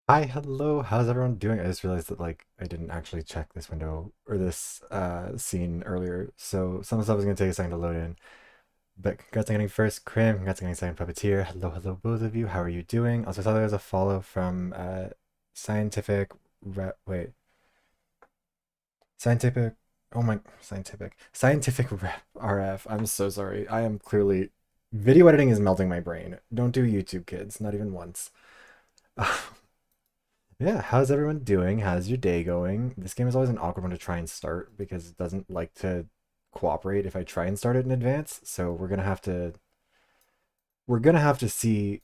Hi, hello, how's everyone doing? I just realized that I didn't actually check this window or this scene earlier, so some of the stuff is gonna take a second to load in. But congrats on getting first Crim, congrats on getting second Puppeteer. Hello, hello both of you. How are you doing? Also I saw there was a follow from Scientific wait. Scientific oh my Scientific Rep RF. I'm so sorry. I am clearly video editing is melting my brain. Don't do YouTube kids, not even once. Yeah, how's everyone doing? How's your day going? This game is always an awkward one to try and start because it doesn't like to cooperate if I try and start it in advance. So we're gonna have to see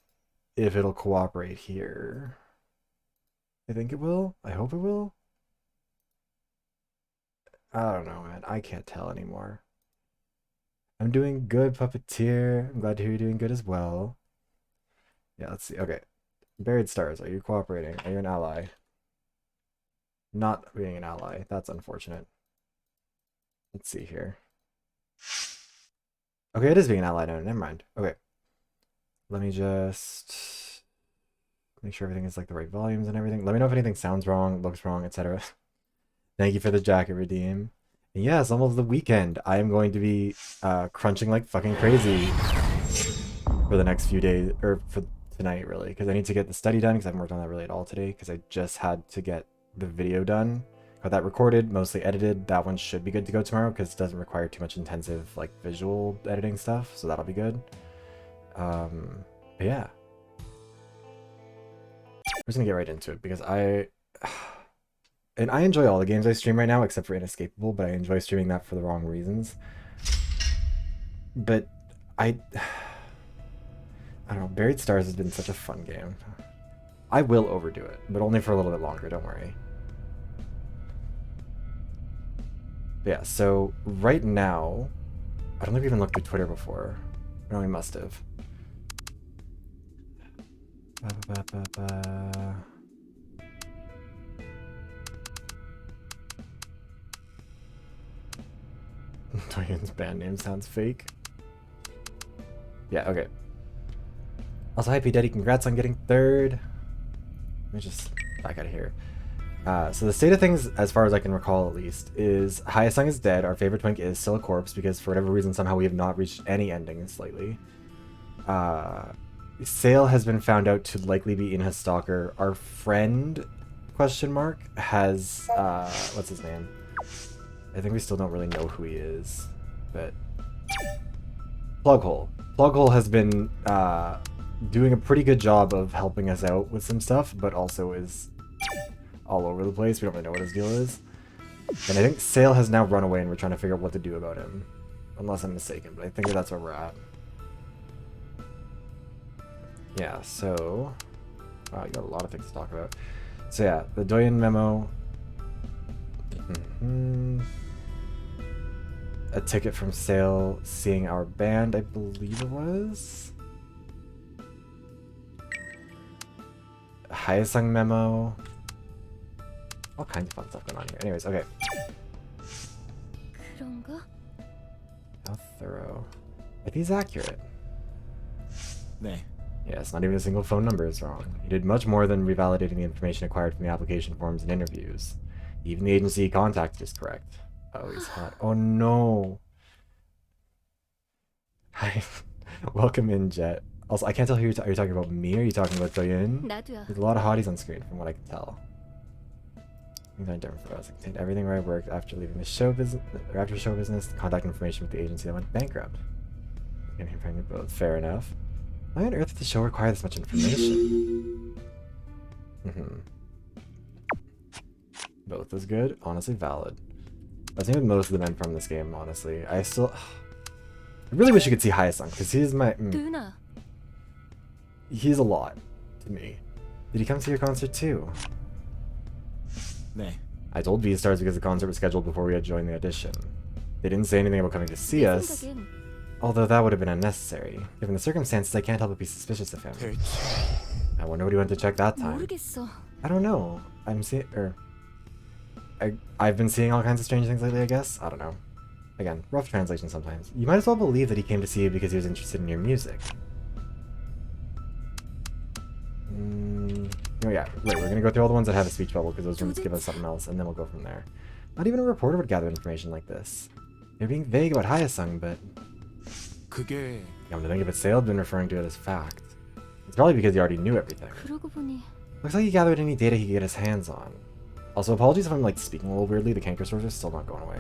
if it'll cooperate here. I think it will. I hope it will. I don't know, man. I can't tell anymore. I'm doing good, Puppeteer. I'm glad to hear you're doing good as well. Yeah, let's see. Okay. Buried Stars, are you cooperating? Are you an ally? Not being an ally. That's unfortunate. Let's see here. Okay, it is being an ally now. Never mind. Okay. Let me just make sure everything is like the right volumes and everything. Let me know if anything sounds wrong, looks wrong, etc. Thank you for the jacket redeem. And yeah, it's almost the weekend. I am going to be crunching like fucking crazy for the next few days, or for tonight really, because I need to get the study done because I haven't worked on that really at all today because I just had to get the video done. Got that recorded, mostly edited. That one should be good to go tomorrow because it doesn't require too much intensive like visual editing stuff, so that'll be good. But yeah, I'm just gonna get right into it because and I enjoy all the games I stream right now except for Inescapable, but I enjoy streaming that for the wrong reasons. But I I don't know, Buried Stars has been such a fun game. I will overdo it, but only for a little bit longer, don't worry. But yeah, so right now, I don't think we even looked at Twitter before. No, we must have. Ba, ba, ba, ba. Toyin's band name sounds fake. Yeah, okay. Also, hi P Daddy, congrats on getting third. Let me just back out of here. So the state of things, as far as I can recall at least, is Hyasung is dead. Our favorite twink is still a corpse because for whatever reason somehow we have not reached any endings lately. Sale has been found out to likely be Inha's stalker. Our friend, question mark, has what's his name? I think we still don't really know who he is, but Plughole. Plughole has been doing a pretty good job of helping us out with some stuff, but also is all over the place. We don't really know what his deal is. And I think Sale has now run away and we're trying to figure out what to do about him. Unless I'm mistaken, but I think that's where we're at. Yeah, so... Wow, you got a lot of things to talk about. So yeah, the Doyen memo. A ticket from Sale seeing our band, I believe it was. Hyasung memo. All kinds of fun stuff going on here. Anyways, okay. How thorough. If he's accurate. Yes, not even a single phone number is wrong. He did much more than revalidating the information acquired from the application forms and interviews. Even the agency he contacted is correct. Oh, he's hot. Oh no. Hi. Welcome in, Jet. Also, I can't tell who you're, are you talking about me or are you talking about Doyun? There's a lot of hotties on screen from what I can tell. Things aren't different for us. I contained everything where I worked after leaving the show business, or after show business, contact information with the agency that went bankrupt. Getting pregnant both. Fair enough. Why on earth did the show require this much information? Both is good. Honestly, valid. I think with most of the men from this game, honestly. I really wish you could see Hyasung, because he's my... He's a lot to me. Did he come to your concert too? I told V-Stars because the concert was scheduled before we had joined the audition. They didn't say anything about coming to see us, although that would have been unnecessary. Given the circumstances, I can't help but be suspicious of him. I wonder what he went to check that time. I don't know. I've been seeing all kinds of strange things lately, I guess. I don't know. Again, rough translation sometimes. You might as well believe that he came to see you because he was interested in your music. Oh yeah, right, we're gonna go through all the ones that have a speech bubble because those ones give us something else, and then we'll go from there. Not even a reporter would gather information like this. They're being vague about Hyasung, but... 그게... Come to think of it, Sale had been referring to it as fact. It's probably because he already knew everything. Looks like he gathered any data he could get his hands on. Also, apologies if I'm like speaking a little weirdly, the canker sores are still not going away.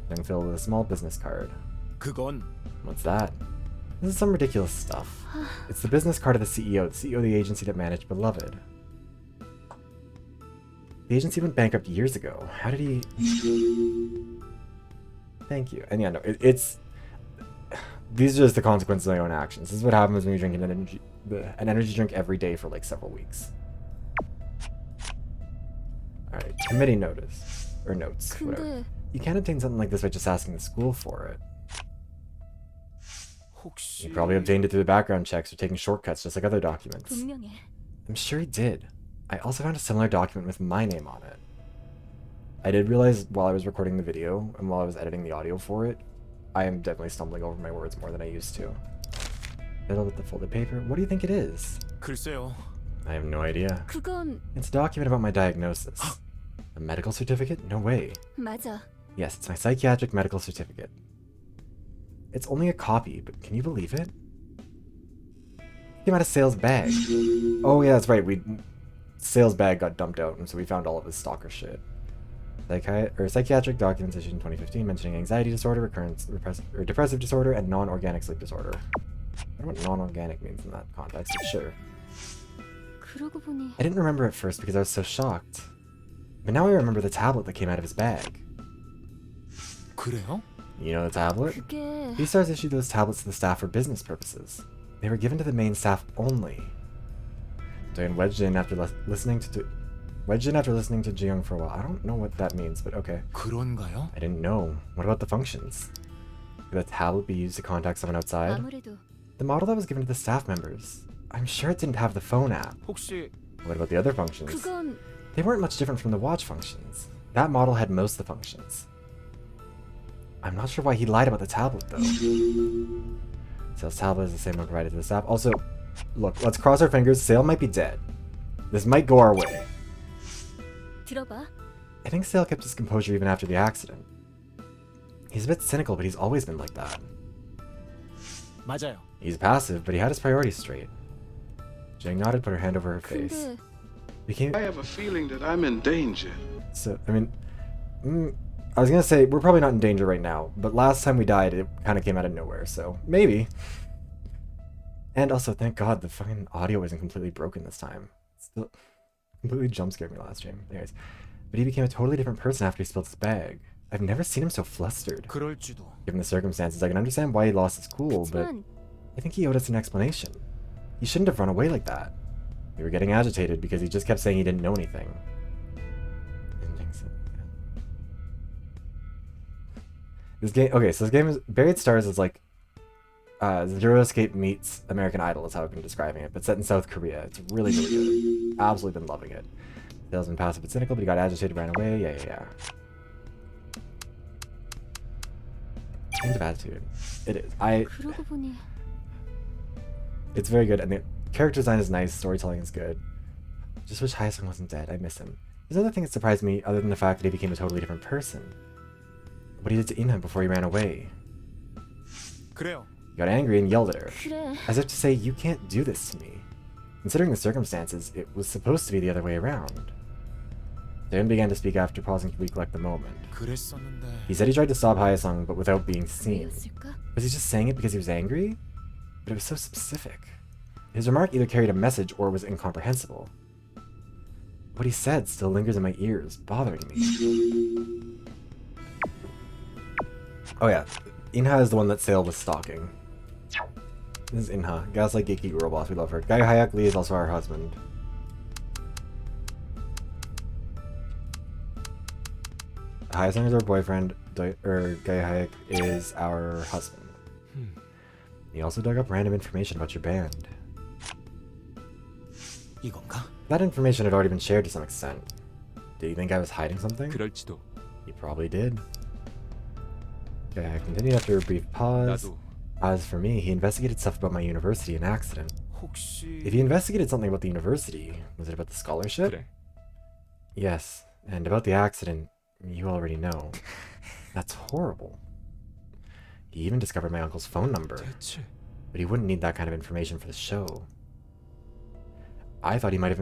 Then filled with a small business card. 그건... What's that? This is some ridiculous stuff. It's the business card of the CEO of the agency that managed Beloved. The agency went bankrupt years ago. How did he... Thank you. And yeah, no, it's... These are just the consequences of my own actions. This is what happens when you drink an energy drink every day for like several weeks. Alright, committee notice. Or notes, whatever. You can't obtain something like this by just asking the school for it. 혹시... He probably obtained it through the background checks or taking shortcuts just like other documents. I'm sure he did. I also found a similar document with my name on it. I did realize while I was recording the video and while I was editing the audio for it, I am definitely stumbling over my words more than I used to. Fiddle with the folded paper. What do you think it is? 글쎄요. I have no idea. 그건... It's a document about my diagnosis. A medical certificate? No way. 맞아. Yes, it's my psychiatric medical certificate. It's only a copy, but can you believe it? It came out of Sale's bag. Oh yeah, that's right. Sale's bag got dumped out, and so we found all of his stalker shit. Psychiatric documents issued in 2015 mentioning anxiety disorder, recurrence, depressive disorder, and non-organic sleep disorder. I don't know what non-organic means in that context, but sure. I didn't remember at first because I was so shocked. But now I remember the tablet that came out of his bag. 그래요? You know the tablet? 그게... B-Stars issued those tablets to the staff for business purposes. They were given to the main staff only. Diane wedged in after listening to Jang for a while. I don't know what that means, but okay. 그런가요? I didn't know. What about the functions? Could the tablet be used to contact someone outside? 아무래도... The model that was given to the staff members. I'm sure it didn't have the phone app. 혹시... What about the other functions? 그건... They weren't much different from the watch functions. That model had most of the functions. I'm not sure why he lied about the tablet, though. Sale's tablet is the same one provided to the staff. Also, look, let's cross our fingers. Sale might be dead. This might go our way. 들어봐. I think Sale kept his composure even after the accident. He's a bit cynical, but he's always been like that. 맞아요. He's passive, but he had his priorities straight. Jang nodded, put her hand over her face. 근데... I have a feeling that I'm in danger. So, I mean, I was gonna say, we're probably not in danger right now, but last time we died, it kind of came out of nowhere, so maybe. And also, thank God, the fucking audio isn't completely broken this time. Still completely jump scared me last stream. Anyways, but he became a totally different person after he spilled his bag. I've never seen him so flustered. 그럴지도. Given the circumstances, I can understand why he lost his cool, but 그치만... I think he owed us an explanation. He shouldn't have run away like that. We were getting agitated because he just kept saying he didn't know anything. This game, okay, so this game is Buried Stars is like Zero Escape meets American Idol is how I've been describing it, but set in South Korea. It's really, really good. Absolutely been loving it. Sale's been passive but cynical, but he got agitated, ran away. Yeah. Change of attitude. It is. 그러고 보니... It's very good, and the character design is nice, storytelling is good. Just wish Hyasung wasn't dead. I miss him. There's other thing that surprised me, other than the fact that he became a totally different person. What he did to Inha before he ran away. 그래요. He got angry and yelled at her, 그래... as if to say, "You can't do this to me." Considering the circumstances, it was supposed to be the other way around. Dan began to speak after pausing to recollect the moment. 그랬었는데... He said he tried to stop Hyasung, but without being seen. 왜였을까? Was he just saying it because he was angry? But it was so specific. His remark either carried a message or was incomprehensible. What he said still lingers in my ears, bothering me. Oh yeah, Inha is the one that Sale was stalking. This is Inha, Gaslight Geeky Girl Boss, we love her. Guy Hayak Lee is also our husband. Hyasung is our boyfriend, Guy Hayak is our husband. He also dug up random information about your band. 이건가? That information had already been shared to some extent. Did you think I was hiding something? 그럴지도. You probably did. Okay, I continued after a brief pause. 나도. As for me, he investigated stuff about my university and accident. 혹시 If he investigated something about the university, was it about the scholarship? 그래. Yes, and about the accident, you already know. That's horrible. He even discovered my uncle's phone number, 대체 but he wouldn't need that kind of information for the show. I thought he might have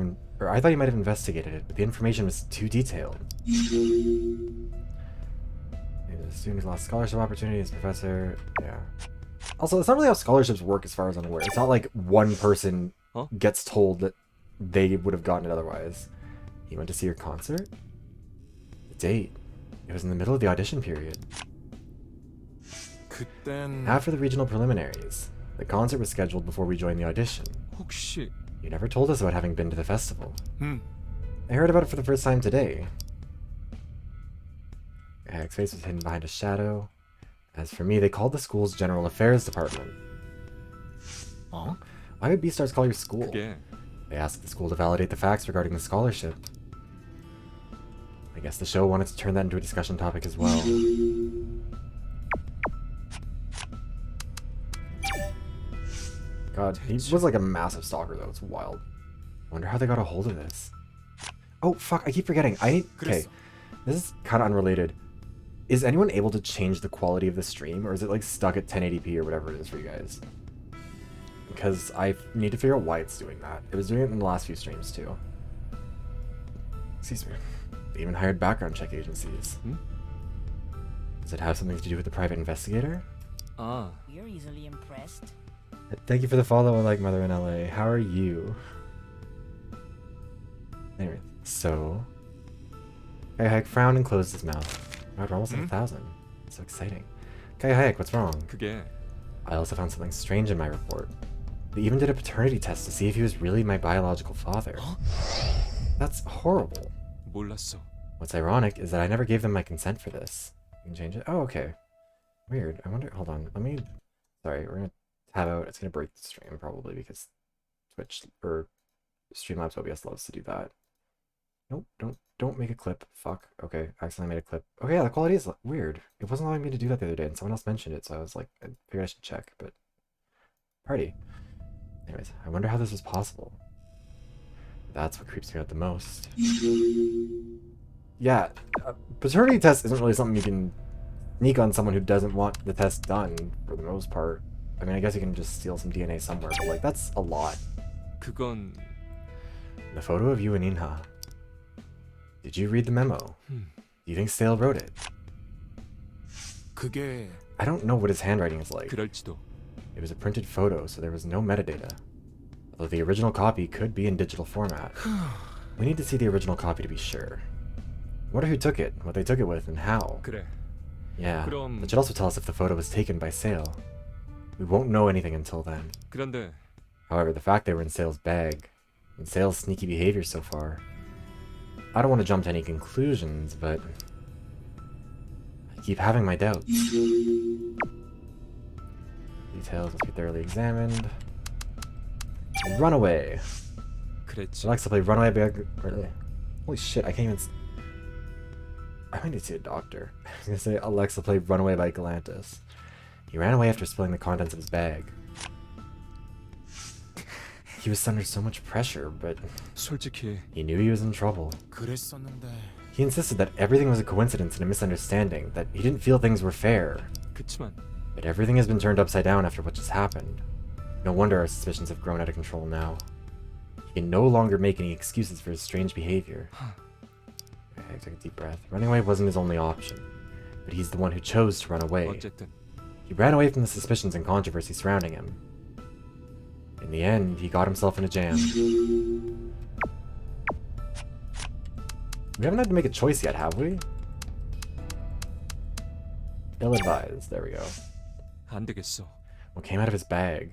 investigated it, but the information was too detailed. Maybe the student who lost scholarship opportunities, professor, yeah. Also, it's not really how scholarships work as far as I'm aware. It's not like one person Huh? gets told that they would have gotten it otherwise. He went to see your concert? The date. It was in the middle of the audition period. 그땐 After the regional preliminaries, the concert was scheduled before we joined the audition. 혹시 You never told us about having been to the festival. 음 I heard about it for the first time today. Hag's face was hidden behind a shadow. As for me, they called the school's general affairs department. 어? Why would B-Stars call your school? 그게 They asked the school to validate the facts regarding the scholarship. I guess the show wanted to turn that into a discussion topic as well. God, he was like a massive stalker though, it's wild. Wonder how they got a hold of this. Oh fuck, I keep forgetting. Okay, 그랬어. this is kind of unrelated. Is anyone able to change the quality of the stream, or is it like stuck at 1080p or whatever it is for you guys? Because I need to figure out why it's doing that. It was doing it in the last few streams too. Excuse me. They even hired background check agencies. Hmm? Does it have something to do with the private investigator? 아 You're easily impressed. Thank you for the follow, like Mother in LA. How are you? Anyway, so... Kai Hayek frowned and closed his mouth. God, we're almost at 1,000. So exciting. Kai Hayek, what's wrong? 그게 I also found something strange in my report. They even did a paternity test to see if he was really my biological father. That's horrible. 몰랐어. What's ironic is that I never gave them my consent for this. You can change it? Oh, okay. Weird. I wonder... Hold on. Let me... Sorry, we're gonna tab out. It's gonna break the stream, probably, because Twitch... or Streamlabs OBS loves to do that. Nope, don't make a clip. Fuck. Okay, I accidentally made a clip. Okay, yeah, the quality is weird. It wasn't allowing me to do that the other day, and someone else mentioned it, so I was like, I figured I should check, but... Party. Anyways, I wonder how this was possible. That's what creeps me out the most. Yeah, paternity test isn't really something you can sneak on someone who doesn't want the test done, for the most part. I mean, I guess you can just steal some DNA somewhere, but like, that's a lot. 그건 The photo of you and Inha. Did you read the memo? Do you think Sale wrote it? 그게 I don't know what his handwriting is like. 그럴지도. It was a printed photo, so there was no metadata. Although the original copy could be in digital format. We need to see the original copy to be sure. Wonder who took it, what they took it with, and how. 그래. Yeah, 그럼- that should also tell us if the photo was taken by Sale. We won't know anything until then. 그런데 However, the fact they were in Sale's bag, and Sale's sneaky behavior so far, I don't want to jump to any conclusions, but I keep having my doubts. Details must be thoroughly examined. Runaway. 그랬지. Alexa play Runaway bag. Holy shit, I can't even. I might need to see a doctor. I was gonna say Alexa played Runaway by Galantis. He ran away after spilling the contents of his bag. He was under so much pressure, but 솔직히 he knew he was in trouble. 그랬었는데. He insisted that everything was a coincidence and a misunderstanding, that he didn't feel things were fair. 그치만 But everything has been turned upside down after what just happened. No wonder our suspicions have grown out of control now. He can no longer make any excuses for his strange behavior. Okay, I took a deep breath. Running away wasn't his only option, but he's the one who chose to run away. 어쨌든 He ran away from the suspicions and controversy surrounding him. In the end, he got himself in a jam. We haven't had to make a choice yet, have we? Ill-advised. There we go. 안 되겠어. What came out of his bag?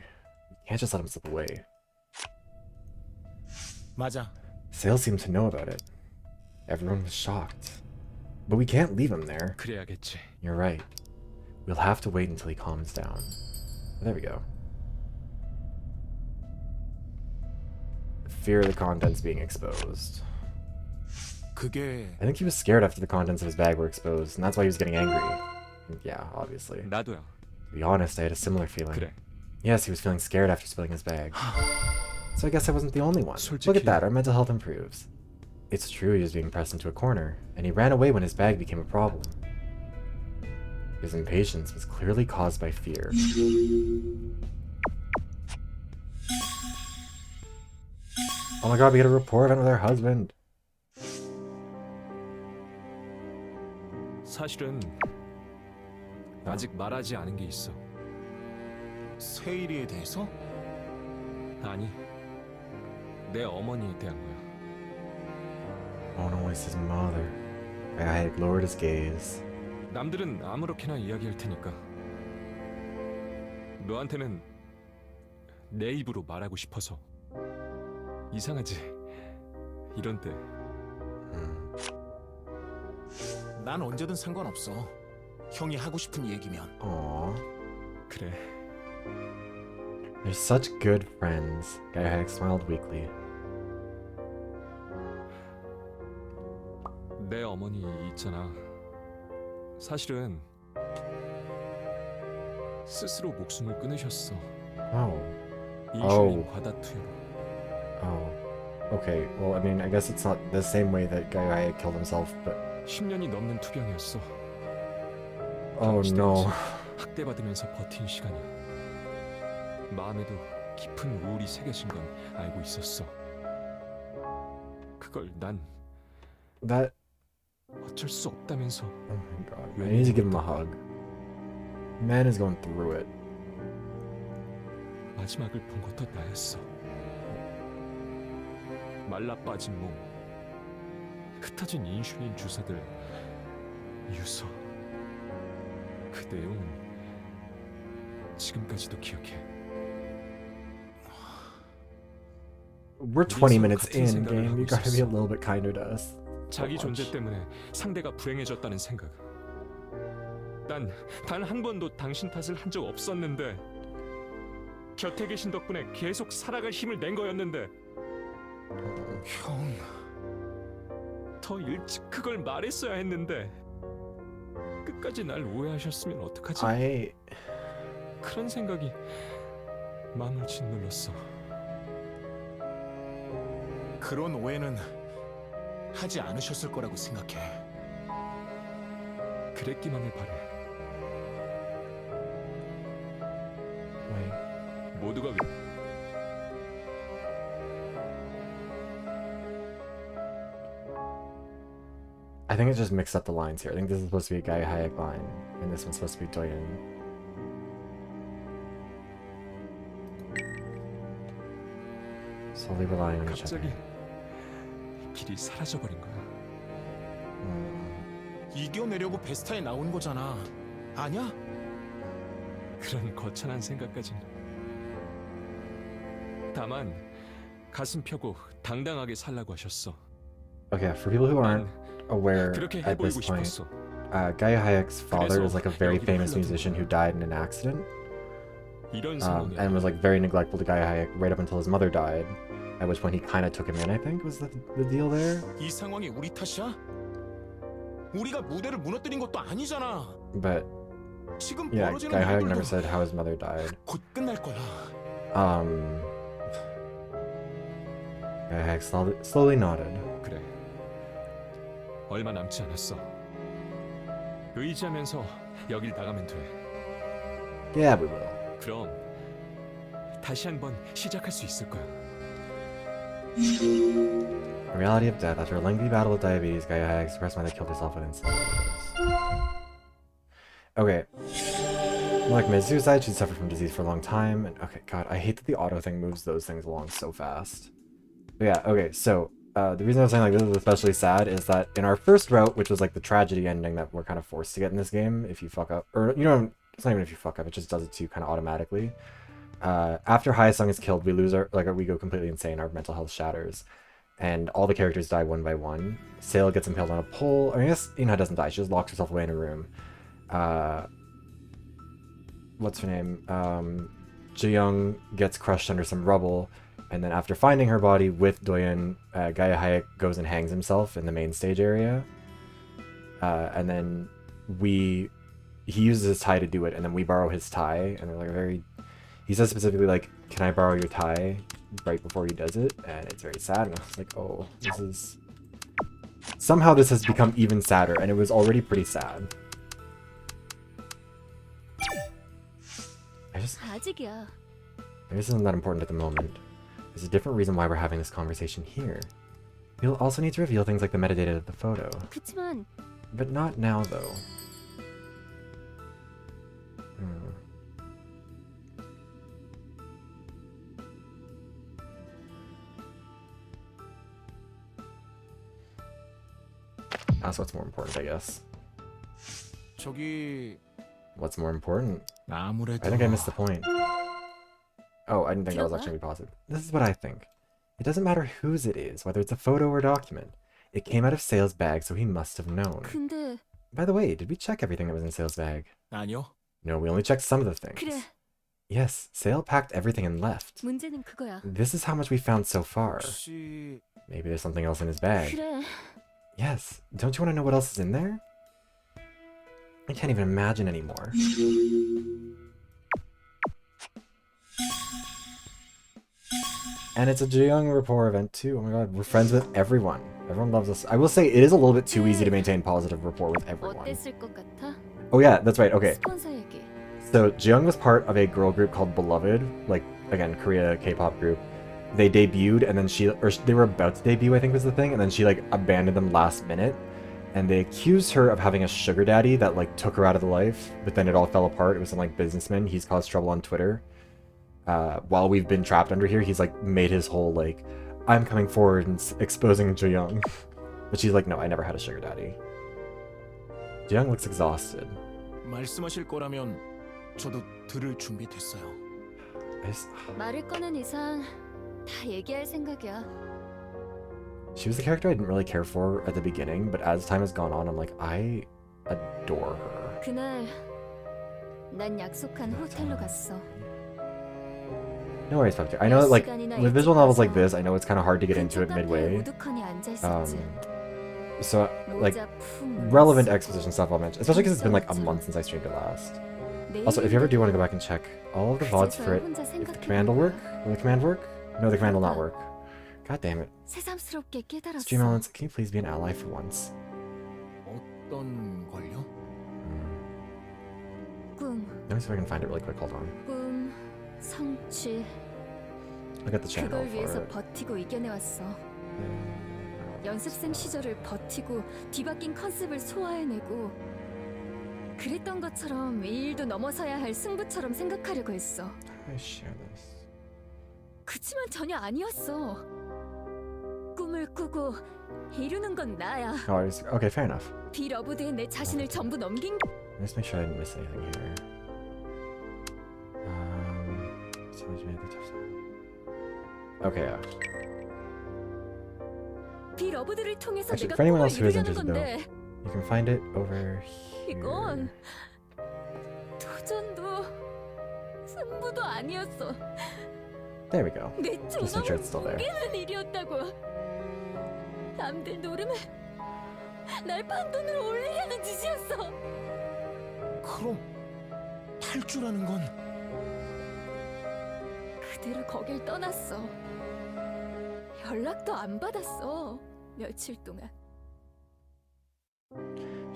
You can't just let him slip away. 맞아. Sale seemed to know about it. Everyone was shocked. But we can't leave him there. 그래야겠지. You're right. We'll have to wait until he calms down. There we go. Fear of the contents being exposed. 그게 I think he was scared after the contents of his bag were exposed, and that's why he was getting angry. And yeah, obviously. 나도야. To be honest, I had a similar feeling. 그래. Yes, he was feeling scared after spilling his bag. So I guess I wasn't the only one. Look 솔직히- at that, our mental health improves. It's true he was being pressed into a corner, and he ran away when his bag became a problem. His impatience was clearly caused by fear. Oh my god, we get a rapport event with our husband. 사실은 아직 말하지 않은 게 있어. 세일이에 대해서? 아니, 내 어머니에 대한 거야. Oh no, it's his mother. I had lowered his gaze. 남들은 아무렇게나 이야기할 테니까 너한테는 내 입으로 말하고 싶어서. 이상하지? 이런 때 난 언제든 상관없어. 형이 하고 싶은 얘기면. Aww. 그래. They're such good friends. Gaihaek smiled weakly. 내 어머니 있잖아. 사실은 스스로 목숨을 끊으셨어. Oh. 인슐린 과다 투여로. Oh. Okay, well, I mean, I guess it's not the same way that Gaihaek killed himself, but... 10년이 넘는 투병이었어. Oh no. 학대받으면서 버틴 시간이야. 마음에도 깊은 우울이 새겨진 건 알고 있었어. 그걸 난 That... 어쩔 수 없다면서. Oh my god. I need to give him a hug. Man is going through it. 마지막을 본 것도 나였어. 말라 빠진 몸, 흩어진 인슐린 주사들, 유서. 그 내용은 지금까지도 기억해. We're 20 minutes 같은 in, 생각을 game. 하고 You gotta be a 있었어. little bit kinder to us. 자기 So 존재 much. 때문에 상대가 불행해졌다는 생각. 난 단 한 번도 당신 탓을 한 적 없었는데 곁에 계신 덕분에 계속 살아갈 힘을 낸 거였는데 형, 더 일찍 그걸 말했어야 했는데 끝까지 날 오해하셨으면 어떡하지? I... 그런 생각이 마음을 짓눌렀어. 그런 오해는 하지 않으셨을 거라고 생각해. 그랬기만을 바래. Wait. 모두가 I think it just mixed up the lines here. I think this is supposed to be a Gaihaek line, and this one's supposed to be Doyen. Slowly relying on each other. 갑자기 길이 사라져버린 거야. 이겨내려고 베스타에 나온 거잖아. 아냐? 그런 거창한 생각까진. 다만 가슴 펴고 당당하게 살라고 하셨어. Okay, for people who aren't aware 그렇게 at this 해보이고 point, 싶었어. Gaihaek's father is like a very 여기로 famous 흘러들어온 musician who 거야. died in an accident, 이런 상황에 and was like very neglectful to Gaihaek right up until his mother died, at which point he kind of took him in, I think, was the deal there. 이 상황이 우리 탓이야? 우리가 무대를 무너뜨린 것도 아니잖아. But 지금 yeah, 벌어지는 Gaihaek 일들도 never said how his mother died. 곧 끝날 거야. Gaihaek slowly nodded. 그래. 얼마 남지 않았어. 의지하면서 여길 나가면 돼. Yeah, we will. 그럼 다시 한번 시작할 수 있을 거야. The reality of death. After a lengthy battle with diabetes, Gaihaek expressed why they killed herself with insulin. Okay. Like committed suicide, she suffered from disease for a long time. And okay, God, I hate that the auto thing moves those things along so fast. But yeah, okay, so the reason I'm saying like this is especially sad is that in our first route, which was like the tragedy ending that we're kind of forced to get in this game if you fuck up, or you know, it's not even if you fuck up, it just does it to you kind of automatically. After Hyesung is killed, we lose our we go completely insane. Our mental health shatters, and all the characters die one by one. Sale gets impaled on a pole. I guess Inha doesn't die. She just locks herself away in a room. What's her name? Jang gets crushed under some rubble, and then after finding her body with Doyen, Gaihaek goes and hangs himself in the main stage area. And then he uses his tie to do it, and then we borrow his tie, and they're like a very He says specifically like, "Can I borrow your tie?" right before he does it, and it's very sad. And I was like, "Oh, this is." Somehow this has become even sadder, and it was already pretty sad. 아직이야. Maybe this isn't that important at the moment. There's a different reason why we're having this conversation here. You'll also need to reveal things like the metadata of the photo. 그치만 But not now, though. That's what's more important, I guess. 저기 What's more important? 아무래도 I think I missed the point. Oh, I didn't think that was actually gonna be positive. This is what I think. It doesn't matter whose it is, whether it's a photo or document. It came out of Sale's bag, so he must have known. 근데 By the way, did we check everything that was in Sale's bag? 아니요. No, we only checked some of the things. 그래. Yes, Sale packed everything and left. 문제는 그거야. This is how much we found so far. 혹시 Maybe there's something else in his bag. 그래. Yes, don't you want to know what else is in there? I can't even imagine anymore. And it's a Jang rapport event too. Oh my god, we're friends with everyone. Everyone loves us. I will say it is a little bit too easy to maintain positive rapport with everyone. 어땠을 것 같아? Oh yeah, that's right. Okay. 스폰서 얘기. So Jung was part of a girl group called Beloved, like again, Korea K-pop group. They debuted and then they were about to debut, I think was the thing, and then she like abandoned them last minute. And they accused her of having a sugar daddy that like took her out of the life, but then it all fell apart. It was some like businessman. He's caused trouble on Twitter. While we've been trapped under here, he's like made his whole like, I'm coming forward and exposing Jaeyoung. But she's like, no, I never had a sugar daddy. Jaeyoung looks exhausted. 말씀하실 거라면 저도 들을 준비됐어요. 말을 꺼낸 이상 다 얘기할 생각이야. She was the character I didn't really care for at the beginning, but as time has gone on, I'm like, I adore her. 그날 난 약속한 호텔로 갔어. No worries, Doctor. I know that, like, with visual novels like this, I know it's kind of hard to get into it midway. 우두커니 앉아 있었지. So, like, 모자 푹 relevant exposition stuff I'll mention, especially because it's been like a month since I streamed it last. Also, if you ever do want to go back and check all of the VoDs for it, if the command will work, will the command work? No, the command will not work. God damn it. 새삼스럽게 깨달았어. Stream Elements, can you please be an ally for once? 어떤 걸요? 꿈, Let me see if I can find it really quick. Hold on. 꿈, 성취. Look at the channel 그걸 위해서 for it. 버티고 이겨내왔어. 연습생 시절을 버티고 뒤바뀐 컨셉을 소화해내고 그랬던 것처럼 이 일도 넘어서야 할 승부처럼 생각하려고 했어. I share this. 그치만 전혀 아니었어. 꿈을 꾸고 이루는 건 나야. Oh, okay, fair enough. 비러브드에 내 자신을 전부 넘긴 Let's make sure I didn't miss anything here. Okay, yeah. 비러브드를 통해서 Actually, 내가 for anyone 꿈을 else who is 이루려는 interested, 건데 You can find it over here. 이건 도전도 승부도 아니었어. There we go. 내 Just make sure it's still 존엄을 there. 뭉개는 일이었다고. 남들 노름에 날 판돈으로 올리려는 짓이었어. 그럼 탈주라는 건 그대로 거길 떠났어. 연락도 안 받았어. 며칠 동안.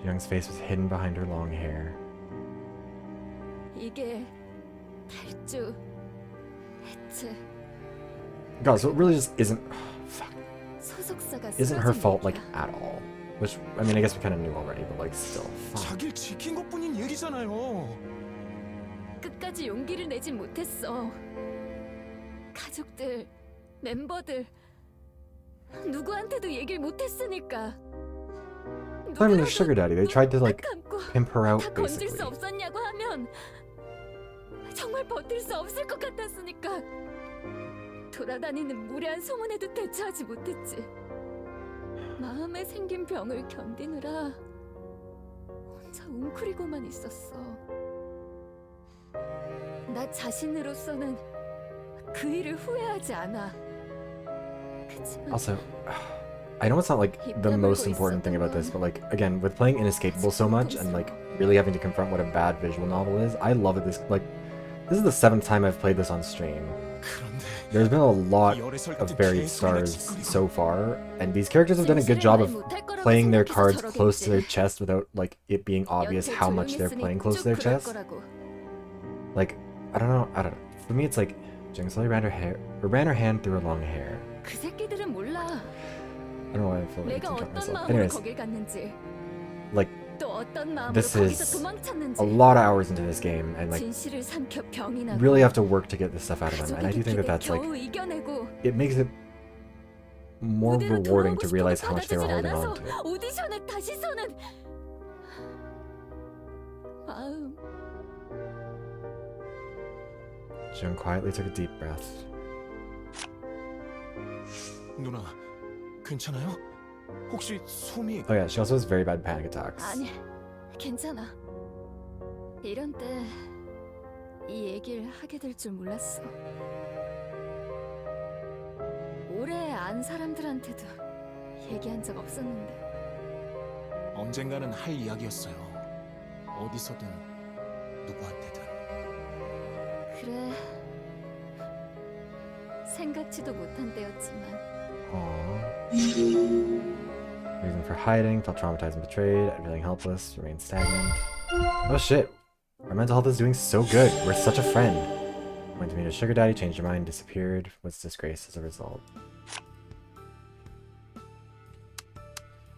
Young's face was hidden behind her long hair. 이게 탈주, 해체, God, so it really just isn't. Fuck. 소속사가 Isn't her 쓰러진 fault, like, 일이야. at all. Which, I mean, I guess we kind of knew already, but, like, still. Fuck. 자기를 지킨 것뿐인 얘기잖아요. 끝까지 용기를 내진 못했어. 가족들, 멤버들 누구한테도 얘기를 못했으니까. Blaming her sugar daddy. They tried to, like, 감고 pimp her out, 다 건질 수 basically. 없었냐고 하면 정말 버틸 수 없을 것 같았으니까 돌아다니는 무례한 소문에도 대처하지 못했지. 마음에 생긴 병을 견디느라 혼자 웅크리고만 있었어. 나 자신으로서는 그 일을 후회하지 않아. 그치만 Also, I know it's not, like, the most important thing about this, but, like, again, with playing Inescapable so much and, like, really having to confront what a bad visual novel is, I love that this This is the 7th time I've played this on stream. 그런데 There's been a lot 이 열애설 of 같은 buried 개소리가 stars 찌꺼리고. so far, and these characters have done a good job of playing their cards close to their chest without like it being obvious how much they're playing close to their chest. Like, I don't know. For me, it's like Jang slowly ran her hand through her long hair. 그 새끼들은 몰라. I don't know why I feel like 내가 I'm 어떤 myself. 마음으로 Anyways, 거길 갔는지, like 또 어떤 마음으로 this 거기서 is 도망쳤는지. a lot of hours into this game, and like 진실을 삼켜 병이 나고 really have to work to get this stuff out of them. And I do think that that's like 겨우 이겨내고 it makes it more 무대로 rewarding 돌아오고 to 싶어도 realize how much they were 받아주질 holding 않아서 on to. 오디션에 다시 서는 마음. Jung quietly took a deep breath. 누나, 괜찮아요? 혹시 숨이 Oh yeah, she also has very bad panic attacks. 아니, 괜찮아. 이런 때 이 얘기를 하게 될 줄 몰랐어. 오래 안 사람들한테도 얘기한 적 없었는데. 언젠가는 할 이야기였어요. 어디서든 누구한테든. 그래. 생각지도 못한 때였지만. Aww. Reason for hiding, felt traumatized and betrayed, feeling helpless, remained stagnant. Oh shit! Our mental health is doing so good. We're such a friend. Went to meet a sugar daddy, changed her mind, disappeared, was disgraced as a result.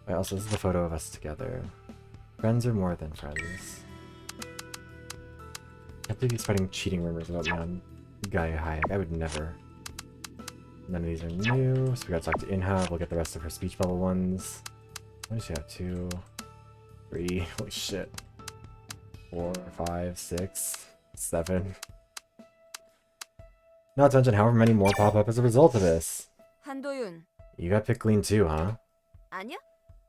Wait, also, this is the photo of us together. Friends are more than friends. I have to be spreading cheating rumors about me on Guy Hayek. I would never. None of these are new, so we gotta talk to Inha. We'll get the rest of her speech bubble ones. What does she have? 2, 3, holy shit. 4, 5, 6, 7. Not to mention however many more pop up as a result of this. 한도윤. You got picked clean too, huh? 아니야?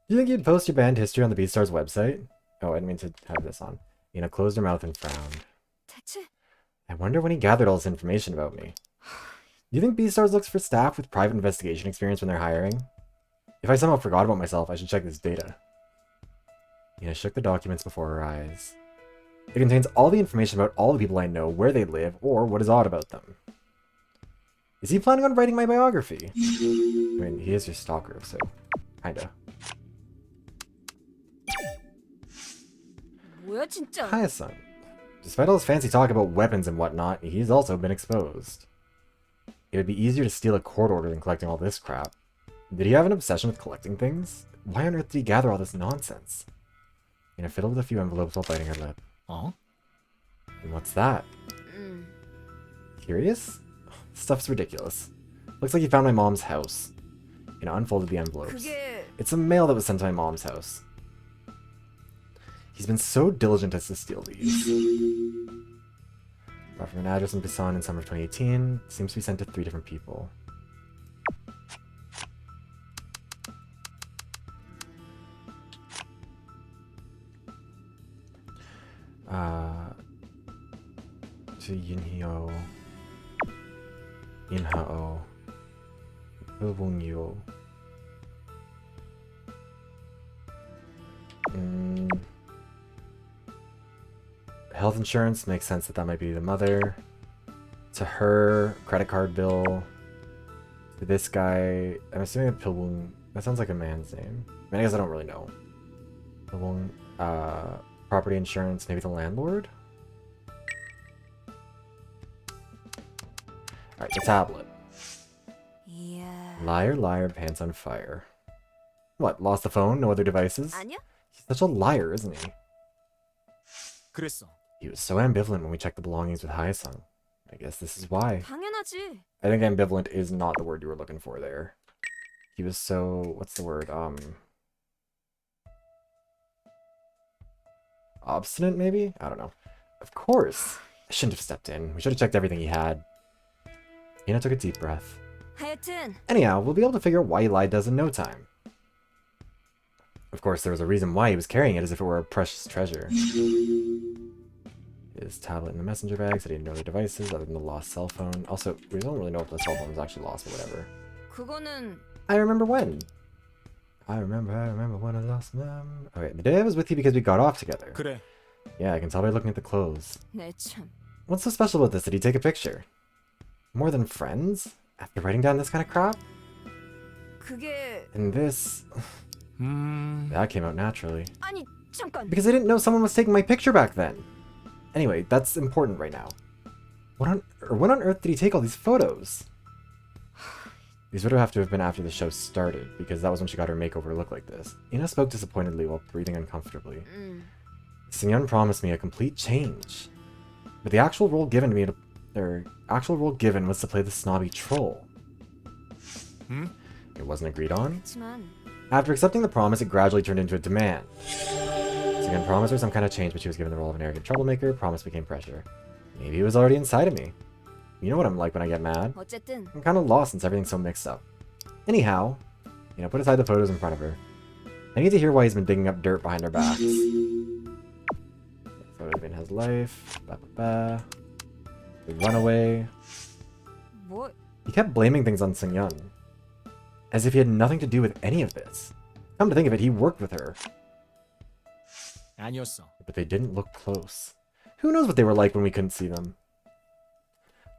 Do you think you'd post your band history on the Beastars website? Oh, I didn't mean to have this on. Inha closed her mouth and frowned. 대체 I wonder when he gathered all this information about me. Do you think Beastars looks for staff with private investigation experience when they're hiring? If I somehow forgot about myself, I should check this data. Inha shook the documents before her eyes. It contains all the information about all the people I know, where they live, or what is odd about them. Is he planning on writing my biography? I mean, he is your stalker, so kinda. 뭐야 진짜? Hyacinth. Despite all his fancy talk about weapons and whatnot, he's also been exposed. It would be easier to steal a court order than collecting all this crap. Did he have an obsession with collecting things? Why on earth did he gather all this nonsense? Inha fiddled with a few envelopes while biting her lip. 어? And what's that? Curious? Stuff's ridiculous. Looks like he found my mom's house. Inha unfolded the envelopes. 그게 It's a mail that was sent to my mom's house. He's been so diligent as to steal these. Brought from an address in Busan in summer of 2018. Seems to be sent to 3 different people. To Yinhyo, Inhao, Ilbongyo. Health insurance makes sense that might be the mother. To her, credit card bill. To this guy, I'm assuming a Pilbung. That sounds like a man's name. I guess I don't really know. Pilbung, property insurance, maybe the landlord? Alright, the tablet. 이야. Liar, liar, pants on fire. What, lost the phone? No other devices? 아니야? He's such a liar, isn't he? 그랬어. He was so ambivalent when we checked the belongings with Hae-sung. I guess this is why. 당연하지. I think ambivalent is not the word you were looking for there. He was so... what's the word? Obstinate, maybe? I don't know. Of course! I shouldn't have stepped in. We should have checked everything he had. Inha took a deep breath. 하여튼 Anyhow, we'll be able to figure out why he lied to us in no time. Of course, there was a reason why he was carrying it as if it were a precious treasure. His tablet in the messenger bag said he had no other devices other than the lost cell phone. Also, we don't really know if the cell phone was actually lost, but whatever. 그거는 I remember when. I remember when I lost them. Okay, the day I was with you because we got off together. 그래. Yeah, I can tell by looking at the clothes. 내 참. What's so special about this? Did he take a picture? More than friends? After writing down this kind of crap? 그게 And this... That came out naturally. 아니 잠깐. Because I didn't know someone was taking my picture back then. Anyway, that's important right now. When on earth did he take all these photos? These would have to have been after the show started, because that was when she got her makeover to look like this. Inha spoke disappointedly while breathing uncomfortably. Seungyeon promised me a complete change. But the actual role given to me was to play the snobby troll. It wasn't agreed on. 그렇지만 After accepting the promise, it gradually turned into a demand. Seungyeon promised her some kind of change, but she was given the role of an arrogant troublemaker. Promise became pressure. Maybe it was already inside of me. You know what I'm like when I get mad. 어쨌든 I'm kind of lost since everything's so mixed up. Anyhow, put aside the photos in front of her. I need to hear why he's been digging up dirt behind our backs. Photo of Inha's life. The runaway. 뭐 He kept blaming things on Seungyeon, as if he had nothing to do with any of this. Come to think of it, he worked with her, 아니었어. but they didn't look close. Who knows what they were like when we couldn't see them?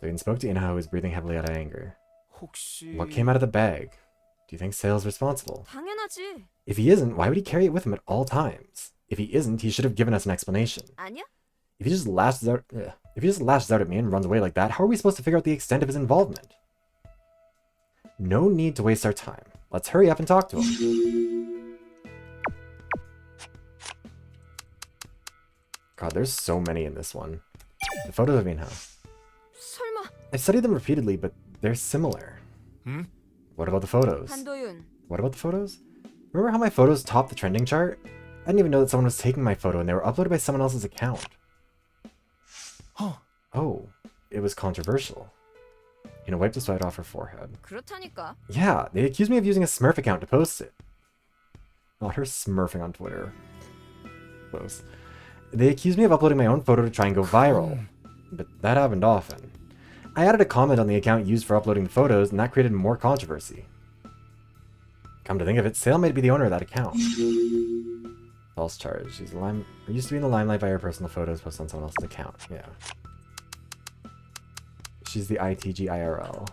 Doyun spoke to Inha, who was breathing heavily out of anger. 혹시 What came out of the bag? Do you think Sale's responsible? 당연하지. If he isn't, why would he carry it with him at all times? If he isn't, he should have given us an explanation. 아니야? If he just lashes out at me and runs away like that, how are we supposed to figure out the extent of his involvement? No need to waste our time. Let's hurry up and talk to him. God, there's so many in this one. The photos of Inha. 설마 I've studied them repeatedly, but they're similar. What about the photos? 한도윤 What about the photos? Remember how my photos topped the trending chart? I didn't even know that someone was taking my photo and they were uploaded by someone else's account. Oh, it was controversial. Wiped the sweat off her forehead. 그렇다니까. Yeah, they accused me of using a Smurf account to post it. Not her smurfing on Twitter. Close. They accused me of uploading my own photo to try and go viral. But that happened often. I added a comment on the account used for uploading the photos, and that created more controversy. Come to think of it, Sale may be the owner of that account. False charge. She's used to be in the limelight by her personal photos posted on someone else's account. Yeah. She's the ITG-IRL.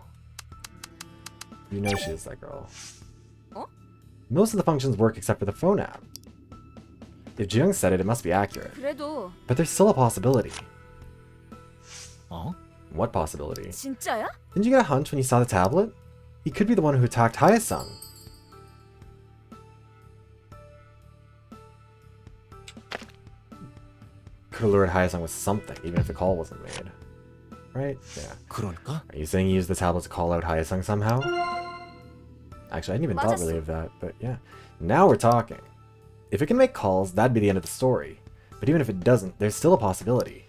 You know she is that girl. Oh? Most of the functions work except for the phone app. If Jang said it, it must be accurate. 그래도 But there's still a possibility. 어? What possibility? 진짜야? Didn't you get a hunch when you saw the tablet? He could be the one who attacked Hayasung. Could have lured Hayasung with something, even if the call wasn't made. Right? Yeah. 그러니까 Are you saying he used the tablet to call out Hayasung somehow? Actually, I hadn't even thought really of that, but yeah. Now we're talking. If it can make calls, that'd be the end of the story. But even if it doesn't, there's still a possibility.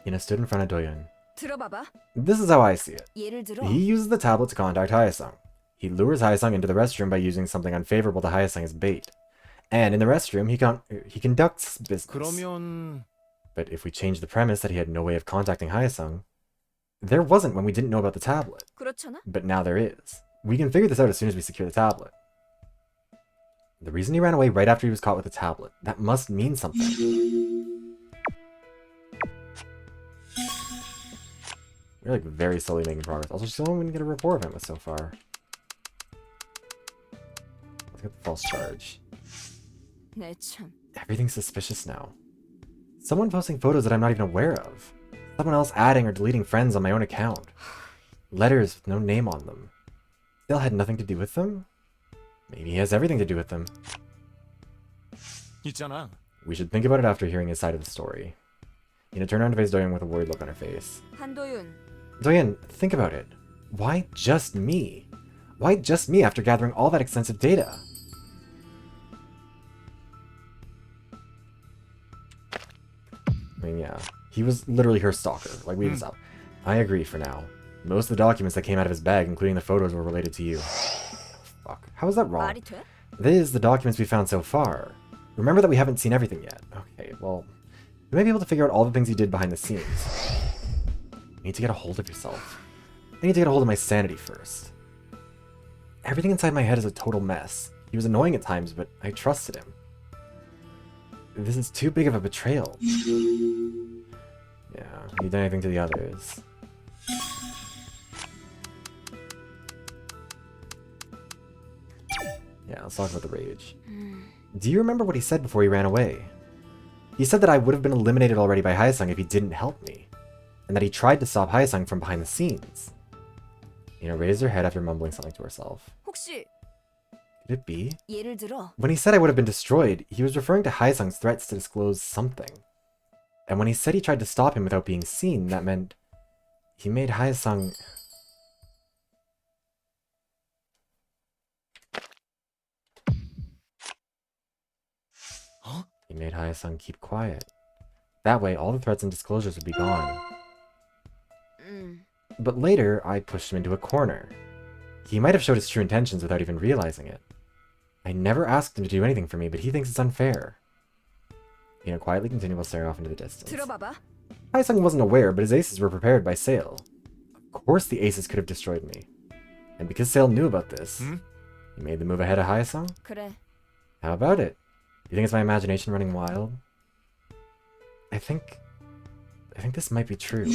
Ina stood in front of Doyun. 들어봐봐. This is how I see it. 예를 들어 He uses the tablet to contact Hayasung. He lures Hayasung into the restroom by using something unfavorable to Hayasung as bait. And in the restroom, he conducts business. 그러면 But if we change the premise that he had no way of contacting Hayasung, there wasn't when we didn't know about the tablet. 그렇잖아? But now there is. We can figure this out as soon as we secure the tablet. The reason he ran away right after he was caught with the tablet, that must mean something. We're like very slowly making progress. Also, still don't even get a report of him so far. Let's get the false charge. 내 참. Everything's suspicious now. Someone posting photos that I'm not even aware of. Someone else adding or deleting friends on my own account. Letters with no name on them. Still had nothing to do with them? Maybe he has everything to do with them. 있잖아. We should think about it after hearing his side of the story. Ina turned around to face Doyun with a worried look on her face. 한도윤. Doyun, think about it. Why just me? Why just me after gathering all that extensive data? I mean, yeah. He was literally her stalker. Like, leave this up. I agree for now. Most of the documents that came out of his bag, including the photos, were related to you. Fuck. How is that wrong? 말이 돼? This is the documents we found so far. Remember that we haven't seen everything yet. Okay, well, you may be able to figure out all the things you did behind the scenes. You need to get a hold of yourself. I need to get a hold of my sanity first. Everything inside my head is a total mess. He was annoying at times, but I trusted him. This is too big of a betrayal. Yeah, he did anything to the others. Yeah, let's talk about the rage. Do you remember what he said before he ran away? He said that I would have been eliminated already by Hyesung if he didn't help me, and that he tried to stop Hyesung from behind the scenes. Inha raised her head after mumbling something to herself. 혹시 Could it be? 예를 들어 When he said I would have been destroyed, he was referring to Hyesung's threats to disclose something. And when he said he tried to stop him without being seen, that meant he made Hyesung... Huh? He made Hyesung keep quiet. That way, all the threats and disclosures would be gone. But later, I pushed him into a corner. He might have showed his true intentions without even realizing it. I never asked him to do anything for me, but he thinks it's unfair. Inha quietly continued while staring off into the distance. 들어봐봐. Hyesung wasn't aware, but his aces were prepared by Sale. Of course the aces could have destroyed me. And because Sale knew about this, he made the move ahead of Hyesung? 그래. How about it? You think it's my imagination running wild? I think this might be true.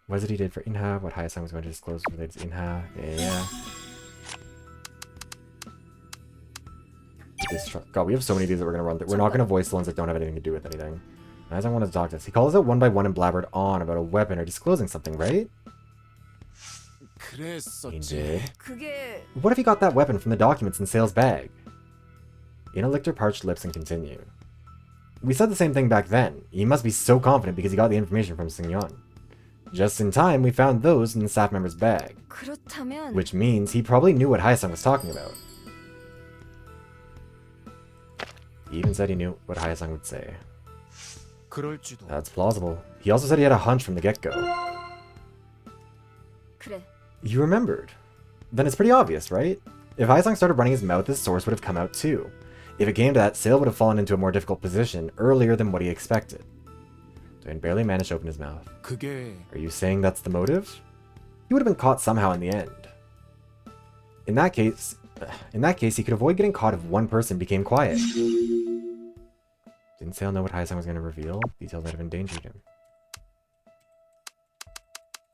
What is it he did for Inha? What Hyesung was going to disclose related to Inha? Yeah. God, we have so many of these that we're going to run through. We're not going to voice the ones that don't have anything to do with anything. Hyesung wanted to talk to us. He calls out one by one and blabbered on about a weapon or disclosing something, right? He 그랬었지. did. 그게 What if he got that weapon from the documents in Sale's bag? Inha licked her parched lips and continued. We said the same thing back then. He must be so confident because he got the information from Seungyeon. Just in time, we found those in the staff member's bag. 그렇다면 Which means he probably knew what Hyesung was talking about. He even said he knew what Hyesung would say. 그럴지도. That's plausible. He also said he had a hunch from the get-go. 그래. You remembered. Then it's pretty obvious, right? If Hyesung started running his mouth, his source would have come out too. If it came to that, Sale would have fallen into a more difficult position earlier than what he expected. Dwayne barely managed to open his mouth. 그게 Are you saying that's the motive? He would have been caught somehow in the end. In that case, he could avoid getting caught if one person became quiet. Didn't Sale know what Hyesung was going to reveal? Details might have endangered him.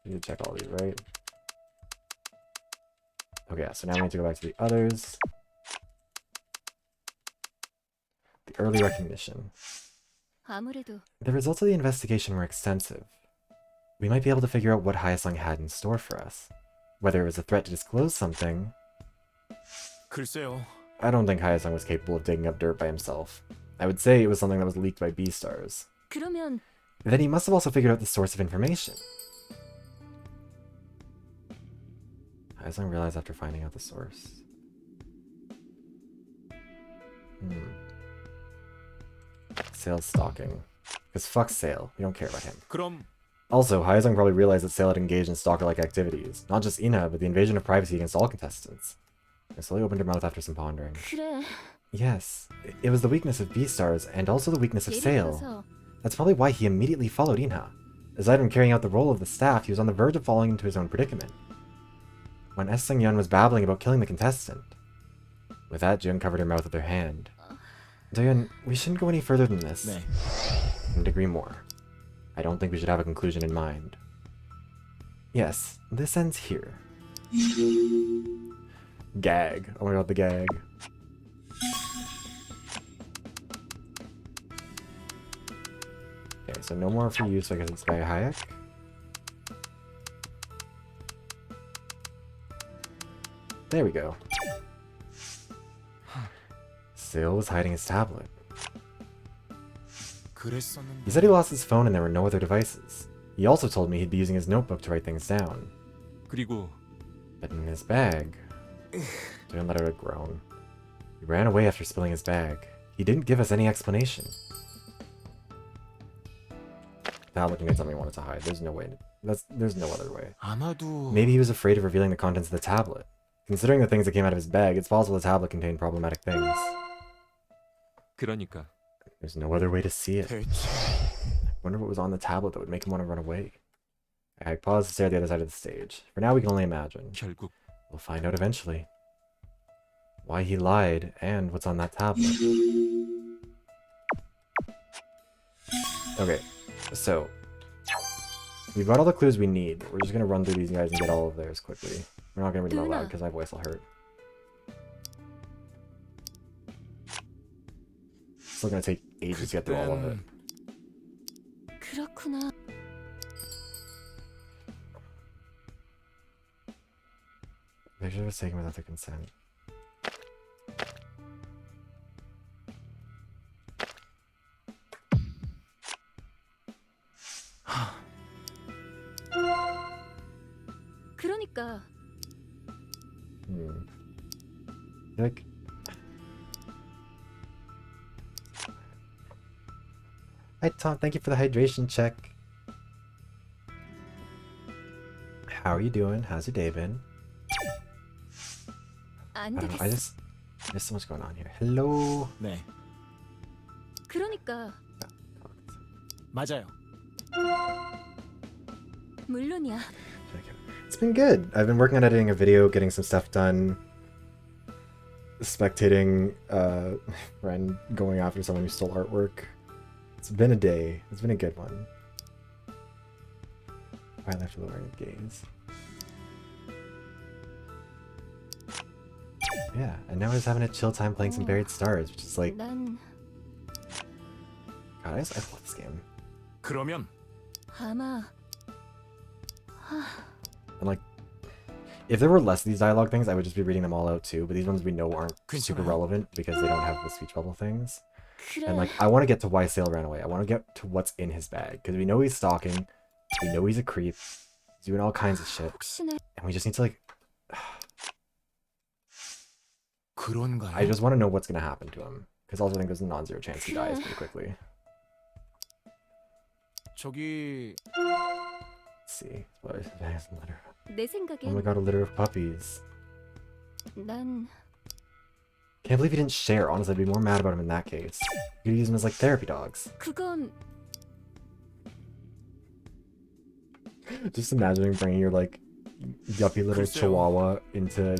We need to check all these, right? Okay, yeah, so now we need to go back to the others. The early recognition. 아무래도 The results of the investigation were extensive. We might be able to figure out what Hyesung had in store for us. Whether it was a threat to disclose something. 글쎄요. I don't think Hyesung was capable of digging up dirt by himself. I would say it was something that was leaked by B-stars. 그러면 Then he must have also figured out the source of information. Hyesung realized after finding out the source. Sale's stalking. Because fuck Sale. We don't care about him. 그럼 Also, Hyesung probably realized that Sale had engaged in stalker-like activities. Not just Inha, but the invasion of privacy against all contestants. And slowly opened her mouth after some pondering. 그래. Yes, it was the weakness of B-stars and also the weakness of 예를 Sale. 들어서 That's probably why he immediately followed Inha. Aside from carrying out the role of the staff, he was on the verge of falling into his own predicament. When S. Seung-yeon was babbling about killing the contestant. With that, Jung covered her mouth with her hand. Doyeon, we shouldn't go any further than this. 네. Couldn't agree more. I don't think we should have a conclusion in mind. Yes, this ends here. Gag. Oh my god, the gag. Okay, so no more for you, so I guess it's Sky Hayek. There we go. Sale was hiding his tablet. 그랬었는데. He said he lost his phone and there were no other devices. He also told me he'd be using his notebook to write things down. 그리고 But in his bag... Don't let out a groan. He ran away after spilling his bag. He didn't give us any explanation. Not looking at something he wanted to hide. There's no way. There's no other way. 아마도 Maybe he was afraid of revealing the contents of the tablet. Considering the things that came out of his bag, it's possible the tablet contained problematic things. 그러니까 There's no other way to see it. 대체 Wonder what was on the tablet that would make him want to run away. I paused to stare at the other side of the stage. For now, we can only imagine. 결국 We'll find out eventually. Why he lied and what's on that tablet. Okay, So, we've got all the clues we need. We're just gonna run through these guys and get all of theirs quickly. We're not gonna read them out loud because my voice will hurt. Still gonna take ages to get through all of it. 그렇구나. Picture was taken without their consent. 그러니까 Like, hi Tom, thank you for the hydration check. How are you doing? How's your day been? 안 I don't know. 되겠어. There's so much going on here. Hello. 네, 그러니까 맞아요. 물론이야. It's been good. I've been working on editing a video, getting some stuff done, spectating my friend going after someone who stole artwork. It's been a day. It's been a good one. I left lowering gaze. Yeah, and now we're just having a chill time playing some Buried Stars, which is like, 난 God, I love this game. 그러면 아마 And like, if there were less of these dialogue things, I would just be reading them all out too. But these ones we know aren't super relevant because they don't have the speech bubble things. 그래. And like, I want to get to why Sale ran away. I want to get to what's in his bag because we know he's stalking, we know he's a creep, he's doing all kinds of shit, 혹시나 and we just need to like. 그런가요? I just want to know what's gonna happen to him because I also think there's a non-zero chance he dies pretty quickly. 저기 Let's see. What is his litter? 내 Oh my 생각엔 god, a litter of puppies. 난 Can't believe he didn't share. Honestly, I'd be more mad about him in that case. You could use them as like therapy dogs. 그건 Just imagining bringing your like yuppie little 글쎄요. chihuahua into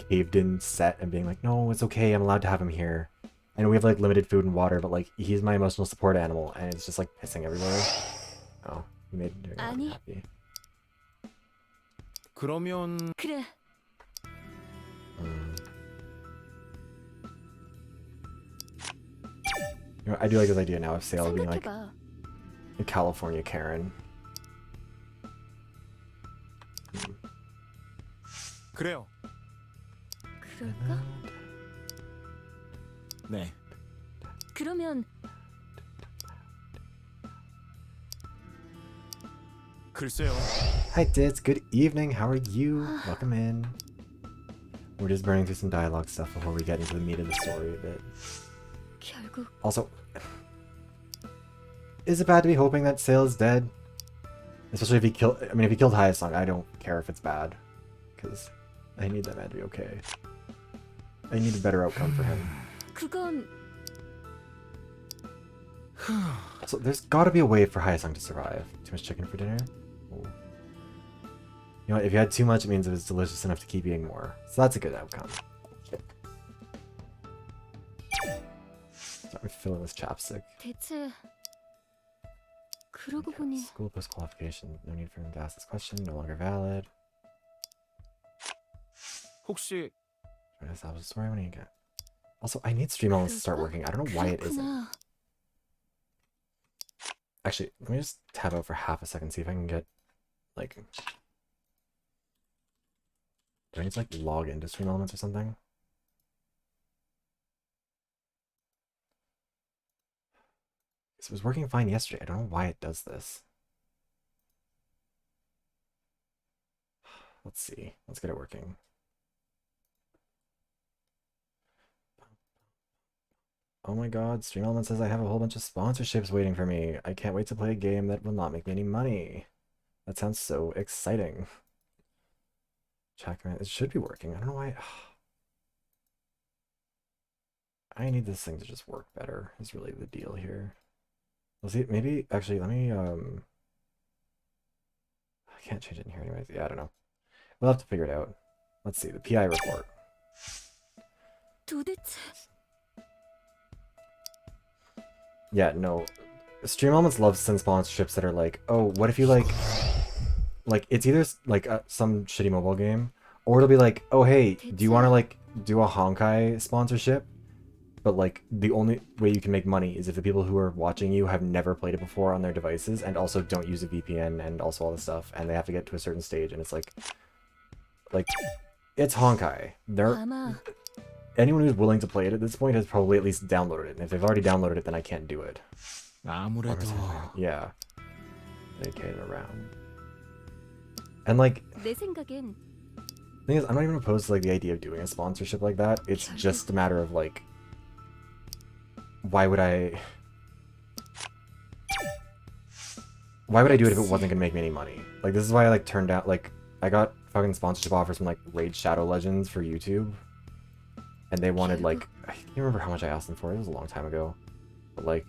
caved-in set and being like, no, it's okay. I'm allowed to have him here. I know we have like limited food and water, but like he's my emotional support animal, and it's just like pissing everywhere. Oh, you made me 아니. happy. 그러면 그래. You know, I do like this idea now of Sale being like 생각해봐. a California Karen. 그래요. 그럴까? 네, 그러면 글쎄요. Hi Ditz, good evening, how are you? Welcome in. We're just burning through some dialogue stuff before we get into the meat of the story a bit. 결국 Also, is it bad to be hoping that Sale is dead? Especially if he killed, I mean, if he killed Hyasung, I don't care if it's bad. Because I need that man to be okay. I need a better outcome for him. 그건 So there's gotta be a way for Hyasung to survive. Too much chicken for dinner? Ooh. You know what, if you had too much, it means it was delicious enough to keep eating more. So that's a good outcome. Start with filling this chapstick. 대체 그러고 보니 School post qualification. No need for him to ask this question. No longer valid. 혹시 Trying to establish a story when you get. Also, I need stream elements to start working. I don't know why it isn't. 그렇구나. Actually, let me just tab out for half a second, see if I can get, like... Do I need to, like, log into stream elements or something? It was working fine yesterday. I don't know why it does this. Let's see. Let's get it working. Oh my god, Stream Element says I have a whole bunch of sponsorships waiting for me. I can't wait to play a game that will not make me any money. That sounds so exciting. Check, it should be working. I don't know why. I need this thing to just work better, is really the deal here. We'll see, maybe, actually, let me, I can't change it in here anyways. Yeah, I don't know. We'll have to figure it out. Let's see, the PI report. 도대체 Yeah, no. Stream Elements loves send sponsorships that are like, oh, what if you like it's either like some shitty mobile game, or it'll be like, oh hey, do you want to like do a Honkai sponsorship? But like the only way you can make money is if the people who are watching you have never played it before on their devices and also don't use a VPN and also all this stuff, and they have to get to a certain stage, and it's like it's Honkai. 아마 Anyone who's willing to play it at this point has probably at least downloaded it, and if they've already downloaded it, then I can't do it. 아무래도 Yeah. They came around. And like, 내 생각엔 the thing is, I'm not even opposed to like the idea of doing a sponsorship like that. It's just a matter of like, why would I do it if it wasn't gonna make me any money? Like, this is why I like turned out, like, I got fucking sponsorship offers from like Raid Shadow Legends for YouTube, and they wanted like, I can't remember how much I asked them for. It was a long time ago, but like,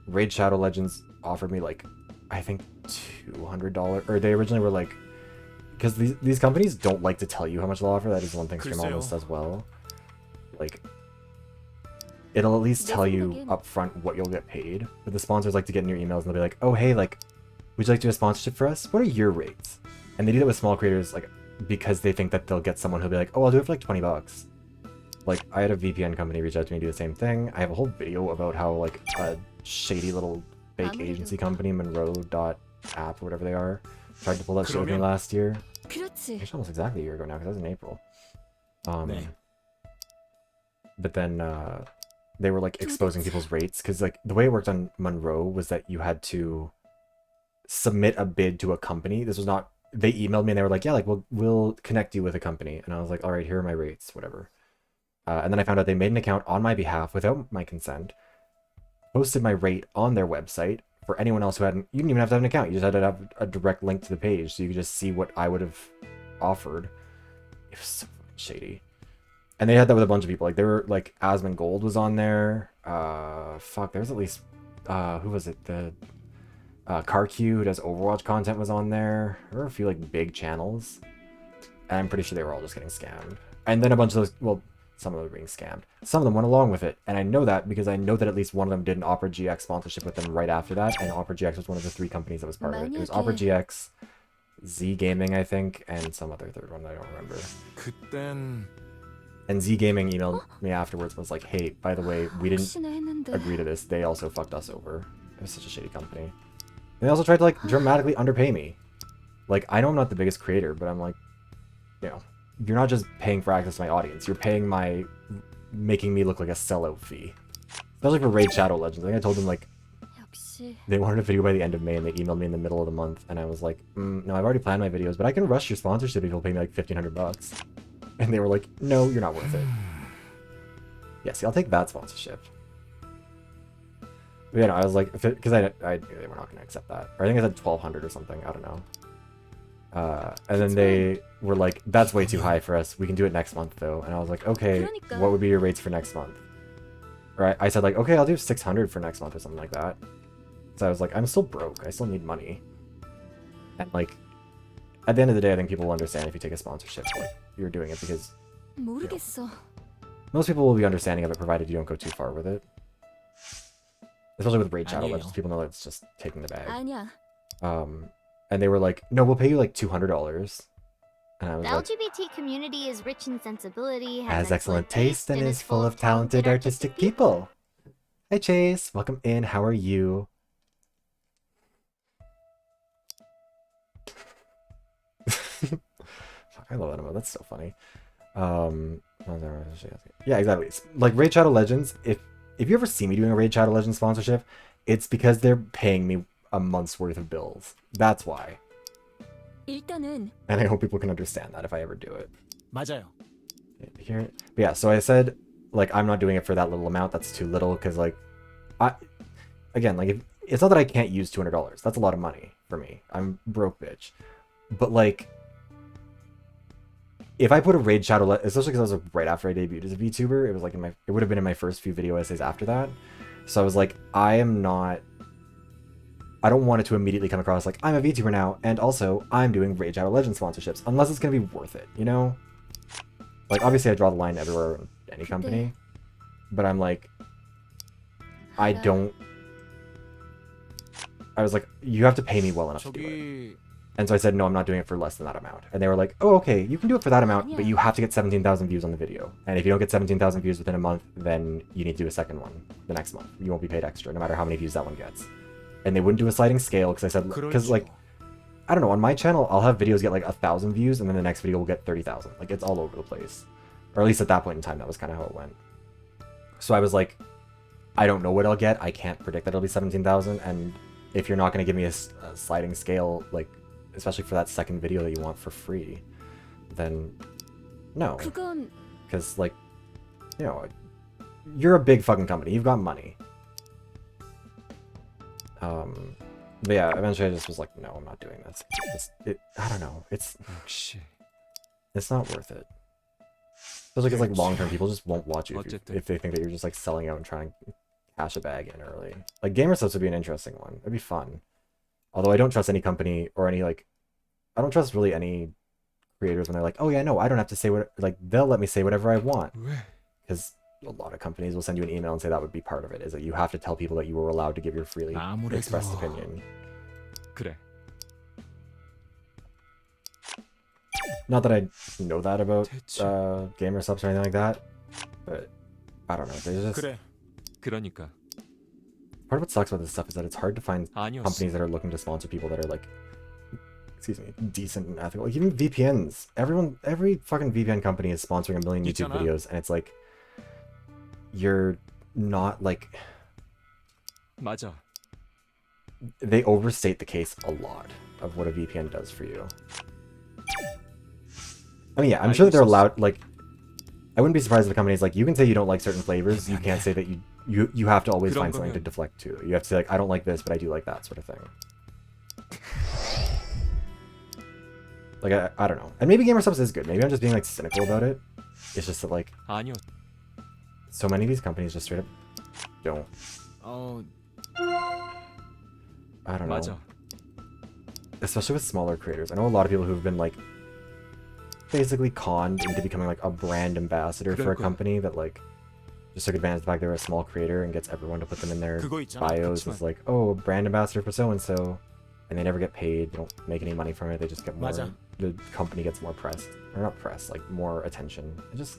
Raid Shadow Legends offered me like, I think $200, or they originally were like, because these companies don't like to tell you how much they'll offer. That is one thing Stream Elements does well. Like, it'll at least tell you up front what you'll get paid. But the sponsors like to get in your emails and they'll be like, oh hey, like, would you like to do a sponsorship for us? What are your rates? And they do that with small creators, like, because they think that they'll get someone who'll be like, oh, I'll do it for like $20. Like, I had a VPN company reach out to me to do the same thing. I have a whole video about how like a shady little fake agency company, Monroe.app or whatever they are, tried to pull that shit with me last year. 그렇지. Actually, almost exactly a year ago now, because that was in April. 네. But then they were like exposing people's rates, because like the way it worked on Monroe was that you had to submit a bid to a company. This was not, they emailed me and they were like, yeah, like we'll connect you with a company, and I was like, all right, here are my rates, whatever. And then I found out they made an account on my behalf without my consent, posted my rate on their website for anyone else who hadn't. You didn't even have to have an account, you just had to have a direct link to the page so you could just see what I would have offered. It was so fucking shady. And they had that with a bunch of people. Like, they were like, Asmon Gold was on there. Fuck, there's at least who was it? The CarQ, who does Overwatch content, was on there. There were a few like big channels, and I'm pretty sure they were all just getting scammed. And then a bunch of those, well, some of them were being scammed. Some of them went along with it, and I know that because I know that at least one of them did an Opera GX sponsorship with them right after that, and Opera GX was one of the 3 companies that was part of it. It was Opera GX, Z Gaming, I think, and some other third one that I don't remember. 그땐 And Z Gaming emailed me afterwards, was like, hey, by the way, we didn't 혹시나 했는데 agree to this. They also fucked us over. It was such a shitty company. And they also tried to like dramatically underpay me. Like, I know I'm not the biggest creator, but I'm like, you know, you're not just paying for access to my audience, you're paying my making me look like a sellout fee. Especially for Raid Shadow Legends. I think I told them like 역시 they wanted a video by the end of May, and they emailed me in the middle of the month, and I was like, no, I've already planned my videos, but I can rush your sponsorship if you'll pay me like $1,500. And they were like, no, you're not worth it. Yeah, see, I'll take that sponsorship. But, you know, I was like, because I knew they were not going to accept that. Or I think I said 1,200 or something, I don't know. And then they were like, that's way too high for us. We can do it next month, though. And I was like, okay, what would be your rates for next month? Right? I said, like, okay, I'll do 600 for next month or something like that. So I was like, I'm still broke. I still need money. And, like, at the end of the day, I think people will understand if you take a sponsorship. Like, you're doing it because 모르겠어. most people will be understanding of it, provided you don't go too far with it. Especially with Raid Shadow 아니에요. Legends, people know that it's just taking the bag. 아니야. And they were like, no, we'll pay you like $200. And I was The like, LGBT community is rich in sensibility, has excellent taste, and is full of talented artistic people. Hi Chase, welcome in, how are you? Fuck, I love that emote, that's so funny. Yeah, exactly. Like Raid Shadow Legends, if you ever see me doing a Raid Shadow Legends sponsorship, it's because they're paying me a month's worth of bills. That's why. 일단은 And I hope people can understand that if I ever do it. 맞아요. Here, but yeah, so I said, like, I'm not doing it for that little amount. That's too little, because, like, again, like, it's not that I can't use $200. That's a lot of money for me. I'm broke, bitch. But, like, if I put a Raid Shadow, especially because I was right after I debuted as a VTuber, it was like it would have been in my first few video essays after that. So I was like, I don't want it to immediately come across like, I'm a VTuber now, and also, I'm doing Raid Shadow Legends sponsorships, unless it's going to be worth it, you know? Like, obviously I draw the line everywhere in any company, but I'm like, I don't I was like, you have to pay me well enough to do it. 저기 And so I said, no, I'm not doing it for less than that amount. And they were like, oh, okay, you can do it for that amount, but you have to get 17,000 views on the video. And if you don't get 17,000 views within a month, then you need to do a second one the next month. You won't be paid extra, no matter how many views that one gets. And they wouldn't do a sliding scale because I said, because like, I don't know, on my channel, I'll have videos get like 1,000 views and then the next video will get 30,000. Like, it's all over the place. Or at least at that point in time, that was kind of how it went. So I was like, I don't know what I'll get. I can't predict that it'll be 17,000. And if you're not going to give me a sliding scale, like, especially for that second video that you want for free, then no. 그건 Because, like, you know, you're a big fucking company. You've got money. But yeah, eventually I just was like, no, I'm not doing this. I don't know. 역시 It's not worth it. Especially because, like, long-term people just won't watch you if they think that you're just, like, selling out and trying to cash a bag in early. Like, gamer subs would be an interesting one. It'd be fun. Although I don't trust any company or any, like, I don't trust really any creators when they're like, oh yeah, no, I don't have to say what, like, they'll let me say whatever I want. 왜? Because a lot of companies will send you an email and say that would be part of it, is that you have to tell people that you were allowed to give your freely 아무래도 expressed opinion. 그래. Not that I know that about 대체 gamer subs or anything like that, but I don't know. There's just 그래. 그러니까 part of what sucks about this stuff is that it's hard to find 아니었어. companies that are looking to sponsor people that are like, excuse me, decent and ethical. Like even VPNs. Every fucking VPN company is sponsoring a million YouTube 있잖아. videos, and it's like, you're not like, 맞아. they overstate the case a lot of what a VPN does for you. I mean, yeah, I'm sure that they're allowed, like, I wouldn't be surprised if the company's like, you can say you don't like certain flavors, you can't say that you have to always find something to deflect to. You have to say, like, I don't like this, but I do like that sort of thing. Like, I don't know. And maybe gamer subs is good. Maybe I'm just being, like, cynical about it. It's just that, like, 아니요. so many of these companies just straight up don't. 어, I don't know. 맞아. Especially with smaller creators. I know a lot of people who've been, like, basically conned into becoming, like, a brand ambassador for a company that, like, just took advantage of the fact they're a small creator and gets everyone to put them in their 그거 있잖아. bios 그치만 as, like, oh, brand ambassador for so-and-so. And they never get paid. They don't make any money from it. They just get more... 맞아. The company gets more press. Or not press, like, more attention. It just...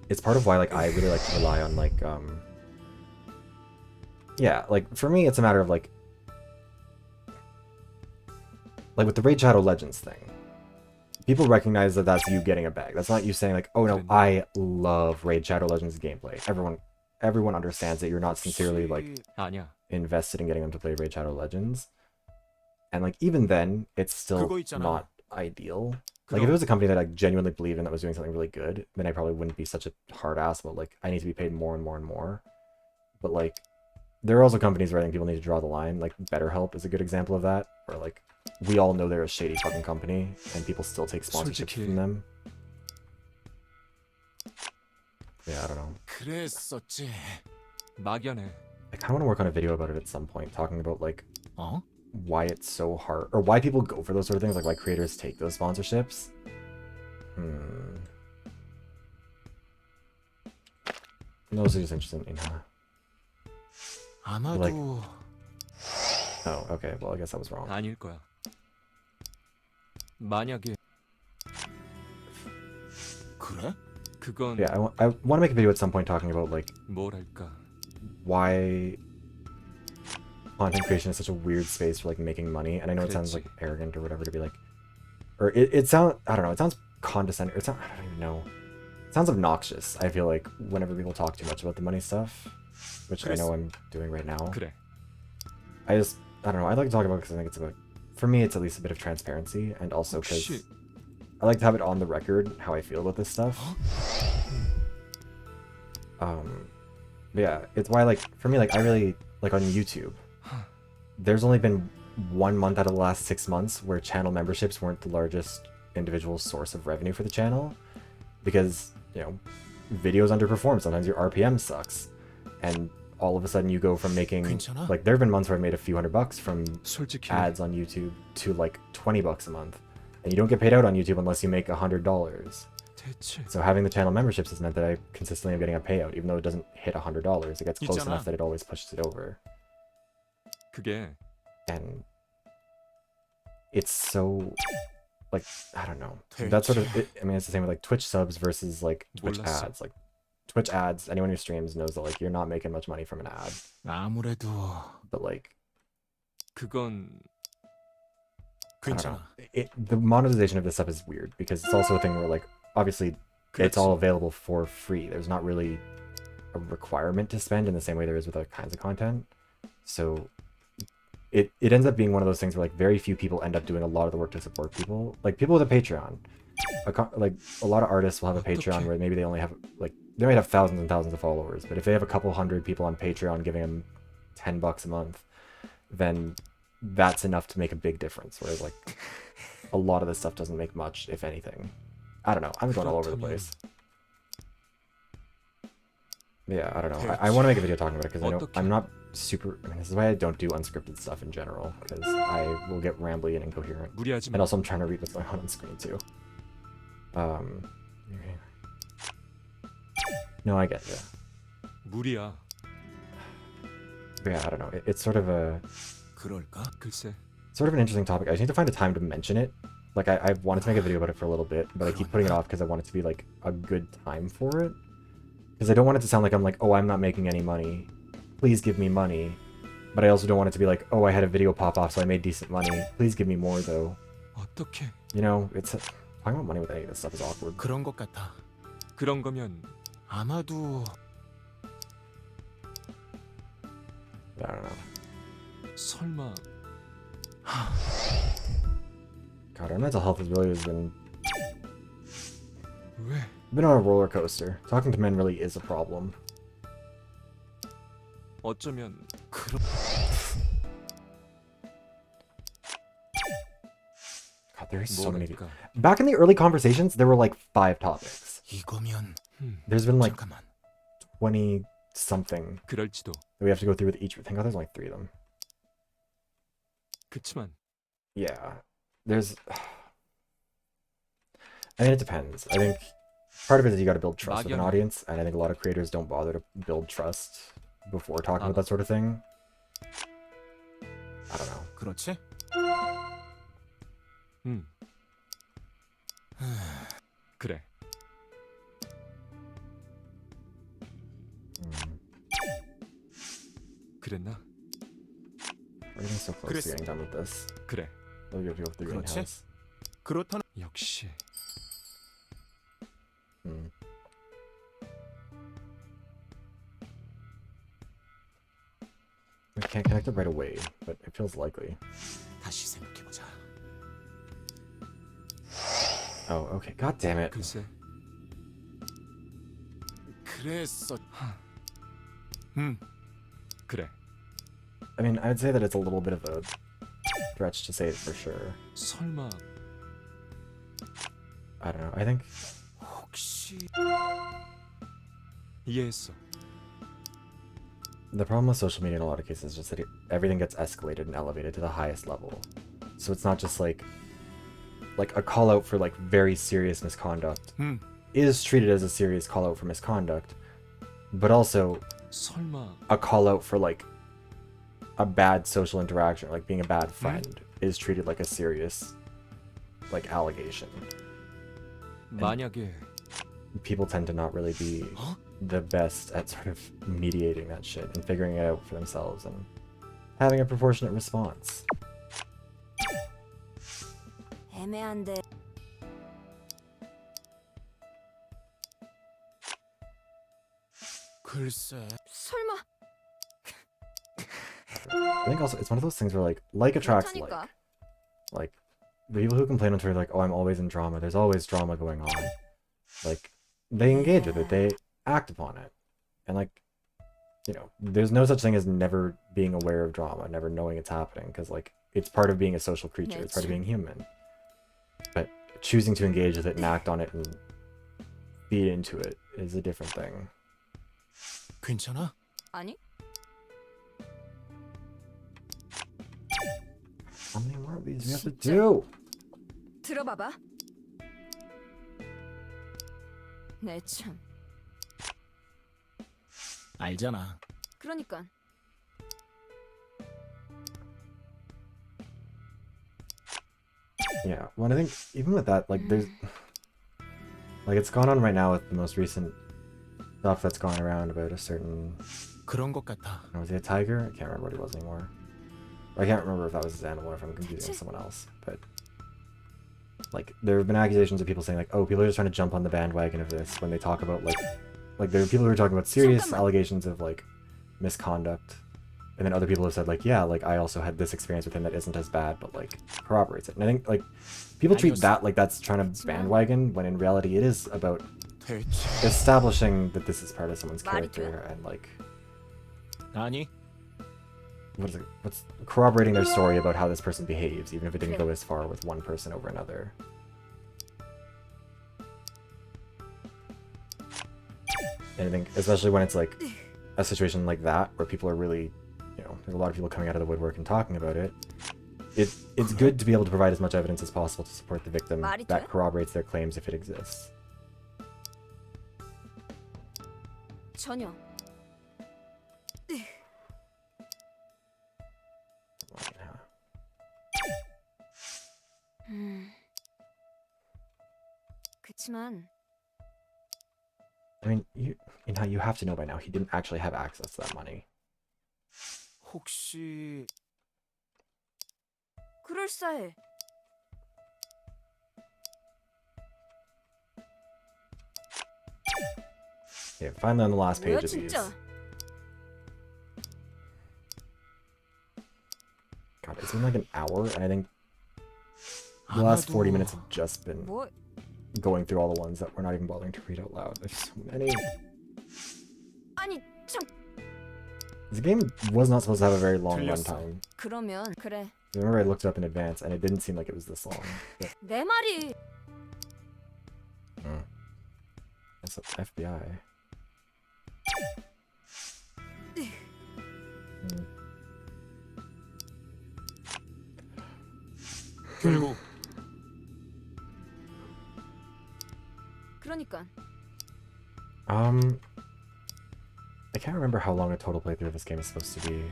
It's part of why, like, I really like to rely on, like, yeah, like, for me, it's a matter of, like with the Raid Shadow Legends thing, people recognize that that's you getting a bag. That's not you saying, like, oh no, I love Raid Shadow Legends gameplay. Everyone understands that you're not sincerely, like, 아니야. invested in getting them to play Raid Shadow Legends. And, like, even then, it's still 그거 있잖아. not ideal. Like, if it was a company that I genuinely believed in that was doing something really good, then I probably wouldn't be such a hard ass about, like, I need to be paid more and more and more. But, like, there are also companies where I think people need to draw the line. Like, BetterHelp is a good example of that, where, like, we all know they're a shady fucking company, and people still take sponsorships 솔직히 from them. Yeah, I don't know. 그랬었지. 막연해. I kind of want to work on a video about it at some point, talking about, like, 어? why it's so hard, or why people go for those sort of things, like why creators take those sponsorships. Those are just interesting. Inha. 아마도 Like- Oh, okay. Well, I guess I was wrong. 아닐 거야. 만약에 그래? 그건 Yeah, I want to make a video at some point talking about, like, 뭐랄까. why content creation is such a weird space for, like, making money. And I know it sounds, like, arrogant or whatever to be like, or it sounds, I don't know, it sounds condescending, or it sounds, I don't even know. It sounds obnoxious, I feel like, whenever people talk too much about the money stuff, which I know I'm doing right now. 그래. I don't know, I like to talk about it because I think it's about, for me, it's at least a bit of transparency, and also because 혹시 I like to have it on the record how I feel about this stuff. But yeah, it's why, like, for me, like, I really, like, on YouTube, there's only been 1 month out of the last 6 months where channel memberships weren't the largest individual source of revenue for the channel, because, you know, videos underperform. Sometimes your RPM sucks, and all of a sudden you go from making, 괜찮아? like, there have been months where I made a few $100 from 솔직히 ads on YouTube to, like, $20 a month, and you don't get paid out on YouTube unless you make $100. 대체 So having the channel memberships has meant that I consistently am getting a payout, even though it doesn't hit $100. It gets close 있잖아. enough that it always pushes it over. 그게 and it's so like I don't know. That's sort of I mean it's the same with like Twitch subs versus like Twitch 몰랐어. ads. Like Twitch ads, anyone who streams knows that like you're not making much money from an ad. 아무래도 But like 그건 I don't know. 괜찮아. The monetization of this stuff is weird because it's also a thing where like obviously it's all 그렇지. available for free. There's not really a requirement to spend in the same way there is with other kinds of content. So it ends up being one of those things where like very few people end up doing a lot of the work to support people. Like people with a Patreon, like a lot of artists will have a Patreon Okay. where maybe they only have like they might have thousands and thousands of followers, but if they have a couple hundred people on Patreon giving them $10 a month, then that's enough to make a big difference. Whereas like a lot of this stuff doesn't make much, if anything. I don't know. I'm going all over the 그렇다면 place. Yeah, I don't know. I want to make a video talking about it because I know 어떻게? I'm not super. I mean, this is why I don't do unscripted stuff in general because I will get rambly and incoherent. 무리하지 And 마. also, I'm trying to read what's going on screen too. No, I get you. 무리야. But yeah, I don't know. It's sort of 그럴까? 글쎄. an interesting topic. I just need to find a time to mention it. Like I wanted to make a video about it for a little bit, but I keep putting it off because I want it to be like a good time for it. Because I don't want it to sound like I'm like, oh, I'm not making any money. Please give me money. But I also don't want it to be like, oh, I had a video pop off, so I made decent money. Please give me more though. 어떻게? You know, it's talking about money with any of this stuff is awkward. 그런 것 같아. 그런 거면 아마도 I don't know. 설마 God, our mental health has really 왜? been on a roller coaster. Talking to men really is a problem. 어쩌면 God, there is so many. 뭐랄까? Back in the early conversations, there were like 5 topics. 이거면 There's been like 잠깐만. 20 something 그럴지도. that we have to go through with each. Thank God there's only 3 of them. 그치만 Yeah. There's. I mean, it depends. I think part of it is you got to build trust with an 막연히. audience, and I think a lot of creators don't bother to build trust before talking about that sort of thing. I don't know. 그렇지? 그래. 그랬나? We're getting so close to getting done with this. 그래. Oh, you have to go through 그렇지? Inha's. 그렇다는 역시 Hmm. We can't connect it right away, but it feels likely. 다시 생각해보자. Oh, okay. God damn it. 글쎄. 그랬어. 그래. I mean, I'd say that it's a little bit of a stretch to say it for sure. 설마 I don't know. I think 혹시 이해했어. the problem with social media in a lot of cases is just that everything gets escalated and elevated to the highest level. So it's not just like a call out for like very serious misconduct is treated as a serious call out for misconduct, but also 설마 a call out for like a bad social interaction, like being a bad friend, is treated like a serious like allegation. 만약에 People tend to not really be the best at sort of mediating that shit and figuring it out for themselves and having a proportionate response. 애매한데. 글쎄. 설마 I think also it's one of those things where like attracts like. 그렇다니까. Like the people who complain on Twitter like, oh, I'm always in drama. There's always drama going on. Like they engage with it. They act upon it. And like, you know, there's no such thing as never being aware of drama, never knowing it's happening, because like it's part of being a social creature. It's part of being human. But choosing to engage with it and act on it and feed into it is a different thing. 괜찮아? 아니? How many more of these do we have to do? 들어봐봐. 네 참. 알잖아. 그러니까 Yeah, well, I think even with that, like, there's like it's gone on right now with the most recent stuff that's gone around about a certain. 그런 것 같아. Was he a tiger? I can't remember what he was anymore. I can't remember if that was his animal or if I'm confusing with someone else. But like, there have been accusations of people saying like, oh, people are just trying to jump on the bandwagon of this when they talk about like there are people who are talking about serious allegations of like misconduct, and then other people have said like, yeah, like I also had this experience with him that isn't as bad, but like corroborates it. And I think like people treat that like that's trying to bandwagon when in reality it is about 대체. establishing that this is part of someone's character and like 아니, what's corroborating their story about how this person behaves, even if it didn't go as far with one person over another. And I think especially when it's like a situation like that where people are really, you know, there's a lot of people coming out of the woodwork and talking about it. It's good to be able to provide as much evidence as possible to support the victim that corroborates their claims if it exists. 전혀. 그치만 I mean, Inha, you have to know by now he didn't actually have access to that money. 혹시 그럴싸해. Yeah, finally on the last page 뭐야 of these. 진짜? God, it's been like an hour, and I think the last 40 minutes have just been 뭐 going through all the ones that we're not even bothering to read out loud. There's so many. 아니 참 This game was not supposed to have a very long 틀렸어. runtime. 그러면 그래. Remember, I looked it up in advance, and it didn't seem like it was this long. But, 내 말이 it's FBI. 결국 그러니까 I can't remember how long a total playthrough of this game is supposed to be.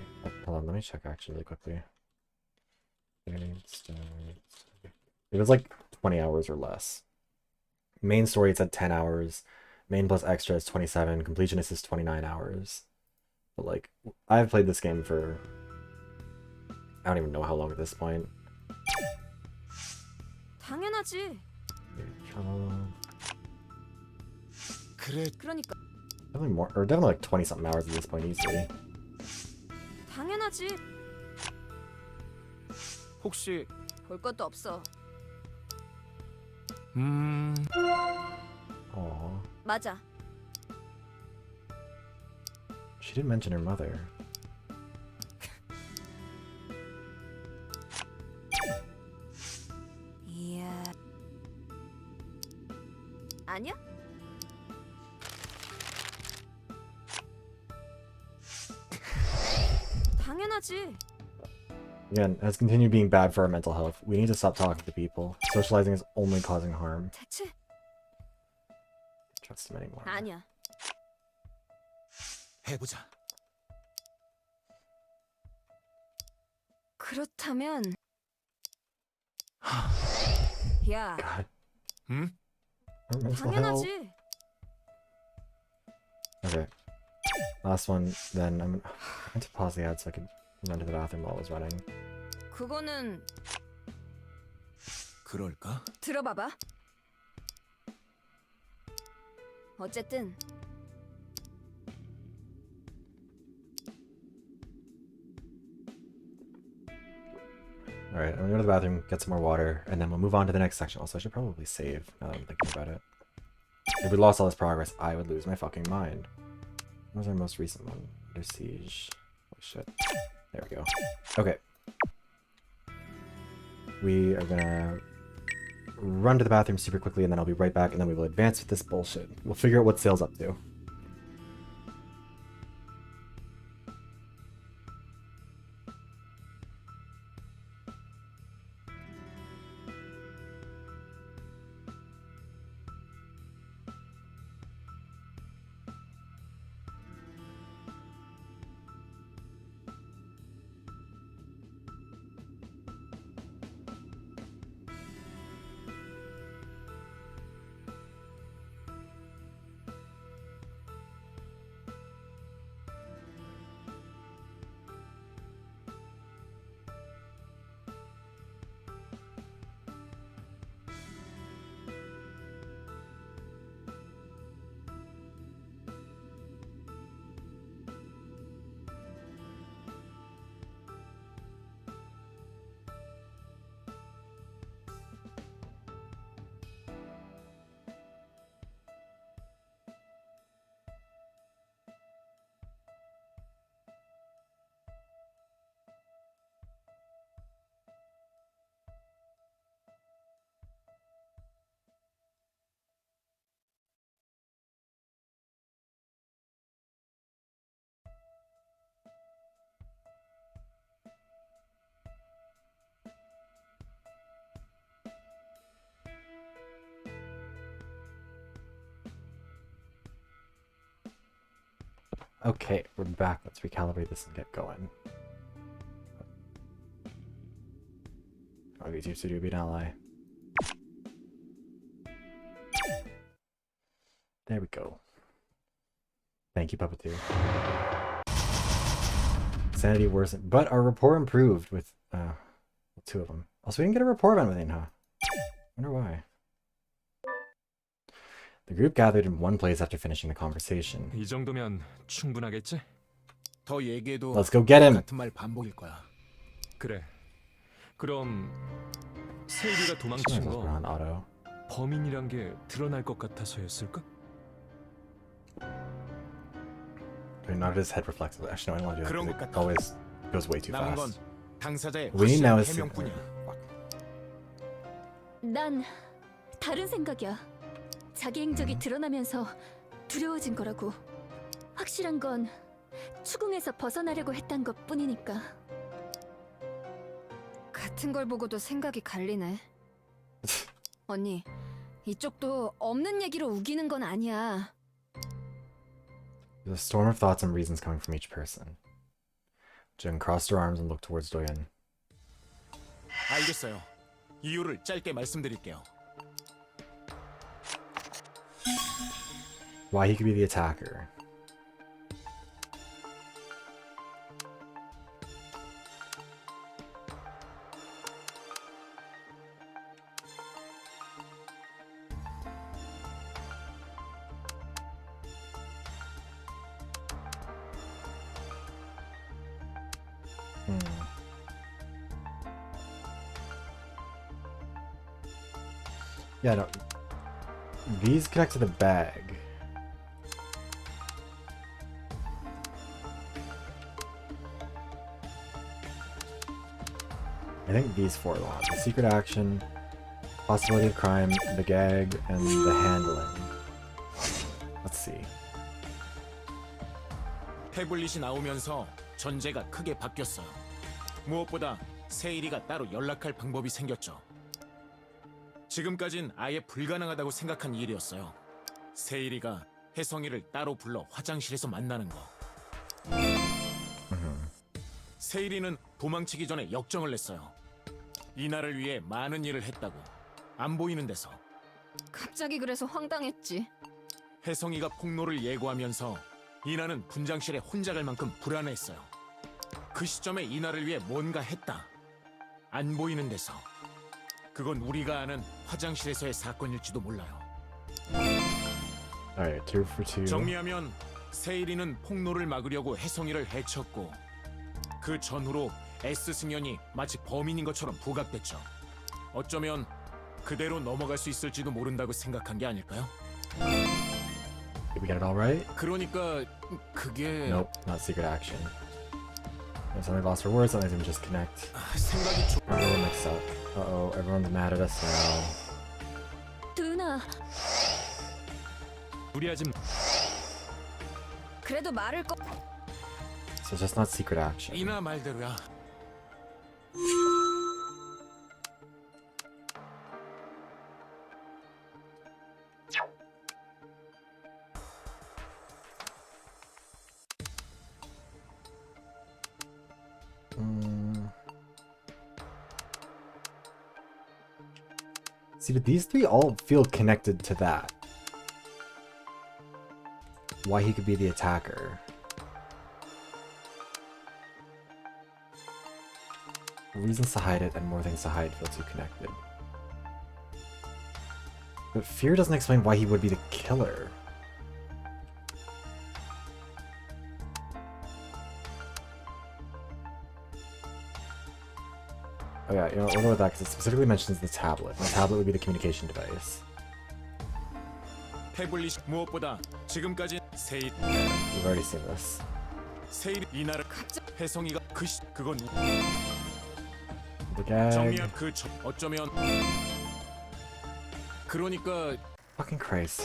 Hold on, let me check actually really quickly. It was like 20 hours or less. Main story, it's at 10 hours. Main plus extra is 27. Completionist is 29 hours. But like, I've played this game for I don't even know how long at this point. 당연하지. 그래 그러니까 Definitely more, or definitely like 20 something hours at this point easily. 당연하지. 혹시 볼 것도 없어. Aww. 맞아. She didn't mention her mother. 이야. 아니야? 당연하지. Again, has continued being bad for our mental health. We need to stop talking to people. Socializing is only causing harm. 대체 Trust him anymore. 아니야. 해보자. 그렇다면 야, God. 응? Our mental health. 당연하지. Okay. Last one, then I'm going to pause the ad so I can run to the bathroom while it was running. 그거는 그럴까? 들어봐봐. 어쨌든 Alright, I'm gonna go to the bathroom, get some more water, and then we'll move on to the next section. Also, I should probably save now that I'm thinking about it. If we lost all this progress, I would lose my fucking mind. What was our most recent one? Under Siege. Oh shit. There we go. Okay. We are gonna run to the bathroom super quickly, and then I'll be right back, and then we will advance with this bullshit. We'll figure out what Sale's up to. Okay, we're back. Let's recalibrate this and get going. Oh, YouTube Studio be an ally. There we go. Thank you, Puppeteer. Sanity worsened, but our rapport improved with 2 of them. Also, we didn't get a rapport event with Inha. Wonder why. The group gathered in one place after finishing the conversation. 이 정도면 충분하겠지? 더 얘기해도 Let's go get him! 같은 말 반복일 거야. 그래. 그럼 세일이가 도망친 We're 거 on auto. 범인이란 게 드러날 것 같아서였을까? Wait, not his head reflexes. Actually, no, I don't want to do 그런 that. 것 'Cause it 같아. always goes way too 남은 건 fast. 당사자의 We need now 확실한 is 해명뿐이야. 난 다른 생각이야. 자기 행적이 드러나면서 두려워진 거라고. 확실한 건 추궁에서 벗어나려고 했단 것뿐이니까. 같은 걸 보고도 생각이 갈리네. 언니, 이쪽도 없는 얘기로 우기는 건 아니야. There's a storm of thoughts and reasons coming from each person. Jang crossed her arms and looked towards Doyen. 알겠어요. 이유를 짧게 말씀드릴게요. Why he could be the attacker. Yeah, no. These connect to the bag. I think these 4 are the ones. The secret action, possibility of crime, the gag, and the handling. Let's see. 태블릿이 나오면서 전제가 크게 바뀌었어요. 무엇보다 세일이가 따로 연락할 방법이 생겼죠. 지금까진 아예 불가능하다고 생각한 일이었어요. 세일이가 혜성이를 따로 불러 화장실에서 만나는 거. 세일이는 도망치기 전에 역정을 냈어요. 이나를 위해 많은 일을 했다고. 안 보이는 데서. 갑자기 그래서 황당했지. 혜성이가 폭로를 예고하면서 이나는 분장실에 혼자 갈 만큼 불안해했어요. 그 시점에 이나를 위해 뭔가 했다. 안 보이는 데서. 그건 우리가 아는 화장실에서의 사건일지도 몰라요. Alright, 2 for 2. 정리하면 세일이는 폭로를 막으려고 혜성이를 해쳤고 그 전후로 S 승연이 마치 범인인 것처럼 부각됐죠. 어쩌면 그대로 넘어갈 수 있을지도 모른다고 생각한 게 아닐까요? Did we get it all right? 그러니까 그게 Nope, not secret action. Somebody lost her words, something didn't just connect. 생각이 We're a little mixed up. Uh-oh, everyone's mad at us now. 두나, 무리하지 그래도 말을 꺼. So it's just not secret action. 이나 말대로야. See, but these 3 all feel connected to that. Why he could be the attacker. Reasons to hide it and more things to hide feel too connected. But fear doesn't explain why he would be the killer. Oh yeah, you know, we'll go with that because it specifically mentions the tablet. And the tablet would be the communication device. 태블릿 무엇보다 지금까지 We've already seen this. 세일 이나를 혜성이가 그건 The gag. 정리한 어쩌면 그러니까 Fucking Christ.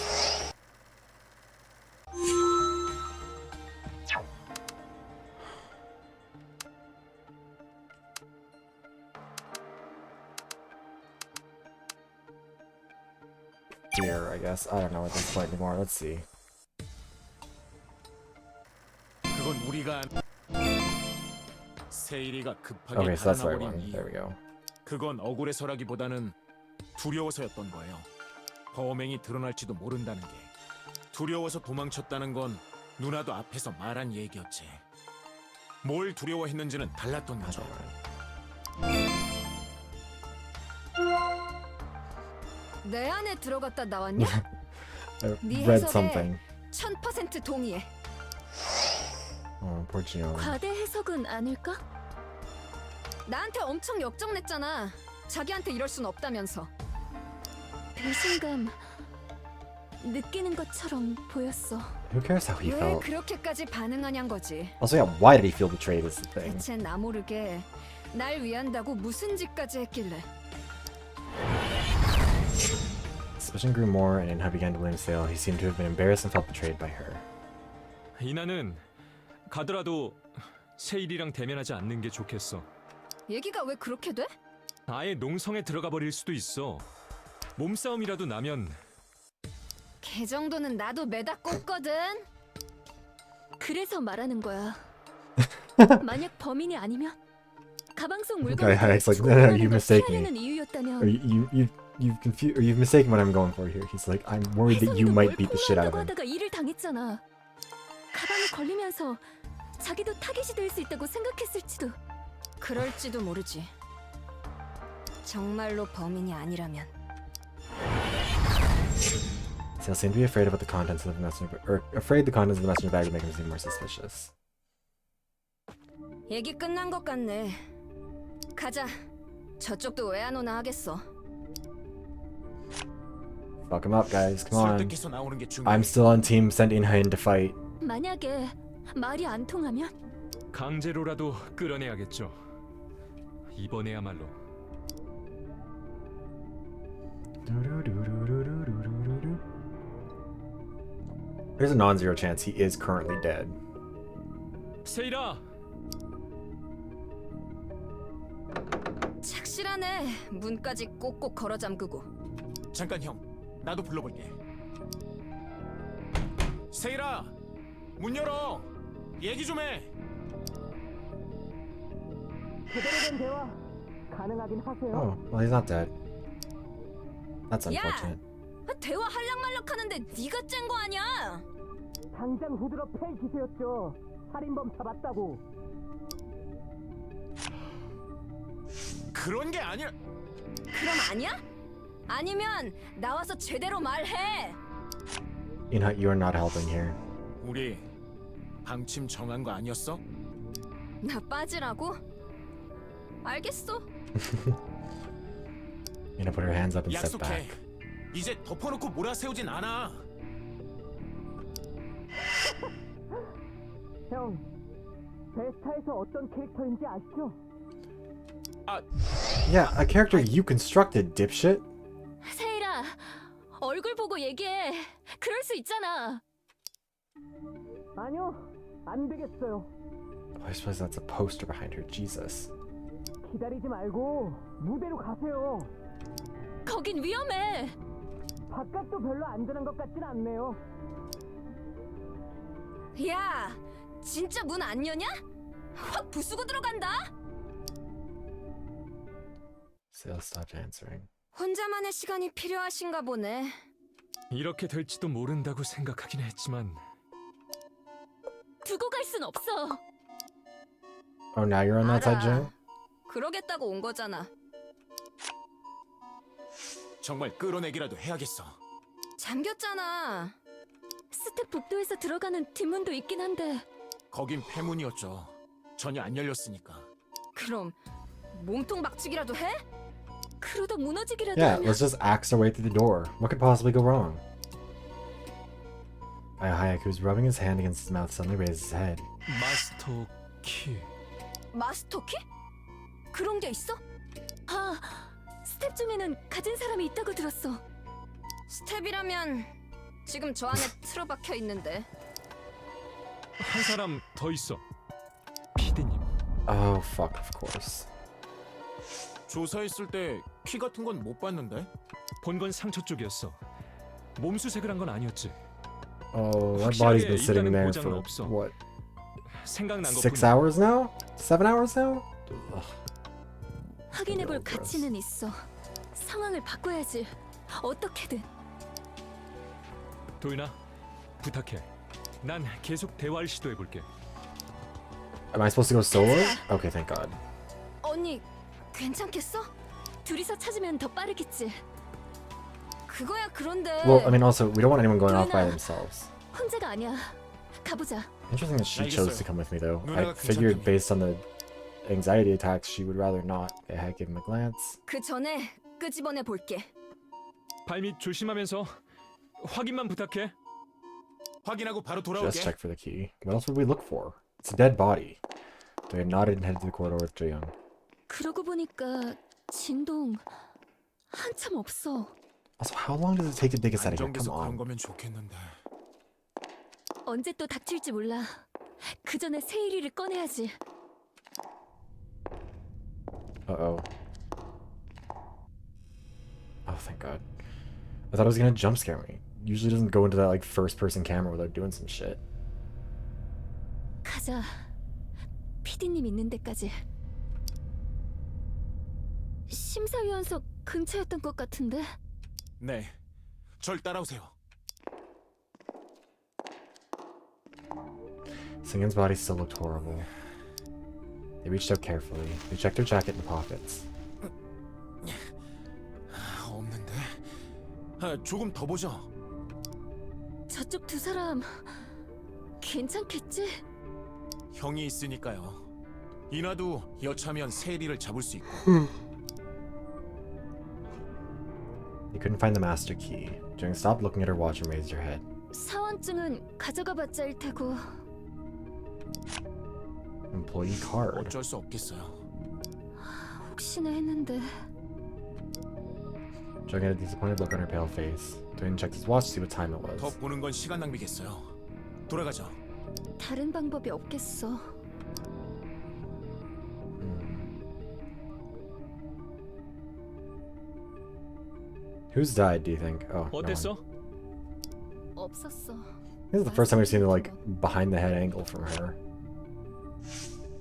Fear, I guess. I don't know at this point anymore. Let's see. 우리가 세일이가 급하게 Okay, so that's the right 달아나버린 one. 이유. There we go. 그건 억울해서라기보다는 두려워서였던 거예요. 범행이 드러날지도 모른다는 게. 두려워서 도망쳤다는 건 누나도 앞에서 말한 얘기였지. 뭘 두려워했는지는 달랐던 거죠. 내 안에 들어갔다 나왔냐? I 네 read 해석에 something. 1000% 동의해. Oh, poor Jang. 과대 해석은 아닐까? 나한테 엄청 역정냈잖아. 자기한테 이럴 순 없다면서. 배신감 느끼는 것처럼 보였어. Who cares how he 왜 felt? 그렇게까지 반응하냐는 거지. Also, yeah, why did he feel betrayed is the thing. 대체 나 모르게 날 위한다고 무슨 짓까지 했길래. Suspicion grew more, and Inha began to blame Sale. He seemed to have been embarrassed and felt betrayed by her. 이나는 가더라도 세일이랑 대면하지 않는 게 좋겠어. 얘기가 왜 그렇게 돼? 아예 농성에 들어가 버릴 수도 있어. 몸싸움이라도 나면 걔 정도는 나도 매다 꽂거든. 그래서 말하는 거야. 만약 범인이 아니면 가방 속 Okay, 물건을 it's like, no, no, you mistake me. 피하려는 이유였다면 Or you've confused, or you've mistaken what I'm going for here. He's like, I'm worried that you 혜성이도 might 뭘 beat the shit out of 폭로한다고 him. 하다가 일을 당했잖아. 가방에 걸리면서 자기도 타깃이 될 수 있다고 생각했을지도. 그럴지도 모르지. 정말로 범인이 아니라면. Sale seemed to be afraid about the contents of the messenger, or afraid the contents of the messenger bag would make him seem more suspicious. 얘기 끝난 것 같네. 가자. 저쪽도 왜 안 오나 하겠어. Fuck him up, guys. Come on. 설득해서 나오는 게 중요해. I'm still on team send Inha in to fight. 만약에 말이 안 통하면 강제로라도 끌어내야겠죠. 이번에야말로. There's a non-zero chance he is currently dead. 세일아, 착실하네. 문까지 꼭꼭 걸어 잠그고. 잠깐 형, 나도 불러볼게. 세일아, 문 열어. 얘기 좀 해. Oh, well, he's not dead. That's Yeah. unfortunate. 대화 할락말락하는데 네가 짠 거 아니야? 당장 후드러 팰 기세였죠. 살인범 잡았다고. 그런 게 아니야. 그럼 아니야? 아니면 나와서 제대로 말해. Inha, you are not helping here. 우리 방침 정한 거 아니었어? 나 빠지라고? 알겠어. Inha put her hands up and stepped 약속해. back. 이제 덮어놓고 몰아세우진 않아. 형, 베스타에서 어떤 캐릭터인지 아시죠? Yeah, a character you constructed, dipshit. 세일아, 얼굴 보고 얘기해. 그럴 수 있잖아. 아니요, 안 되겠어요. Oh, I suppose that's a poster behind her. Jesus. 기다리지 말고 무대로 가세요. 거긴 위험해. 바깥도 별로 안전한 것 같진 않네요. 야, 진짜 문 안 여냐? 확 부수고 들어간다. Sale stopped answering. 혼자만의 시간이 필요하신가 보네. 이렇게 될지도 모른다고 생각하긴 했지만 두고 갈 순 없어. Oh, now you're on that side, Jang? 그러겠다고 온 거잖아. 정말 끌어내기라도 해야겠어. 잠겼잖아. 스텝 복도에서 들어가는 뒷문도 있긴 한데 거긴 폐문이었죠. 전혀 안 열렸으니까. 그럼 몸통 박치기라도 해? 그러다 무너지기라도 Yeah, 하면 let's just axe our way through the door. What could possibly go wrong? Hayek, who's rubbing his hand against his mouth, suddenly raises his head. 마스터 키. 마스터키? 그런 게 있어? 아, 스텝 중에는 가진 사람이 있다고 들었어. 스텝이라면 지금 저 안에 틀어박혀 있는데. 한 사람 더 있어. 피디님. Oh, fuck, of course. 조사했을 때 피 같은 건 못 봤는데. 본 건 상처 쪽이었어. 몸수색을 한 건 아니었지. Oh, that 확실하게 body's been sitting 있다는 there 보장은 for 없어. what? 생각난 6 것뿐. hours now? 7 hours now? Ugh. 확인해볼 gross. 가치는 있어. 상황을 바꿔야지. 어떻게든. 도윤아, 부탁해. 난 계속 대화를 시도해볼게. Am I supposed to go solo? Okay, thank God. 언니, 괜찮겠어? 둘이서 찾으면 더 빠르겠지. 그거야 그런데. Well, I mean, also, we don't want anyone going off by 도윤아. themselves. 혼자가 아니야. 가보자. Interesting that she chose to come with me, though. I 누나가 figured 괜찮다며. based on the anxiety attacks, she would rather not. I had give him a glance. 그 전에 끄집어내 볼게. 발밑 조심하면서 확인만 부탁해. 확인하고 바로 Just 돌아올게. check for the key. What else would we look for? It's a dead body. They nodded and headed to the corridor with Jang. 그러고 보니까 진동 한참 없어. Also, how long does it take to dig us out of here? 안정돼서 Come 그런 on. 거면 좋겠는데. 언제 또 닥칠지 몰라. 그 전에 세일이를 꺼내야지. Uh-oh. Oh, thank God. I thought it was gonna jump scare me. Usually doesn't go into that, like, first-person camera without doing some shit. 가자. PD님 있는 데까지. 심사위원석 근처였던 것 같은데. 네, 절 따라오세요. Singen's body still looked horrible. They reached out carefully. They checked her jacket and pockets. 없는데. 조금 더 보죠. 저쪽 두 사람 괜찮겠지? 형이 있으니까요. 이나도 여차면 세리를 잡을 수 있고. They couldn't find the master key. Jang stopped looking at her watch and raised her head. 사원증은 가져가봤자 일 테고. Employee card. 어쩔 수 없겠어요. 혹시나 했는데. Jang had a disappointed look on her pale face. Dwayne checked his watch to see what time it 더 was. 보는 건 시간 낭비겠어요. 돌아가죠. 다른 방법이 없겠어. Who's died, do you think? Oh, no one. 어땠어? 없었어. This is the first time we've seen the, like, behind the head angle from her.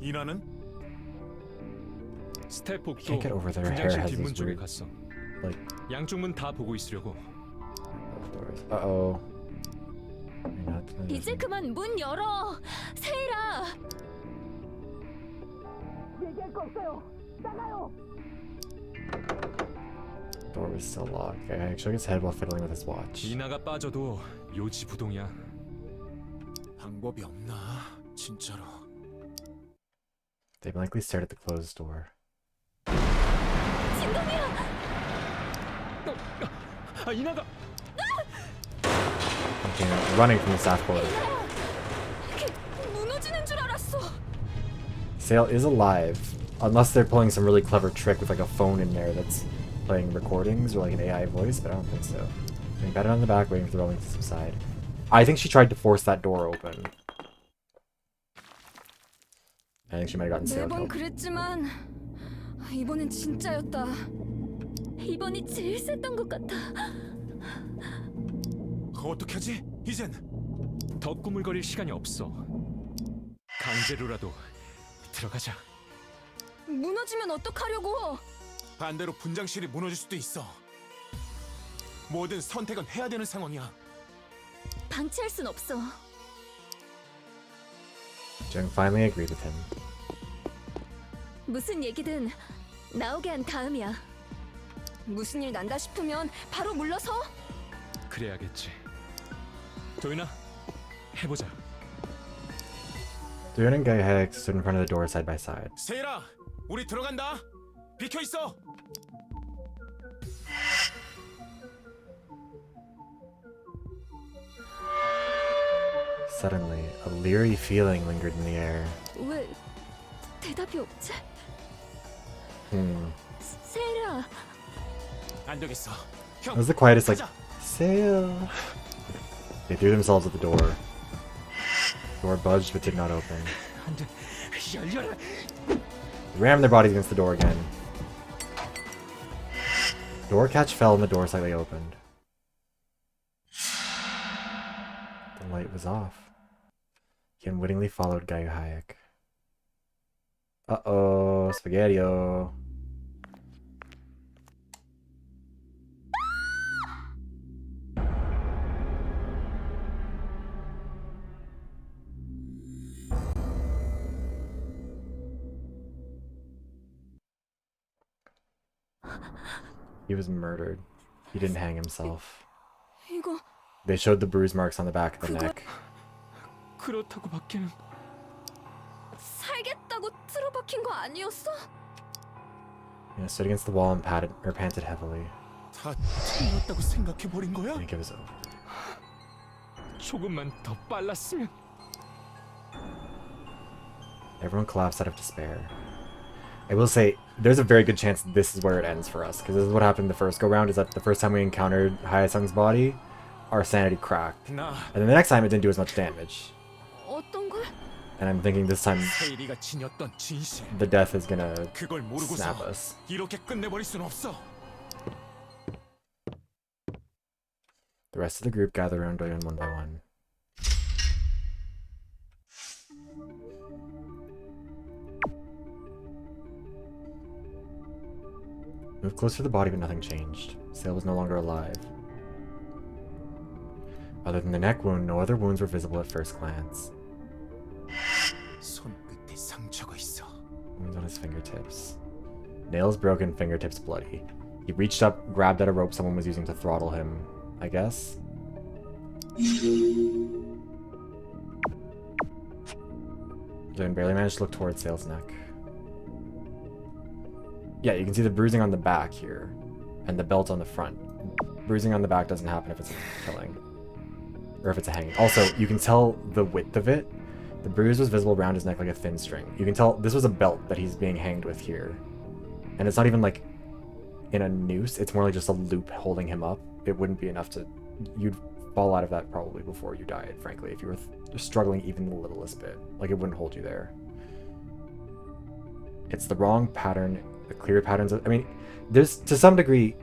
이나는 스태프복도 Can't get over their hair 분장실 has 뒷문 this 쪽에 weird, 갔어. like, 양쪽 문 다 보고 있으려고. doors. Uh-oh. 이제 그만 문 열어. 세일아. 얘기할 거 없어요. 나가요. Door was still locked. Okay, he shook his head while fiddling with his watch. 이나가 빠져도 요지부동이야. 방법이 없나? 진짜로. They blankly stared at the closed door. 진동이야. 아, 이나가 Running from the staff quarters. 무너지는 줄 알았어. Sale is alive, unless they're pulling some really clever trick with like a phone in there that's playing recordings or like an AI voice, but I don't think so. They patted on the back, waiting for the rolling to subside. I think she tried to force that door open. I think she might have gotten Sale 매번 killed. 그랬지만 이번엔 진짜였다. 이번이 제일 셌던 것 같아. 어떻게 하지? 이젠 더 꾸물거릴 시간이 없어. 강제로라도 들어가자. 무너지면 어떡하려고? 반대로 분장실이 무너질 수도 있어. 뭐든 선택은 해야 되는 상황이야. 방치할 순 없어. Jang finally agreed with him. 무슨 얘기든 나오게 한 다음이야. 무슨 일 난다 싶으면 바로 물러서. 그래야겠지. 도윤아, 해보자. Doyon and Gaihek stood in front of the door side by side. 세일아, 우리 들어간다. 비켜 있어. Suddenly, a leery feeling lingered in the air. 왜 대답이 없지? Hmm. 세일아. 안 되겠어. 형. That was the quietest, like, 가자. Sale. They threw themselves at the door. The door budged but did not open. 안돼, 열려라. They rammed their bodies against the door again. Door catch fell and the door slightly opened. The light was off. He unwittingly followed Gayu Hayek. Uh-oh, Spaghetti-O. He was murdered. He didn't hang himself. 이거 They showed the bruise marks on the back of the neck. 그렇다고밖에는. 살겠다고 틀어박힌 거 아니었어? Yeah, stood against the wall and panted heavily. 다 틀렸다고 생각해 버린 거야? I think it was over. 조금만 더 빨랐으면. Everyone collapsed out of despair. I will say, there's a very good chance this is where it ends for us, because this is what happened the first go-round, is that the first time we encountered Hyasung's body, our sanity cracked. 나 And then the next time it didn't do as much damage. 어떤 걸? And I'm thinking this time 세일이가 지녔던 진실. the death is gonna 그걸 모르고서 snap us. 이렇게 끝내버릴 순 없어. The rest of the group gather around Doyeon one by one. Moved close to the body, but nothing changed. Sale was no longer alive. Other than the neck wound, no other wounds were visible at first glance. 손끝에 상처가 있어. Wounds on his fingertips. Nails broken, fingertips bloody. He reached up, grabbed at a rope someone was using to throttle him, I guess. Zoe barely managed to look towards Sale's neck. Yeah, you can see the bruising on the back here, and the belt on the front. Bruising on the back doesn't happen if it's a killing, or if it's a hanging. Also, you can tell the width of it. The bruise was visible around his neck like a thin string. You can tell this was a belt that he's being hanged with here. And it's not even like in a noose, it's more like just a loop holding him up. It wouldn't be enough to... You'd fall out of that probably before you died, frankly, if you were struggling even the littlest bit. Like, it wouldn't hold you there. It's the wrong pattern, the clear patterns of... I mean, there's, to some degree,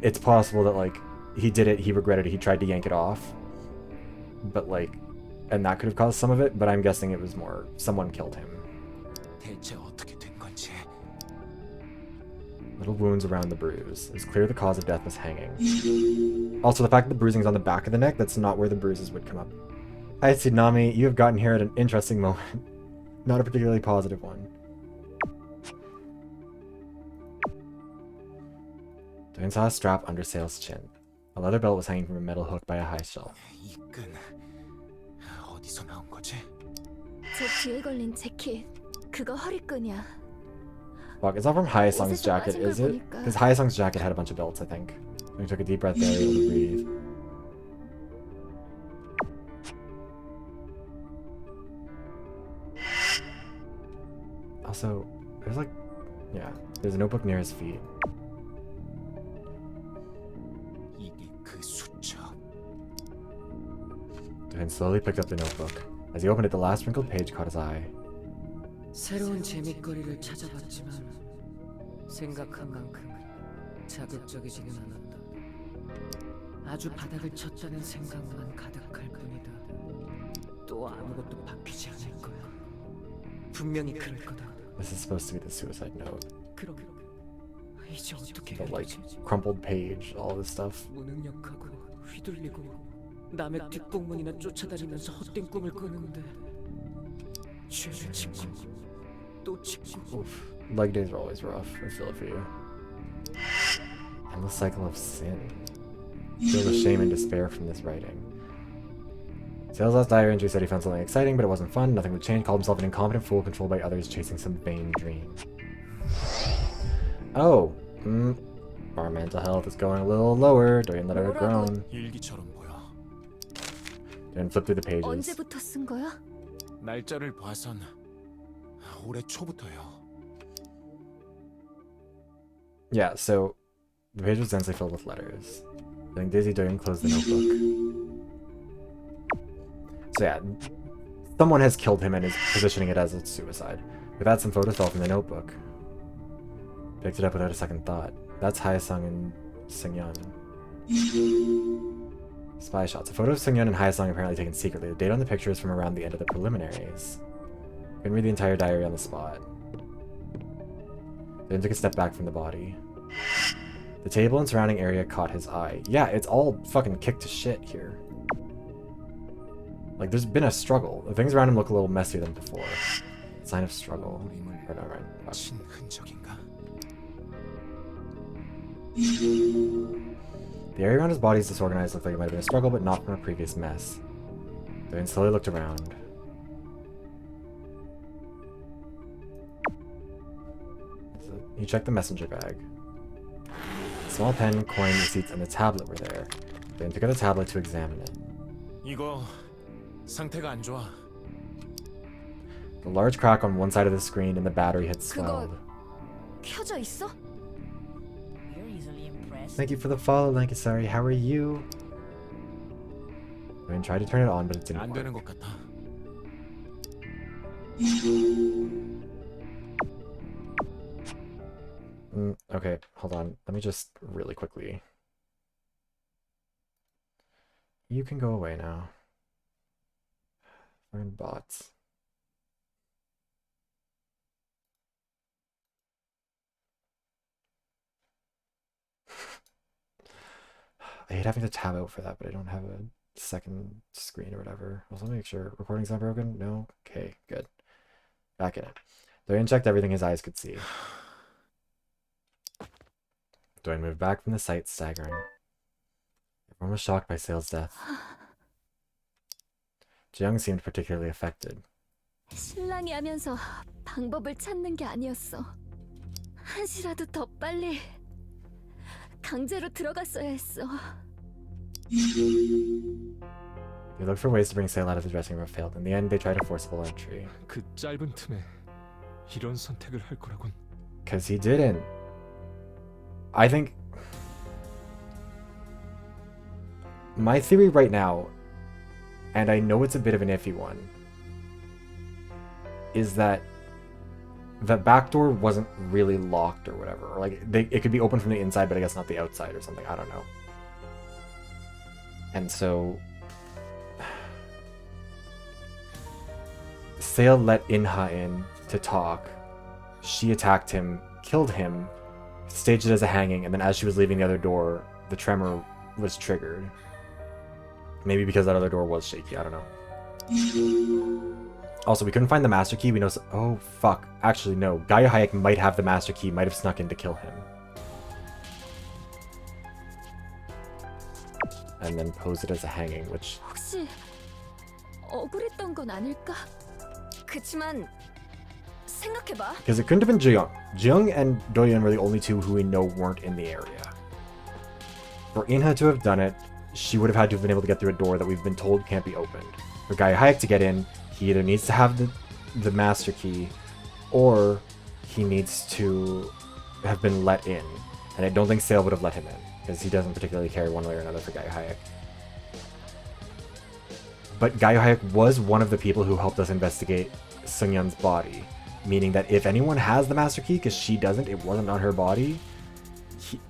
it's possible that, like, he did it, he regretted it, he tried to yank it off. But, like, and that could have caused some of it, but I'm guessing it was more someone killed him. 대체 어떻게 된 건지. Little wounds around the bruise. It was clear the cause of death was hanging. Also, the fact that the bruising is on the back of the neck, that's not where the bruises would come up. Hi, Tsunami. You have gotten here at an interesting moment. Not a particularly positive one. Doyen saw a strap under Sale's chin. A leather belt was hanging from a metal hook by a high shelf. 이 끈 어디서 나온 거지? 제 뒤에 걸린 재킷. 그거 허리끈이야. Fuck, it's not from Hyasung's 어디서 jacket, 맞은 걸 is it? 보니까. Because Hyasung's jacket had a bunch of belts, I think. He took a deep breath there, able to breathe. Also, there's like... Yeah, there's a notebook near his feet. 이게 그 수첩. Doyen slowly picked up the notebook. As he opened it, the last wrinkled page caught his eye. 새로운 재밌거리를 찾아봤지만 생각한 만큼 자극적이지는 않았다. 아주 바닥을 쳤다는 생각만 가득할 뿐이다. 또 아무것도 바뀌지 않을 거야. 분명히 그럴 거다. This is supposed to be the suicide note. 그럼 이제 어떻게 The 해야 like 되지? crumpled page, all this stuff. 무능력하고 휘둘리고 남의 뒷공문이나 쫓아다니면서 헛된 꿈을 꾸는데 죄를 짓고 또 짓고 Oof. Leg days are always rough. I feel it for you. Endless cycle of sin. Feel the shame and despair from this writing. Sale's last diary entry said he found something exciting, but it wasn't fun. Nothing would change. Called himself an incompetent fool controlled by others chasing some vain dream. Oh. Our mental health is going a little lower. Doyen let her groan. 일기처럼 보여. Doyen flipped through the pages. 언제부터 쓴 거야? 날짜를 봐선 올해 초부터요. Yeah, so the page was densely filled with letters. Feeling dizzy, Doyen closed the notebook. So yeah, someone has killed him and is positioning it as a suicide. We've had some photos fell from the notebook. Picked it up without a second thought. That's Hyasung and Seungyeon. Spy shots. A photo of Seungyeon and Haesung apparently taken secretly. The date on the picture is from around the end of the preliminaries. Couldn't read the entire diary on the spot. Then took a step back from the body. The table and surrounding area caught his eye. Yeah, it's all fucking kicked to shit here. Like, there's been a struggle. The things around him look a little messier than before. Sign of struggle. Or no, right. 친 흔적인가? The area around his body is disorganized, looked like it might have been a struggle, but not from a previous mess. Then slowly looked around. He checked the messenger bag. A small pen, coin, receipts, and the tablet were there. Then took out the tablet to examine it. 이거 상태가 안 좋아. The large crack on one side of the screen and the battery had swelled. 켜져 있어? You're easily impressed. Thank you for the follow, Lankasari. How are you? I tried to turn it on, but it didn't 안 work. 되는 것 같아. Okay, hold on. Let me just really quickly. You can go away now. Learn bots. I hate having to tab out for that, but I don't have a second screen or whatever. Also, make sure recording's not broken. No? Okay, good. Back in it. Dorian checked everything his eyes could see. Dorian moved back from the site, staggering. Everyone was shocked by Sale's death. Jang seemed particularly affected. 신랑이 하면서 방법을 찾는 게 아니었어. 한시라도 더 빨리 강제로 들어갔어야 했어. They looked for ways to bring Sale out of the dressing room, but failed. In the end, they tried a forcible entry. 그 짧은 틈에 이런 선택을 할 거라곤. Because he didn't. I think... My theory right now, and I know it's a bit of an iffy one, is that the back door wasn't really locked or whatever. Or like, it could be open from the inside, but I guess not the outside or something. I don't know. And so... Sale let Inha in to talk. She attacked him, killed him, staged it as a hanging, and then as she was leaving the other door, the tremor was triggered. Maybe because that other door was shaky, I don't know. Also, we couldn't find the master key. We know... Oh, fuck. Actually, no. Gaia Hayek might have the master key, might have snuck in to kill him. And then pose it as a hanging, which... 혹시 억울했던 건 아닐까? 그치만 생각해봐. Because it couldn't have been Jung. Jung and Doyeon were the only two who we know weren't in the area. For Inha to have done it, she would have had to have been able to get through a door that we've been told can't be opened. For Gaia Hayek to get in, he either needs to have the master key, or he needs to have been let in. And I don't think Sale would have let him in, because he doesn't particularly care one way or another for Gaia Hayek. But Gaia Hayek was one of the people who helped us investigate Seungyeon's body. Meaning that if anyone has the master key, because she doesn't, it wasn't on her body.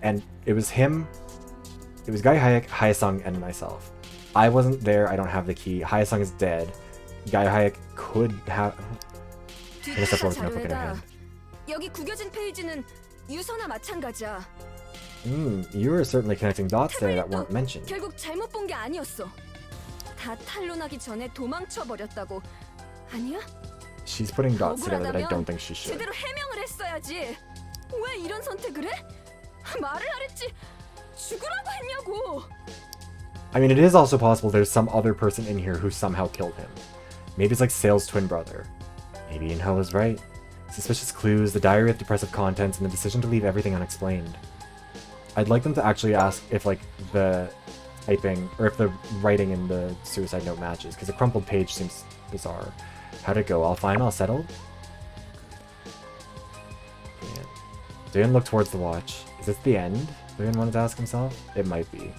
And it was him, it was Gaia Hayek, Haesung, and myself. I wasn't there, I don't have the key. Haesung is dead. Gaia Hayek could have... I'm gonna step forward with my notebook in her hand. 여기 구겨진 페이지는 유서나 마찬가지야. You were certainly connecting dots there that weren't mentioned. 결국 잘못 본 게 아니었어. 다 탄로나기 전에 도망쳐 버렸다고. 아니야? She's putting dots together that I don't think she should. 제대로 해명을 했어야지. 왜 이런 선택을 해? 말을 하랬지. 죽으라고 했냐고. I mean, it is also possible there's some other person in here who somehow killed him. Maybe it's like Sale's twin brother. Maybe Inha was right. Suspicious clues, the diary with depressive contents, and the decision to leave everything unexplained. I'd like them to actually ask if, like, the typing, or if the writing in the suicide note matches, because the crumpled page seems bizarre. How'd it go? All fine, all settled? Yeah. Dayan looked towards the watch. Is this the end? Dayan wanted to ask himself? It might be.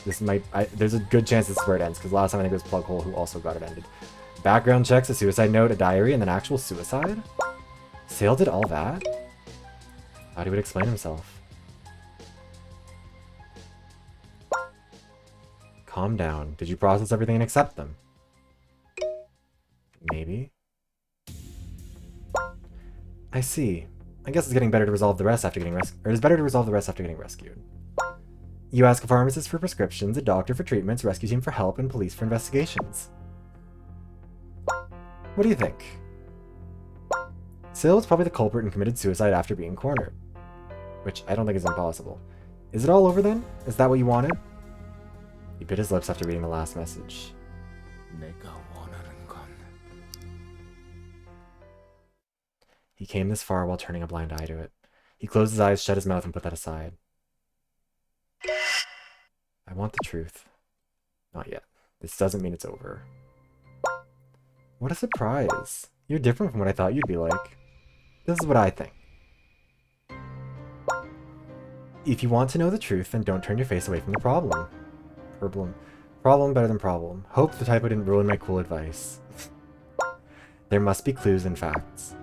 This might... there's a good chance this is where it ends, because last time I think it was Plughole who also got it ended. Background checks, a suicide note, a diary, and then actual suicide? Sale did all that? Thought he would explain himself. calm down. Did you process everything and accept them? Maybe. I see. I guess it's getting better to resolve the rest after getting rescued. Or it is better to resolve the rest after getting rescued. You ask a pharmacist for prescriptions, a doctor for treatments, rescue team for help, and police for investigations. What do you think? Sil was probably the culprit and committed suicide after being cornered. Which I don't think is impossible. Is it all over then? Is that what you wanted? He bit his lips after reading the last message. 내가 원하는 건 He came this far while turning a blind eye to it. He closed his eyes, shut his mouth, and put that aside. I want the truth. Not yet. This doesn't mean it's over. What a surprise. You're different from what I thought you'd be like. This is what I think. If you want to know the truth, then don't turn your face away from the problem. Problem better than problem. Hope the typo didn't ruin my cool advice. There must be clues and facts.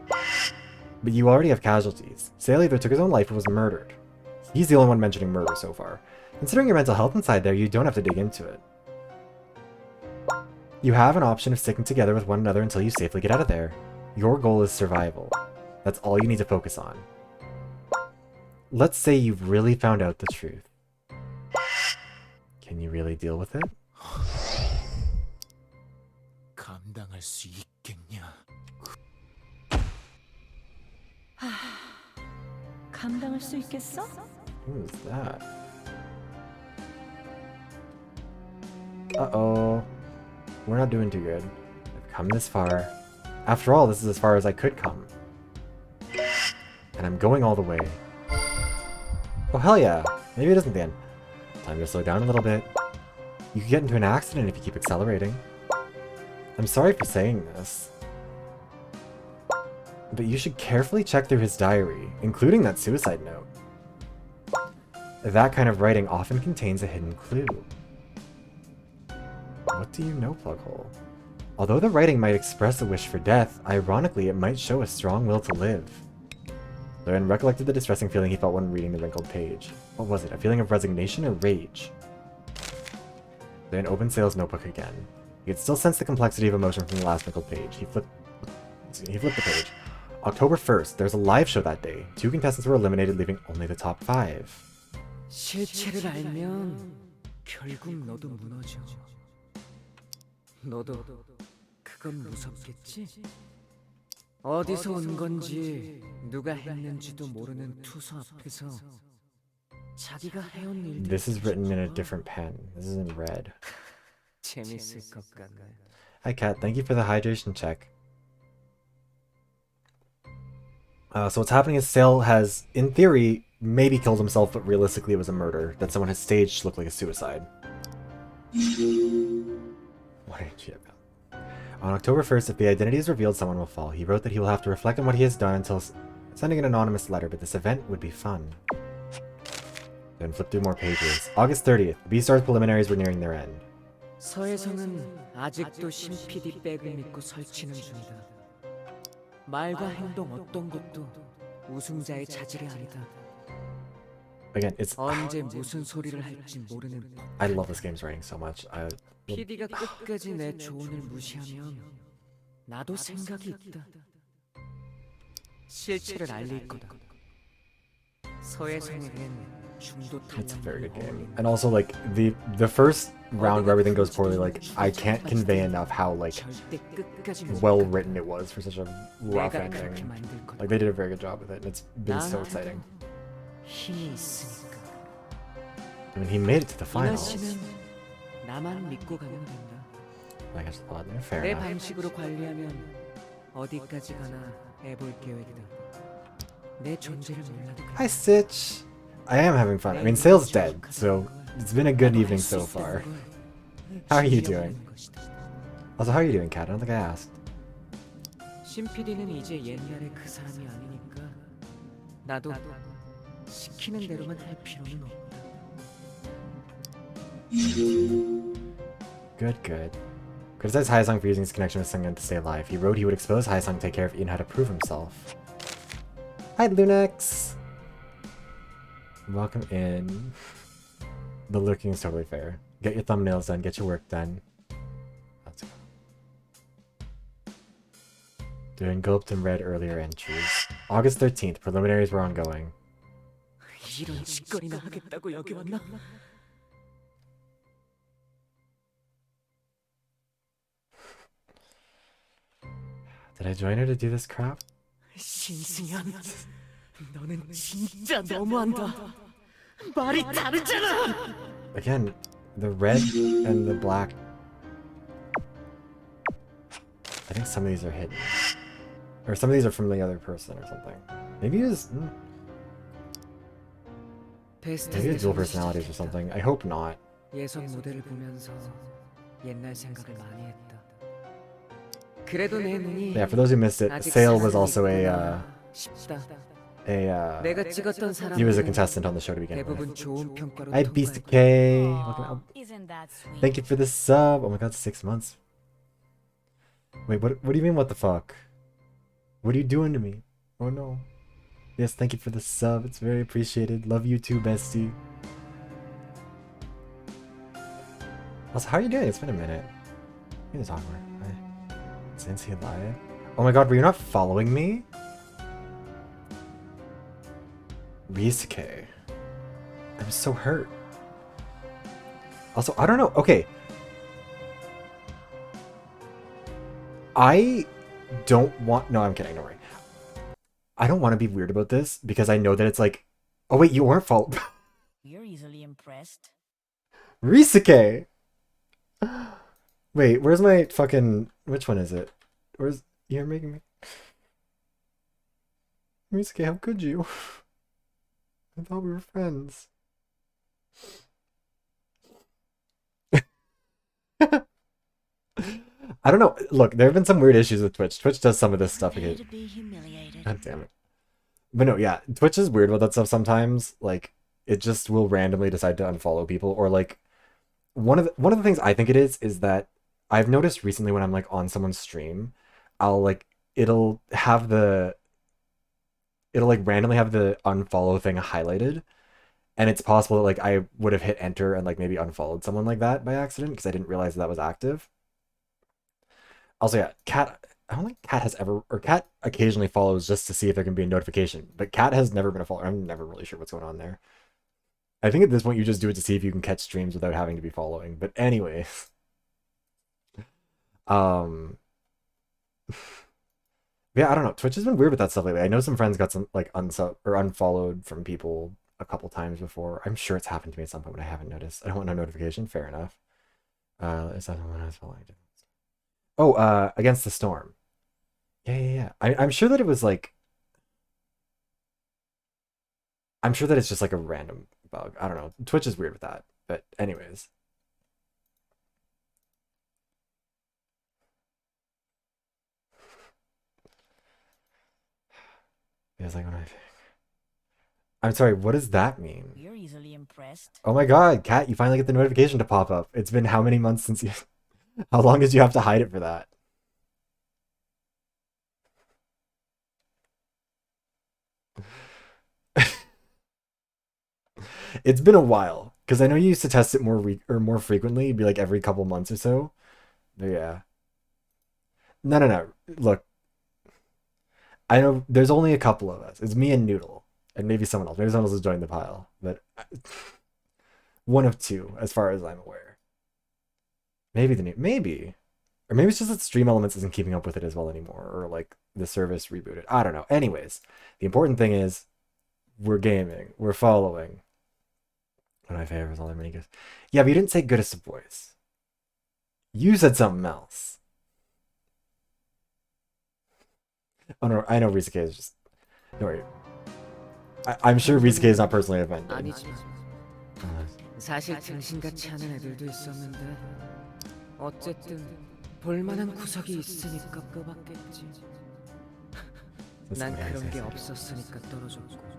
But you already have casualties. Sale either took his own life or was murdered. He's the only one mentioning murder so far. Considering your mental health inside there, you don't have to dig into it. You have an option of sticking together with one another until you safely get out of there. Your goal is survival. That's all you need to focus on. Let's say you've really found out the truth. Can you really deal with it? 감당할 수 있겠냐? 감당할 수 있겠어? Who is that? Uh-oh. We're not doing too good. I've come this far. After all, this is as far as I could come. And I'm going all the way. Oh hell yeah! Maybe it isn't the end. Time to slow down a little bit. You could get into an accident if you keep accelerating. I'm sorry for saying this. But you should carefully check through his diary, including that suicide note. That kind of writing often contains a hidden clue. What do you know, Plughole? Although the writing might express a wish for death, ironically it might show a strong will to live. Loren recollected the distressing feeling he felt when reading the wrinkled page. What was it, a feeling of resignation or rage? Loren opened Sale's notebook again. He could still sense the complexity of emotion from the last wrinkled page. He flipped the page. October 1st, there's a live show that day. 2 contestants were eliminated, leaving only the top 5. 실체를 알면 결국 너도 무너져. 너도 그건 무섭겠지? 어디서 온 건지 누가 했는지도 모르는 투서 앞에서 자기가 해온 일들. This is written in a different pen. This is in red. 재밌을 것 같네. Hi Kat, thank you for the hydration check. So what's happening is Sale has, in theory, maybe killed himself, but realistically it was a murder that someone has staged to look like a suicide. What did you about? On October 1st, if the identity is revealed, someone will fall. He wrote that he will have to reflect on what he has done until sending an anonymous letter, but this event would be fun. Then flip through more pages. August 30th, the B-Stars preliminaries were nearing their end. 서혜성은 아직도 신 PD 백을 믿고 설치는 중이다. 말과 행동 어떤 것도 우승자의 자질이 아니다. Again, it's... 언제 무슨 소리를 할지 모르는 I love this game's writing so much. PD가 끝까지 내 조언을 무시하면 나도 생각이 있다. 실체를 알릴 거다. 서혜성에겐 중도 It's a very good game. 어울린다. And also, like, the first round where everything goes poorly, like, I can't convey enough how, like, 절대 끝까지 못 well 가. written it was for such a rough 내가 그렇게 ending. 만들 거다. Like, they did a very good job with it, and it's been so 나한테도 exciting. 힘이 있으니까. I mean, he made it to the 이나 finals. 씨는 나만 믿고 가면 된다. I guess a lot there. Fair 내 enough. 방식으로 관리하면 어디까지 가나 해볼 계획이다. 내 존재를 몰라도 그래. Hi, Stitch. I am having fun. I mean, Sale's dead, so it's been a good evening so far. How are you doing? Also, how are you doing, Kat? I don't think I asked. 신 PD는 이제 옛날의 그 사람이 아니니까 나도 시키는 대로만 할 필요는 없다. Good, good. Criticized Hyesung for using his connection with Sungun to stay alive. He wrote he would expose Hyesung to take care of Ian how to prove himself. Hi, Lunex! Welcome in. The lurking is totally fair. Get your thumbnails done. Get your work done. Let's go. Doing gulped and read earlier entries. August 13th. Preliminaries were ongoing. 이런 짓거리나 하겠다고 여기 왔나? Did I join her to do this crap? 신승현, 너는 진짜 너무한다. 말이 다르잖아. Again, the red and the black. I think some of these are hidden. Or some of these are from the other person or something. Maybe it's maybe it's dual personalities or something. I hope not. 예선 모델을 보면서 옛날 생각을 많이 했다. 그래도 내 눈이 Yeah, for those who missed it, Sale was also 싶다. he 찍었던 사람 was a contestant on the show to begin with. 대부분 좋은 평가로 Hi, Beast K. Isn't that sweet? Thank you for the sub. Oh my god, 6 months. Wait, what do you mean, what the fuck? What are you doing to me? Oh no. Yes, thank you for the sub. It's very appreciated. Love you too, bestie. Also, how are you doing? It's been a minute. You can talk more. Since he lied. Oh my god, were you not following me? Risuke. I'm so hurt. Also, I don't know. Okay. I don't want... No, I'm kidding. Don't worry. I don't want to be weird about this because I know that it's like... Oh, wait, you weren't followed. You're easily impressed. Risuke! Wait, where's my fucking... Which one is it? Where's... You're making me... Risuke, how could you? I thought we were friends. I don't know. Look, there have been some weird issues with Twitch. Twitch does some of this stuff again. God damn it. But no, yeah, Twitch is weird with that stuff sometimes. Like, it just will randomly decide to unfollow people, or like one of the things I think it is that I've noticed recently when I'm like on someone's stream, it'll like randomly have the unfollow thing highlighted, and it's possible that like I would have hit enter and like maybe unfollowed someone like that by accident because I didn't realize that was active. Also, yeah, I don't think Cat has ever, or Cat occasionally follows just to see if there can be a notification, but Cat has never been a follower. I'm never really sure what's going on there. I think at this point you just do it to see if you can catch streams without having to be following. But anyways, yeah, I don't know. Twitch has been weird with that stuff lately. I know some friends got some like unsub or unfollowed from people a couple times before. I'm sure it's happened to me at some point, but I haven't noticed. I don't want no notification. Fair enough. Is that the one I was following? Oh, Against the Storm. Yeah. I'm sure that it was like... I'm sure that it's just like a random bug. I don't know. Twitch is weird with that. But anyways. Feels like when I'm sorry, what does that mean? You're easily impressed. Oh my god, Kat, you finally get the notification to pop up. It's been how many months since you... How long did you have to hide it for that? It's been a while, because I know you used to test it more frequently. It'd be like every couple months or so. But yeah. No. Look, I know there's only a couple of us. It's me and Noodle, and maybe someone else. Maybe someone else has joined the pile, but one of two, as far as I'm aware. Maybe. Or maybe it's just that Stream Elements isn't keeping up with it as well anymore, or like the service rebooted. I don't know. Anyways, the important thing is we're gaming, we're following. One of my favorites, all their mini gifts. Yeah, but you didn't say goodest of boys. You said something else. Oh no, I know Risuke is just... Don't worry. I'm sure Risuke is not personally offended. 아니지만 사실 등신같이 하는 애들도 있었는데 어쨌든 볼만한 구석이 있으니까 뽑았겠지. 난 그런 게 없었으니까 떨어졌고.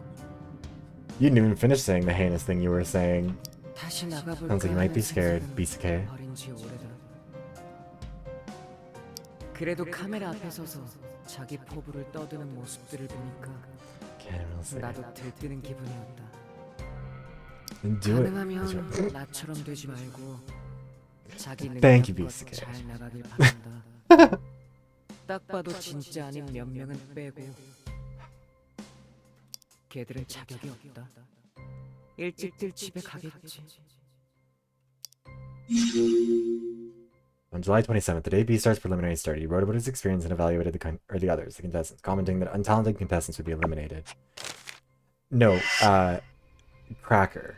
You didn't even finish saying the heinous thing you were saying. 다시 나가볼까? Sounds like you might be scared, Risuke. 어린 지 오래다. 그래도 카메라 앞에 서서 자기 포부를 떠드는 모습들을 보니까 나도 들뜨는 기분이었다. Do it. 가능하면 나처럼 되지 말고 자기 Thank you, 능력껏 BCK. 잘 나가길 바란다. 딱 봐도 진짜 아닌 몇 명은 빼고 걔들은 자격이 없다. 일찍들 집에 가겠지. On July 27th, the day B-Star's preliminary started, he wrote about his experience and evaluated the others, the contestants, commenting that untalented contestants would be eliminated. No, Cracker.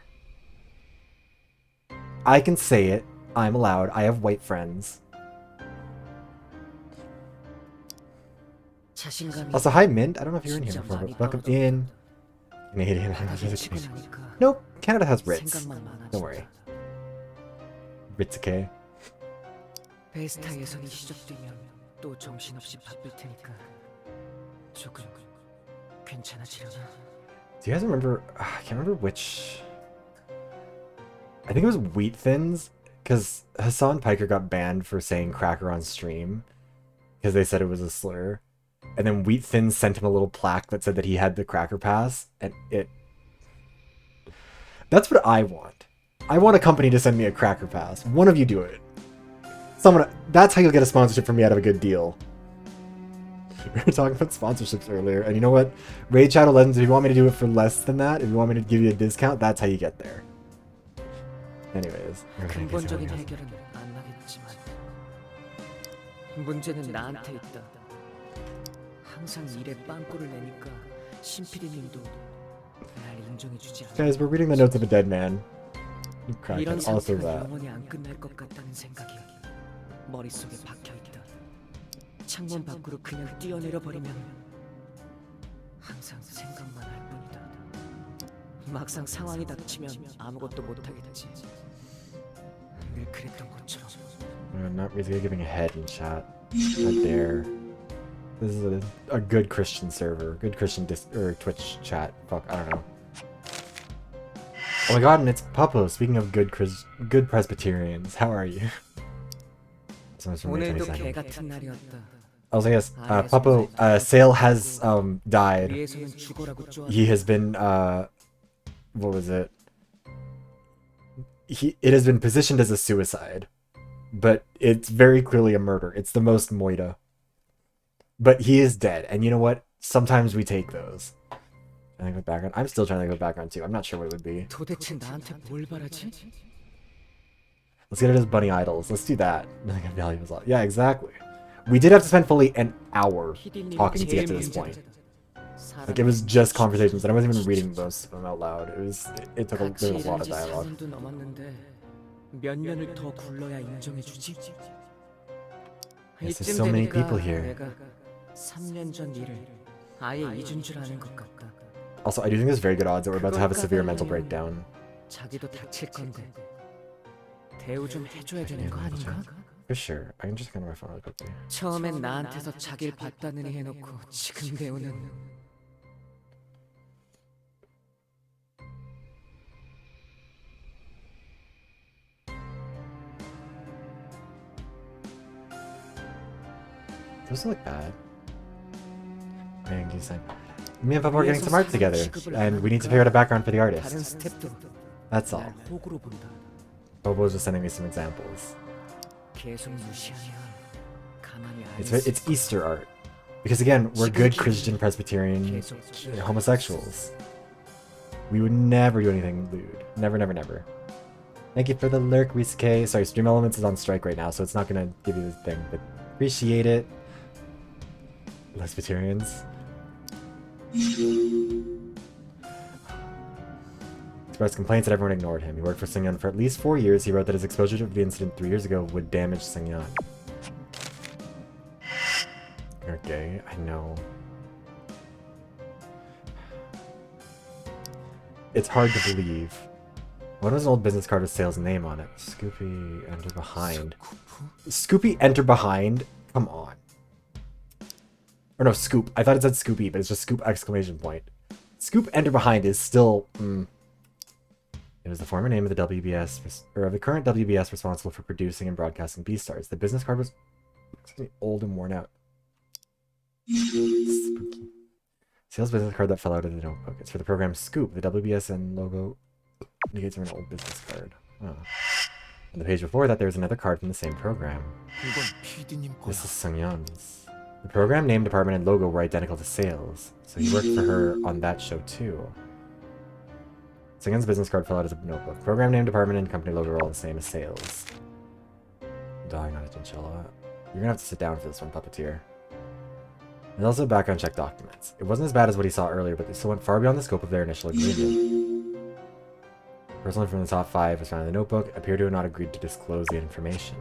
I can say it. I'm allowed. I have white friends. 자신감이 Also, hi, Mint. I don't know if you were in here 진짜 before, 많이 but welcome 떨어졌다. in. Canadian. 바닥에 치고 나니까 Nope, Canada has Ritz. 생각만 많아진다. Don't worry. Ritz-okay. 베스타 예선이 시작되면 또 정신없이 바쁠 테니까 조금 괜찮아지려나? Do you guys remember? I can't remember which. I think it was Wheat Thins, because Hassan Piker got banned for saying cracker on stream, because they said it was a slur. And then Wheat Thins sent him a little plaque that said that he had the cracker pass, and it. That's what I want. I want a company to send me a cracker pass. One of you do it. Someone. That's how you'll get a sponsorship from me out of a good deal. We were talking about sponsorships earlier, and you know what? Raid Shadow Legends, if you want me to do it for less than that, if you want me to give you a discount, that's how you get there. Anyways. 근본적인 해결은 안 나겠지만 문제는 나한테 있다. 항상 일에 빵꾸를 내니까 신PD님도 날 인정해주지 않아. Guys, we're reading the notes of a dead man. 이런 Kraken, also 상태가 that. 영원히 안 끝날 것 같다는 생각이 머릿속에 박혀있다. 창문 밖으로 그냥 뛰어내려 버리면 항상 생각만 할 뿐이다. 막상 상황이 닥치면 아무것도 못하겠지. 늘 그랬던 것처럼. I'm not really giving a head in chat. Not dare. This is a good Christian server. Good Christian or Twitch chat. Fuck, I don't know. Oh my god, and it's Puppo. Speaking of good Presbyterians, how are you? Someone's from May 오늘도 22nd. 개 같은 날이었다. Also, yes, Puppo, Sale has died. 위에서는 죽어라고 쪼아. He has been what was it? It has been positioned as a suicide, but it's very clearly a murder. It's the most moida. But he is dead, and you know what? Sometimes we take those. I think with background. I'm still trying to think of background too. I'm not sure what it would be. 도대체 나한테 뭘 바라지? Let's get it as bunny idols. Let's do that. Nothing of value is all. Yeah, exactly. We did have to spend fully an hour talking to get to this point. Like it was just conversations, and I wasn't even reading most of them out loud. It took there was a lot of dialogue. 몇 년을 더 굴러야 인정해주지? Yes, there's so many people here. 내가 3년 전 일을 아예 잊은 줄 아는 것 같다. Also, I do think there's very good odds that we're about to have a severe mental breakdown. 자기도 다칠 건데 대우 좀 해줘야 되는 거 아닌가? For sure. I can just kind of my phone really quickly. 처음엔 나한테서 자기를 봤다느니 해놓고 지금 대우는 Doesn't look bad. Me and Papa are getting some art together, and we need to figure out a background for the 다른 artist. 스텝도 That's all. 날 호구로 본다. Bobo was just sending me some examples. 계속 무시하면 가만히 안 It's Easter art. Because again, we're good Christian Presbyterian 계속 homosexuals. We would never do anything lewd. Never, never, never. Thank you for the lurk, Reese K. Sorry, Stream Elements is on strike right now, so it's not gonna give you the thing, but appreciate it. Presbyterians. Expressed complaints that everyone ignored him. He worked for Sungyeon for at least 4 years. He wrote that his exposure to the incident 3 years ago would damage Sungyeon. Okay, I know. It's hard to believe. What was an old business card with Sale's name on it? Scoopy Enter Behind. Scoopy Enter Behind? Come on. Or no, Scoop. I thought it said Scoopy, but it's just Scoop exclamation point. Scoop Enter Behind is still... It was the former name of the WBS, or of the current WBS responsible for producing and broadcasting B-Stars. The business card was old and worn out. Spooky. Sales business card that fell out of the notebook. It's for the program Scoop. The WBSN logo Indicates an old business card. Oh. On the page before that, there was another card from the same program. 이건 PD님 거야. This is Sungyeon's. The program name, department, and logo were identical to Sale's, so he worked for her on that show too. Sungyeon's business card fell out as a notebook. Program name, department, and company logo are all the same as Sale's. Dying on a chinchilla. You're gonna have to sit down for this one, Puppeteer. There's also background check documents. It wasn't as bad as what he saw earlier, but they still went far beyond the scope of their initial agreement. Person from the top 5 was found in the notebook, appeared to have not agreed to disclose the information.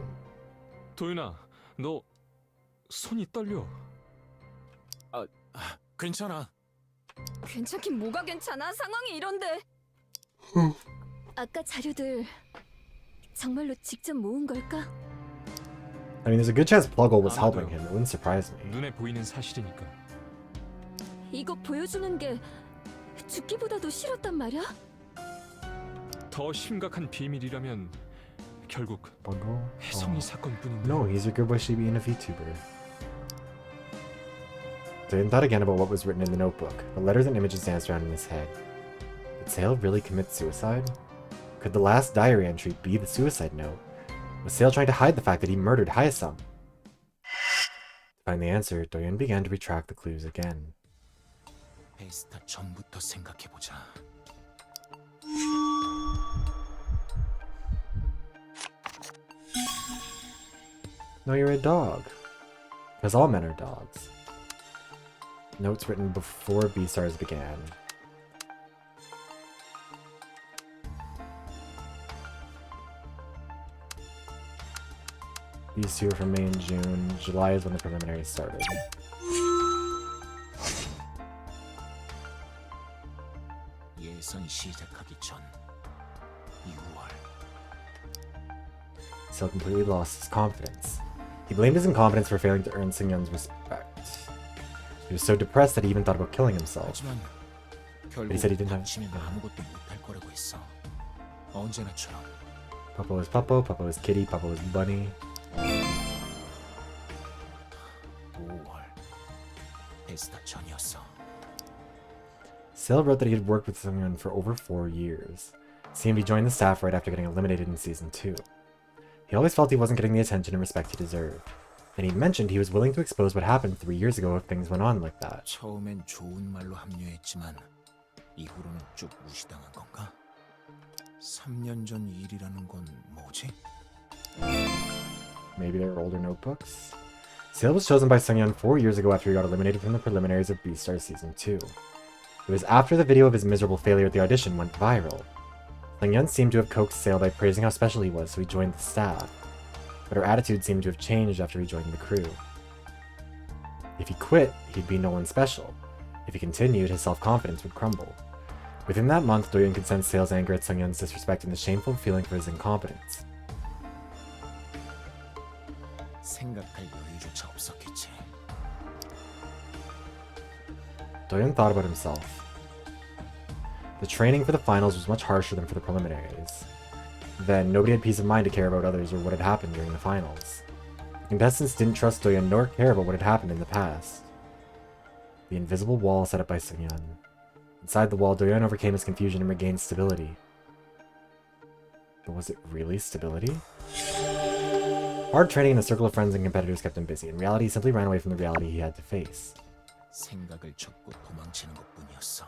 도윤아, 너 손이 떨려. 괜찮아. 괜찮긴 뭐가 괜찮아? 상황이 이런데. 아까 자료들 정말로 직접 모은 걸까? I mean, there's a good chance Pluggle was helping him. It wouldn't surprise me. 눈에 보이는 사실이니까. 이거 보여주는 게 죽기보다도 싫었단 말이야? 더 심각한 비밀이라면 결국 Pluggle? 혜성이 사건뿐인데. No, he's your good boy Shibi and a VTuber. Dayan thought again about what was written in the notebook. The letters and images danced around in his head. Did Sale really commit suicide? Could the last diary entry be the suicide note? Was Sale trying to hide the fact that he murdered Hyesung? To find the answer, Doyeon began to retract the clues again. 베스타 전부터 생각해보자. No, you're a dog. Because all men are dogs. Notes written before B-Stars began. These two are from May and June. July is when the preliminaries started. 예선 시작하기 전 2월. Sale completely lost his confidence. He blamed his incompetence for failing to earn Sungyeon's respect. He was so depressed that he even thought about killing himself. 하지만 결국 he said he didn't have- 다치면 아무것도 못할 거라고 했어. 언제나처럼. Papa was Papa, Papa was Kitty, Papa was Bunny. 5월. 베스타 전이었어. Sale wrote that he had worked with Sungyeon for over 4 years. CMB joined the staff right after getting eliminated in Season 2. He always felt he wasn't getting the attention and respect he deserved. And he mentioned he was willing to expose what happened 3 years ago if things went on like that. 처음엔 좋은 말로 합류했지만 이후로는 쭉 무시당한 건가? 3년 전 일이라는 건 뭐지? Maybe they were older notebooks? Sale was chosen by Sungyeon 4 years ago after he got eliminated from the preliminaries of Beastars Season 2. It was after the video of his miserable failure at the audition went viral. Sungyeon seemed to have coaxed Sale by praising how special he was, so he joined the staff. But her attitude seemed to have changed after he joined the crew. If he quit, he'd be no one special. If he continued, his self-confidence would crumble. Within that month, Doyeon could sense Sale's anger at Sungyeon's disrespect and the shameful feeling for his incompetence. 생각할 여유조차 없었겠지. Doyeon thought about himself. The training for the finals was much harsher than for the preliminaries. Then, nobody had peace of mind to care about others or what had happened during the finals. The contestants didn't trust Doyeon nor care about what had happened in the past. The invisible wall set up by Sungyeon. Inside the wall, Doyeon overcame his confusion and regained stability. But was it really stability? Hard training in a circle of friends and competitors kept him busy. In reality, he simply ran away from the reality he had to face. 생각을 접고 도망치는 것뿐이었어.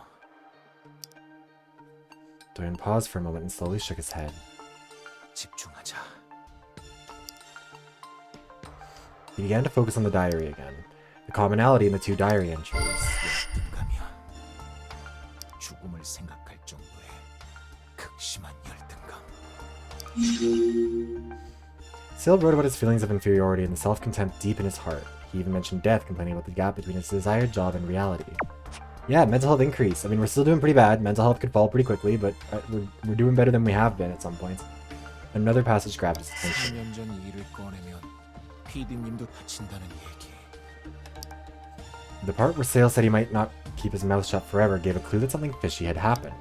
Doyeon paused for a moment and slowly shook his head. 집중하자. He began to focus on the diary again. The commonality in the 2 diary entries. 열등감이야. 죽음을 생각할 정도의 극심한 열등감. Sale wrote about his feelings of inferiority and the self-contempt deep in his heart. He even mentioned death, complaining about the gap between his desired job and reality. Yeah, mental health increase. I mean, we're still doing pretty bad. Mental health could fall pretty quickly, but we're doing better than we have been at some points. Another passage grabbed his attention. 3년 전 일을 꺼내면 PD님도 다친다는 얘기. The part where Sale said he might not keep his mouth shut forever gave a clue that something fishy had happened.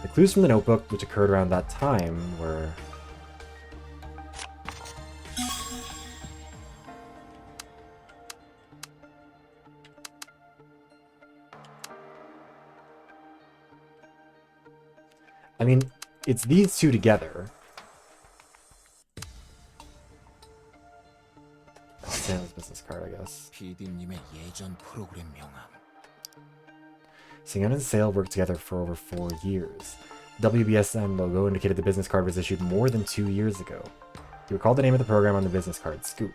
The clues from the notebook, which occurred around that time, were... I mean, it's these two together. Sales business card, I guess. PD님의 예전 프로그램 명함. Singyeon and Sale worked together for over 4 years. WBSN logo indicated the business card was issued more than 2 years ago. He recalled the name of the program on the business card, Scoop.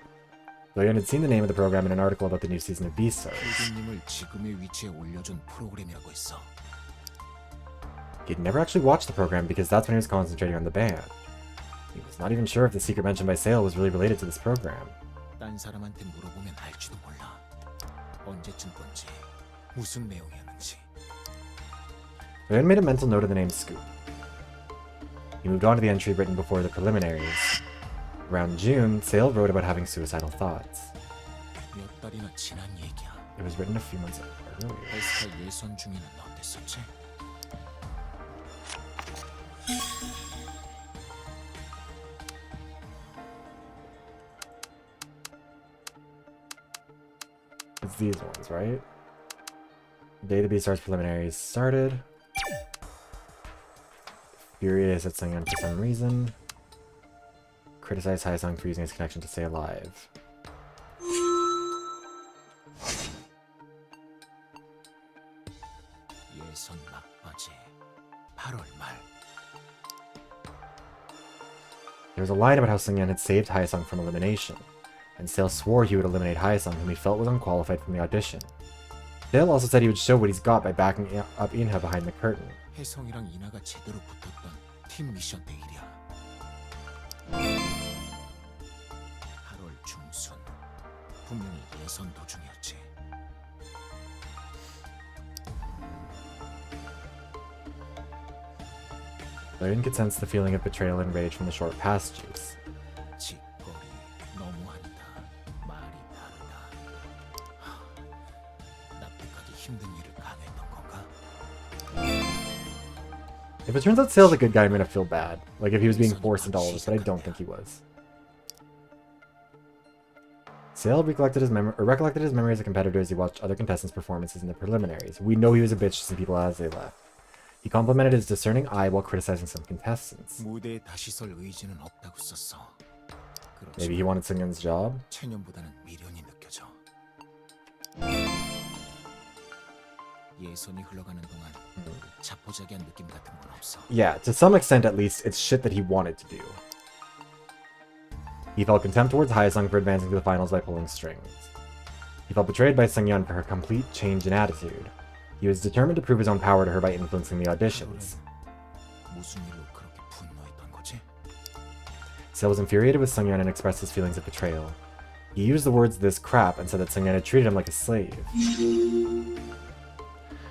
Doyeon had seen the name of the program in an article about the new season of Beastars. PD님을 지금의 위치에 올려준 프로그램이라고 했어. He'd never actually watched the program because that's when he was concentrating on the band. He was not even sure if the secret mentioned by Sale was really related to this program. 딴 사람한테 물어보면 알지도 몰라. 언제쯤 건지, 무슨 내용이었는지. Doyeon made a mental note of the name Scoop. He moved on to the entry written before the preliminaries. Around June, Sale wrote about having suicidal thoughts. 몇 달이나 지난 얘기야. It was written a few months earlier. 에스카 예선 중에는 어땠었지? It's these ones, right? The day the Beastars preliminaries started. Furious at Sungyeon for some reason. Criticized Haesung for using his connection to stay alive. 예선 막바지 8월 말. There was a line about how Sungyeon had saved Haesung from elimination, and Sale swore he would eliminate Haesung, whom he felt was unqualified from the audition. Sale also said he would show what he's got by backing up Inha behind the curtain. 혜성이랑 이나가 제대로 붙었던 팀 미션 때 일이야. 8월 중순. 분명히 예선 도중이었지. Doyeon could sense the feeling of betrayal and rage from the short passages. 짓거리 너무한다. 말이 다르다. 납득하기 힘든 일을 강했던 건가? If it turns out Sale's a good guy, I'm gonna feel bad. Like if he was being forced into all of this, but I don't think he was. Sale recollected his memory as a competitor as he watched other contestants' performances in the preliminaries. We know he was a bitch to some people as they left. He complimented his discerning eye while criticizing some contestants. 무대에 다시 설 의지는 없다고 썼어. Maybe he wanted Sungyeon's job? 체념보다는 미련이 느껴져. 예선이 흘러가는 동안 자포자기한 느낌 같은 건 없어. Yeah, to some extent at least, it's shit that he wanted to do. He felt contempt towards Haesung for advancing to the finals by pulling strings. He felt betrayed by Sungyeon for her complete change in attitude. He was determined to prove his own power to her by influencing the auditions. 무슨 일로 그렇게 분노했던 거지? Sale was infuriated with Sungyeon and expressed his feelings of betrayal. He used the words "this crap" and said that Sungyeon had treated him like a slave.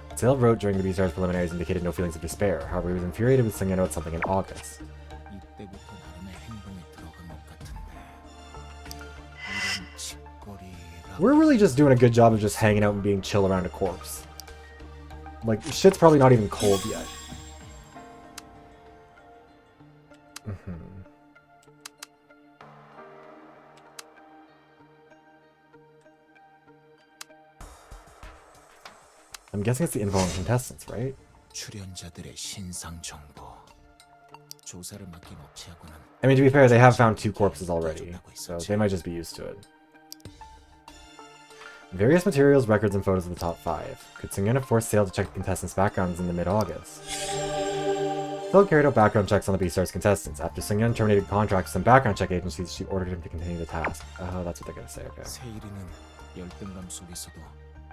What Sale wrote during the Beastars preliminaries indicated no feelings of despair. However, he was infuriated with Sungyeon about something in August. 이때부터 나름의 행동에 들어간 것 같은데. 이런 짓거리라고. We're really just doing a good job of just hanging out and being chill around a corpse. Like, shit's probably not even cold yet. I'm guessing it's the info on contestants, right? 출연자들의 신상 정보. 조사를 맡긴 업체하고는 I mean, to be fair, they have found 2 corpses already, so they might just be used to it. Various materials, records, and photos of the top 5. Could Sungyeon have forced Sale to check the contestants' backgrounds in the mid-August? Sale carried out background checks on the Beastars contestants. After Sungyeon terminated contracts with some background check agencies, she ordered him to continue the task. Oh, that's what they're gonna say, okay. 세일이는 열등감 속에서도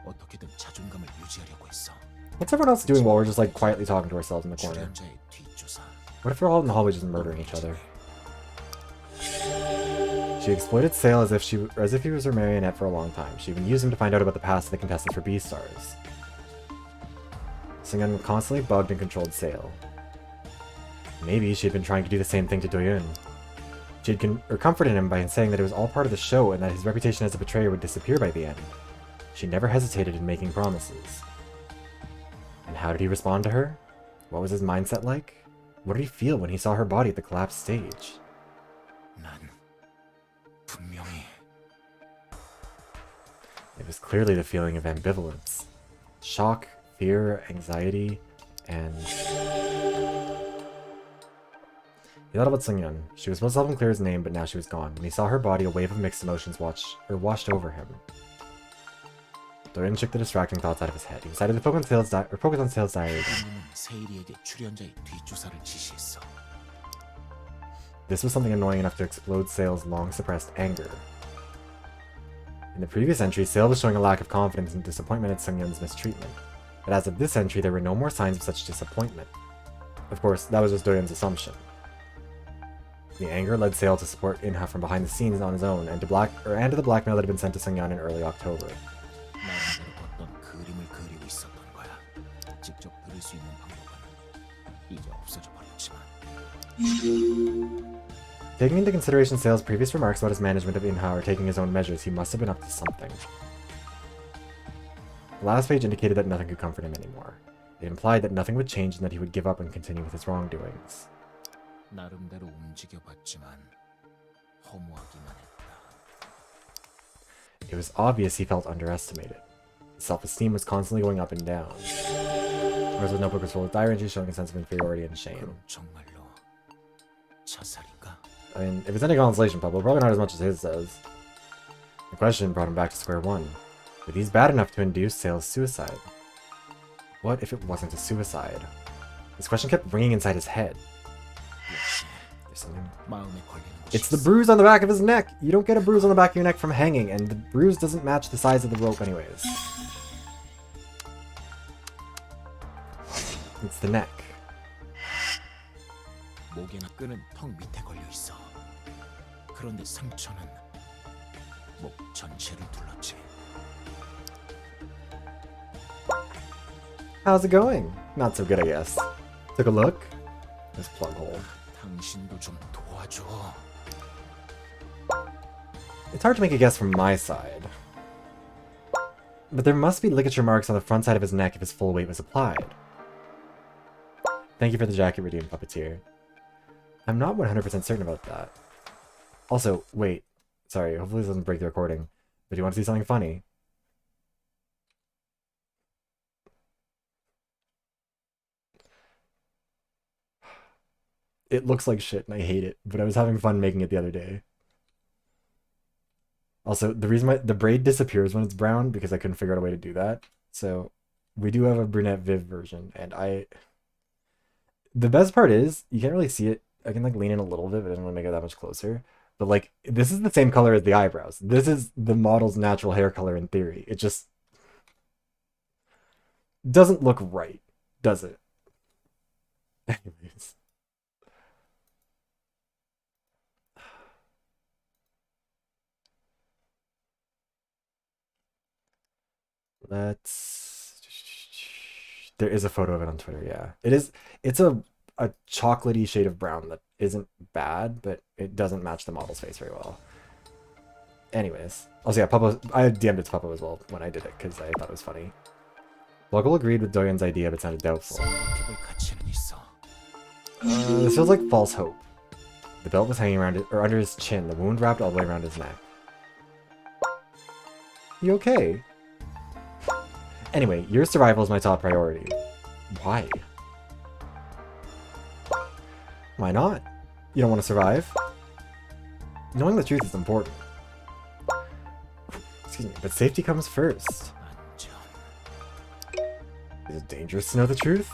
어떻게든 자존감을 유지하려고 했어. What's everyone else doing while we're just like quietly talking to ourselves in the corner? 출연자의 뒷조사. What if we're all in the hallway just murdering each other? She exploited Sale as if he was her marionette for a long time. She even used him to find out about the past of the contestants for Beastars. Sungyeon constantly bugged and controlled Sale. Maybe she had been trying to do the same thing to Doyeon. She had comforted him by saying that it was all part of the show and that his reputation as a betrayer would disappear by the end. She never hesitated in making promises. And how did he respond to her? What was his mindset like? What did he feel when he saw her body at the collapsed stage? 난 분명히 It was clearly the feeling of ambivalence. Shock, fear, anxiety, and He thought about Seungyeon. She was supposed to help him clear his name, but now she was gone. When he saw her body, a wave of mixed emotions washed over him. Doyeon shook the distracting thoughts out of his head. He decided to focus on Sale's diary again. 임무는 세일이에게 출연자의 뒷조사를 지시했어. This was something annoying enough to explode Sale's long-suppressed anger. In the previous entry, Sale was showing a lack of confidence and disappointment at Seungyeon's mistreatment. But as of this entry, there were no more signs of such disappointment. Of course, that was just Doyeon's assumption. The anger led Sale to support Inha from behind the scenes on his own and to the blackmail that had been sent to Seungyeon in early October. 나름대로 어떤 그림을 그리고 있었던 거야. 직접 들을 수 있는 방법은 이제 없어져 버렸지만. Taking into consideration Sale's previous remarks about his management of Inha or taking his own measures, he must have been up to something. The last page indicated that nothing could comfort him anymore. It implied that nothing would change and that he would give up and continue with his wrongdoings. 나름대로 움직여봤지만 허무하기만 했다. It was obvious he felt underestimated. His self-esteem was constantly going up and down. Whereas with notebook was full of diary entries showing a sense of inferiority and shame. 그럼 정말로 자살인가? I mean, if it's any consolation, Pablo, probably not as much as his says. The question brought him back to square one. But he's bad enough to induce Sale's suicide. What if it wasn't a suicide? This question kept ringing inside his head. 역시 There's something. 마음에 걸리는 곳이 It's the 있어. bruise on the back of his neck! You don't get a bruise on the back of your neck from hanging, and the bruise doesn't match the size of the rope anyways. It's the neck. 목에나 끈은 턱 밑에 걸려 있어. 그런데 상처는 목 전체를 둘렀지. How's it going? Not so good, I guess. Took a look. This plug hole. 당신도 좀 도와줘. It's hard to make a guess from my side. But there must be ligature marks on the front side of his neck if his full weight was applied. Thank you for the jacket redeemed, Puppeteer. I'm not 100% certain about that. Also, wait. Sorry, hopefully this doesn't break the recording. But do you want to see something funny? It looks like shit and I hate it, but I was having fun making it the other day. Also, the reason the braid disappears when it's brown because I couldn't figure out a way to do that. So we do have a brunette Viv version, and the best part is you can't really see it. I can like lean in a little bit, but it doesn't really make it that much closer. But like this is the same color as the eyebrows. This is the model's natural hair color in theory. It just doesn't look right, does it? Anyways. There is a photo of it on Twitter, yeah. It's a chocolatey shade of brown that isn't bad, but it doesn't match the model's face very well. Anyways. Also, yeah, Puppo, I DM'd it to Puppo as well when I did it, because I thought it was funny. Vogel agreed with Doyeon's idea, but sounded doubtful. 생각해볼 가치는 있어. This feels like false hope. The belt was hanging around or under his chin, the wound wrapped all the way around his neck. You okay? Anyway, your survival is my top priority. Why? Why not? You don't want to survive? Knowing the truth is important. Excuse me, but safety comes first. 안전. Is it dangerous to know the truth?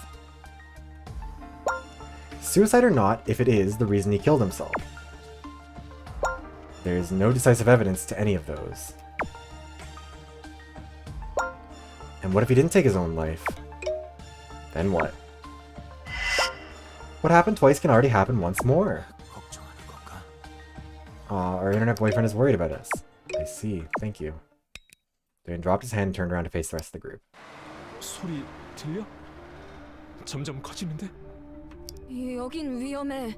Suicide or not, if it is the reason he killed himself. There is no decisive evidence to any of those. And what if he didn't take his own life? Then what? What happened twice can already happen once more. 걱정하는 건가? Aw, our internet boyfriend is worried about us. I see. Thank you. Doyeon dropped his hand and turned around to face the rest of the group. 소리 들려? 점점 커지는데? 여긴 위험해.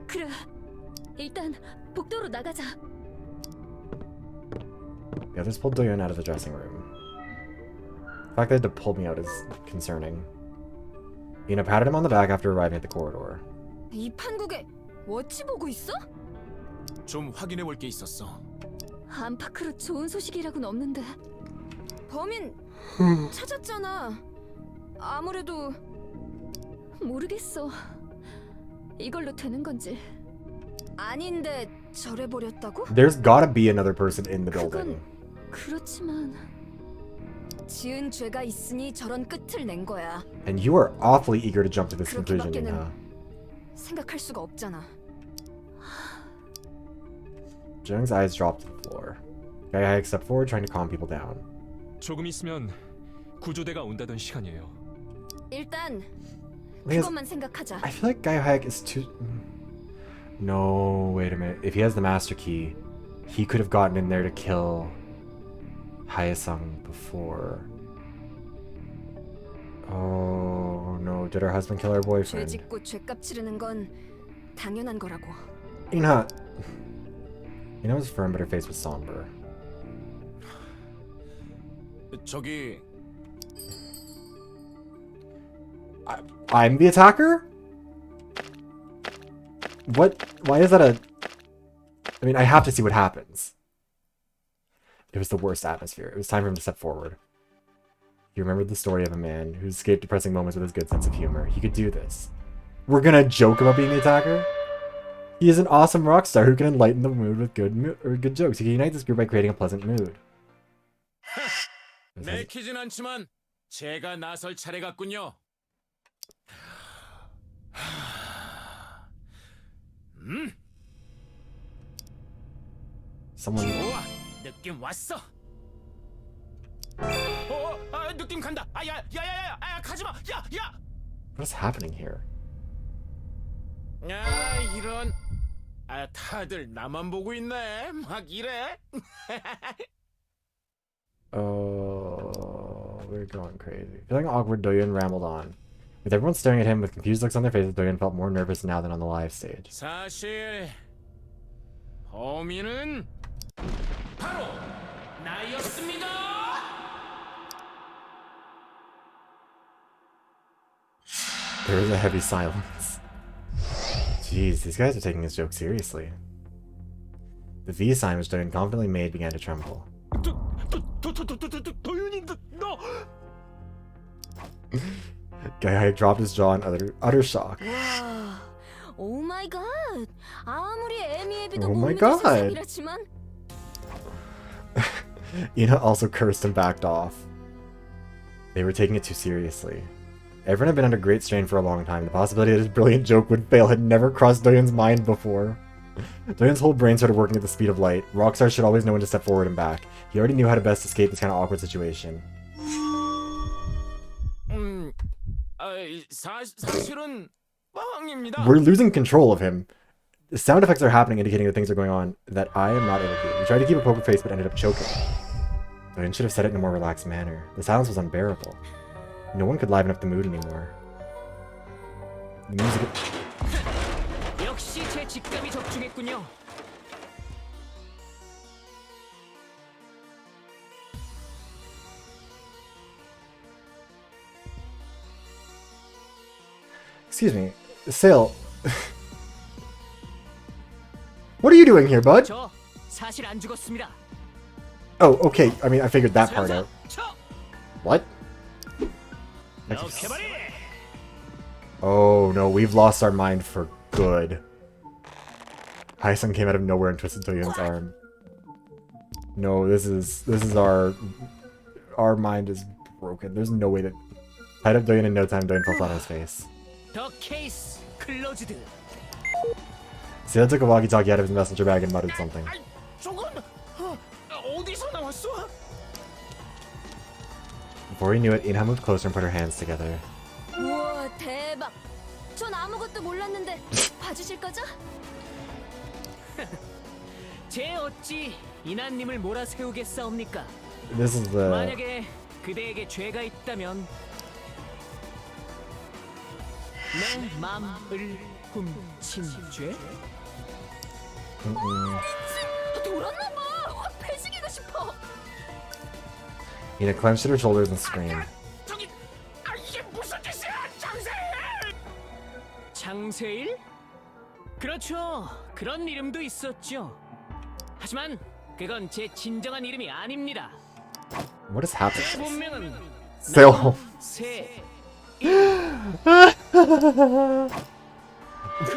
그래. 일단 복도로 나가자. The others pulled Doyeon out of the dressing room. The fact they had to pull me out is concerning. Inha patted him on the back after arriving at the corridor. 이 판국에 워치 보고 있어? 좀 확인해 볼 게 있었어. 안팎으로 좋은 소식이라고는 없는데. 범인 찾았잖아. 아무래도 모르겠어. 이걸로 되는 건지. 아닌데 저래버렸다고? There's gotta be another person in the building. 그렇지만 지은 죄가 있으니 저런 끝을 낸 거야. And you are awfully eager to jump to this conclusion, 그렇게밖에는 Inha. 생각할 수가 없잖아. Jang's eyes drop to the floor. Guy Hayek stepped forward, trying to calm people down. 조금 있으면 구조대가 온다던 시간이에요. 일단 Because 그것만 생각하자. I feel like Guy Hayek is too. No, wait a minute. If he has the master key, he could have gotten in there to kill Haesung before. Oh no! Did her husband kill her 죄 boyfriend? 짓고 죄값 치르는 건 당연한 거라고. Inha. Inha was firm, but her face was somber. 저기 I'm the attacker? What? Why is that a... I mean, I have to see what happens. It was the worst atmosphere. It was time for him to step forward. He remembered the story of a man who escaped depressing moments with his good sense of humor. He could do this. We're gonna joke about being the attacker? He is an awesome rock star who can enlighten the mood with good jokes. He can unite this group by creating a pleasant mood. 내키진 않지만 제가 나설 차례 같군요. Someone... 좋아, 느낌 왔어. 느낌 간다. 가지마. 야. What is happening here? 이런. 다들 나만 보고 있네. 막 이래. Oh, we're going crazy. Feeling awkward, Doyun rambled on. With everyone staring at him with confused looks on their faces, Doyun felt more nervous now than on the live stage. 사실 범인은 바로 나였습니다. There was a heavy silence. Jeez, these guys are taking this joke seriously. The V sign which Doyun confidently made began to tremble. 도윤이 너. Guy dropped his jaw in utter shock. 와, 오 마이 갓. 아무리 애미애비도 Oh 못 my 믿을 God. 세상이라지만 Inha also cursed and backed off. They were taking it too seriously. Everyone had been under great strain for a long time. The possibility that his brilliant joke would fail had never crossed Doyun's mind before. Doyun's whole brain started working at the speed of light. Rockstars should always know when to step forward and back. He already knew how to best escape this kind of awkward situation. 사실은 뻥입니다. We're losing control of him. The sound effects are happening, indicating that things are going on that I am not able to do. He tried to keep a poker face, but ended up choking. Doyun should have said it in a more relaxed manner. The silence was unbearable. No one could liven up the mood anymore. The music... 역시 제 직감이 적중했군요. Excuse me. Sale. What are you doing here, bud? 저 사실 안 죽었습니다. Oh, okay. I mean, I figured that part out. 저 What? 넣게버리. Oh no, we've lost our mind for good. Haesung came out of nowhere and twisted Doyun's arm. No, this is our mind is broken. There's no way to tied up Doyun in no time. Doyun fell flat on his face. 더 케이스 클로즈드. Sale took a walkie-talkie out of his messenger bag and muttered something. 저건 어디서 나왔어? Before he knew it, Inha moved closer and put her hands together. 우와 대박. 전 아무것도 몰랐는데 봐주실 거죠? 제 어찌 이나님을 몰아세우겠사옵니까? This is the... 만약에 그대에게 죄가 있다면 내 맘을 훔친 죄? 돌았나봐. 확 배신이고 싶어. Inha clenched at her shoulders and screamed. 저기 이게 무슨 짓이야, 장세일! 장세일? 그렇죠. 그런 이름도 있었죠. 하지만 그건 제 진정한 이름이 아닙니다. What is 제 happening? 본명은 Sale. 세. 그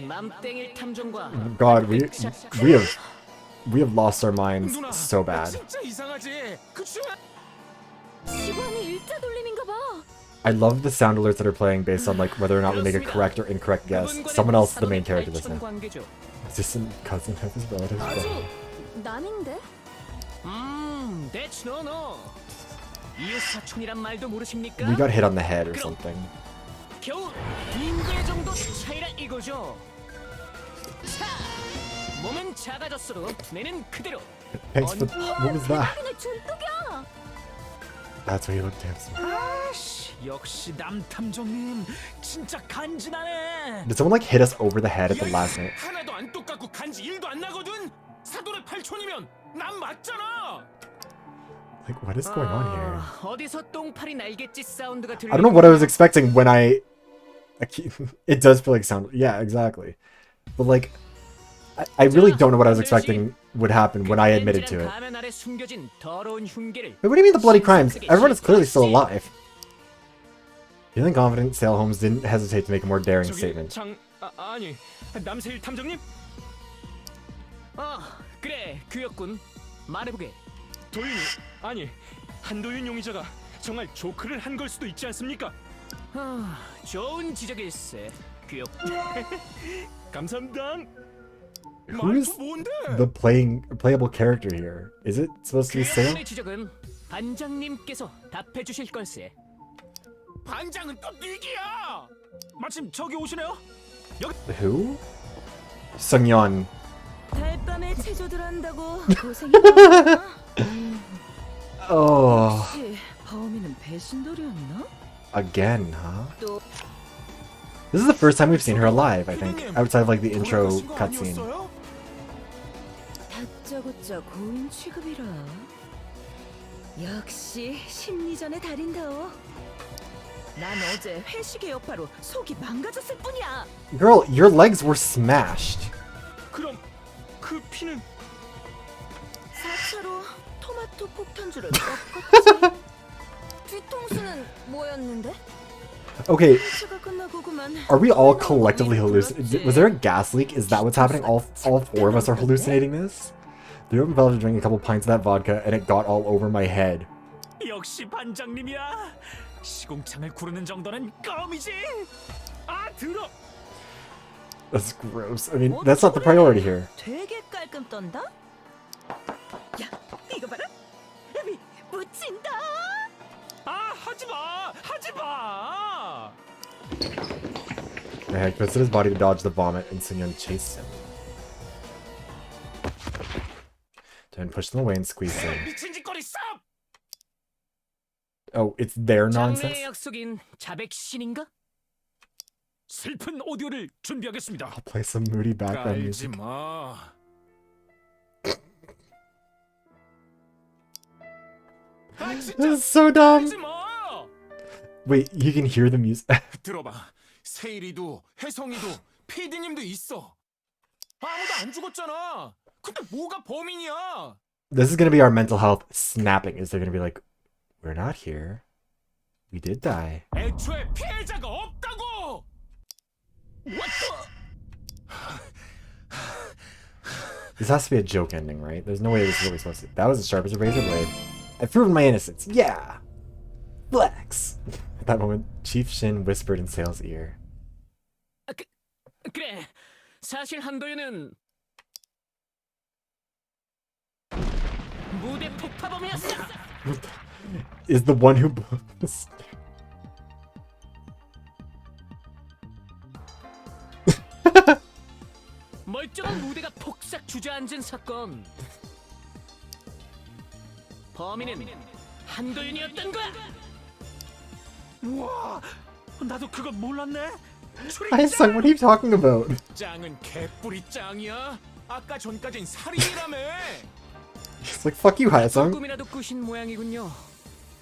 맘땡일 탐정과 God, we have lost our minds 누나, so bad. 진짜 이상하지? 그치? 직원이 일자 돌림인가 봐. I love the sound alerts that are playing based on like whether or not we make a correct or incorrect guess. Someone else is the main character this time. 관계죠. Is this a cousin of his relative? 아주 남인데? That's no. 이웃 사촌이란 말도 모르십니까? We got hit on the head or something. 겨우 빙글 정도 차이라 이거죠. 자, 몸은 작아졌어도 뇌는 그대로. Thanks for what was that? 그냥 준뚝이야. That's why he looked handsome. 아씨, 역시 남탐정님 진짜 간지나네. Did someone like hit us over the head at the last minute? 하나도 안 똑같고 간지 1도 안 나거든. 사돈의 8촌이면 난 맞잖아. Like, what is going on here? 어디서 똥파리 날갯짓 사운드가 들려? I don't know what I was expecting when it does feel like sound. Yeah, exactly. But like, I really don't know what I was expecting would happen when I admitted to it. 가면 아래 숨겨진 더러운 흉기를 Wait, what do you mean the bloody crimes? Everyone is clearly still alive. Feeling confident, Sale Holmes didn't hesitate to make a more daring 저기 statement. 아니 남세일 탐정님? 그래 그였군. 말해보게. 도윤이 아니 한도윤 용의자가 정말 조크를 한 걸 수도 있지 않습니까? 좋은 지적일세. 귀엽. 감사합니다. Who's 말투 뭔데? the playable character here? Is it supposed to be Sale? 그의 지적은 반장님께서 답해 주실 걸세. 반장은 또 뉘기야. 마침 저기 오시네요. Who? Sungyeon. 달밤에 체조들 한다고 고생했나? Oh, 혹시 범인은 배신돌이었나? again, huh? This is the first time we've seen her alive, I think, outside of like the intro cutscene. 다짜고짜 고인 취급이라. 역시 심리전의 달인다워. 난 어제 회식의 여파로 속이 망가졌을 뿐이야. Girl, your legs were smashed. 그럼 그 피는 4차로 토마토 폭탄주를 꺾었지. 뒤통수는 뭐였는데? Okay, 회차가 끝나고구만. are we all collectively hallucinating? Was there a gas leak? Is that what's happening? All four of us are hallucinating this? The open fell to drink a couple pints of that vodka, and it got all over my head. 역시 반장님이야. 시궁창을 구르는 정도는 껌이지. 아 들어. That's gross. I mean, that's not the priority here. 되게 깔끔 떤다. 야, 이거 봐라. 묻힌다. 아 하지 마. The heck twisted his body to dodge the vomit, and Sungyeon chased him. Then pushed them away and squeezed in. 미친 짓거리 stop. Oh, it's their 장래의 nonsense? 약속인 자백 신인가? 슬픈 오디오를 준비하겠습니다. I'll play some moody background 깔지 music. 마. 아 This 진짜 is so dumb. 깔지 마. Wait, you can hear the music. 들어봐. 세일이도 혜성이도 피디님도 있어. 아무도 안 죽었잖아. 근데 뭐가 범인이야? This is gonna be our mental health snapping. Is they're gonna be like, we're not here. We did die. 애초에 피해자가 없다고. What the? This has to be a joke ending, right? There's no way this is what we're supposed to. That was as sharp as a razor blade. I've proven my innocence. Yeah. Flex. At that moment, Chief Shin whispered in Sale's ear. 그래. 사실 한도윤은 무대 폭파범이었어. Is the one who. 멀쩡한 무대가 폭삭 주저앉은 사건. 범인은 한도윤이었던 거야. 우와, 나도 그거 몰랐네. Haesung, what are you talking about? 짱은 개뿌리 짱이야. 아까 전까진 살인이라며. It's like, fuck you, Haesung. 꿈이라도 꾸신 모양이군요.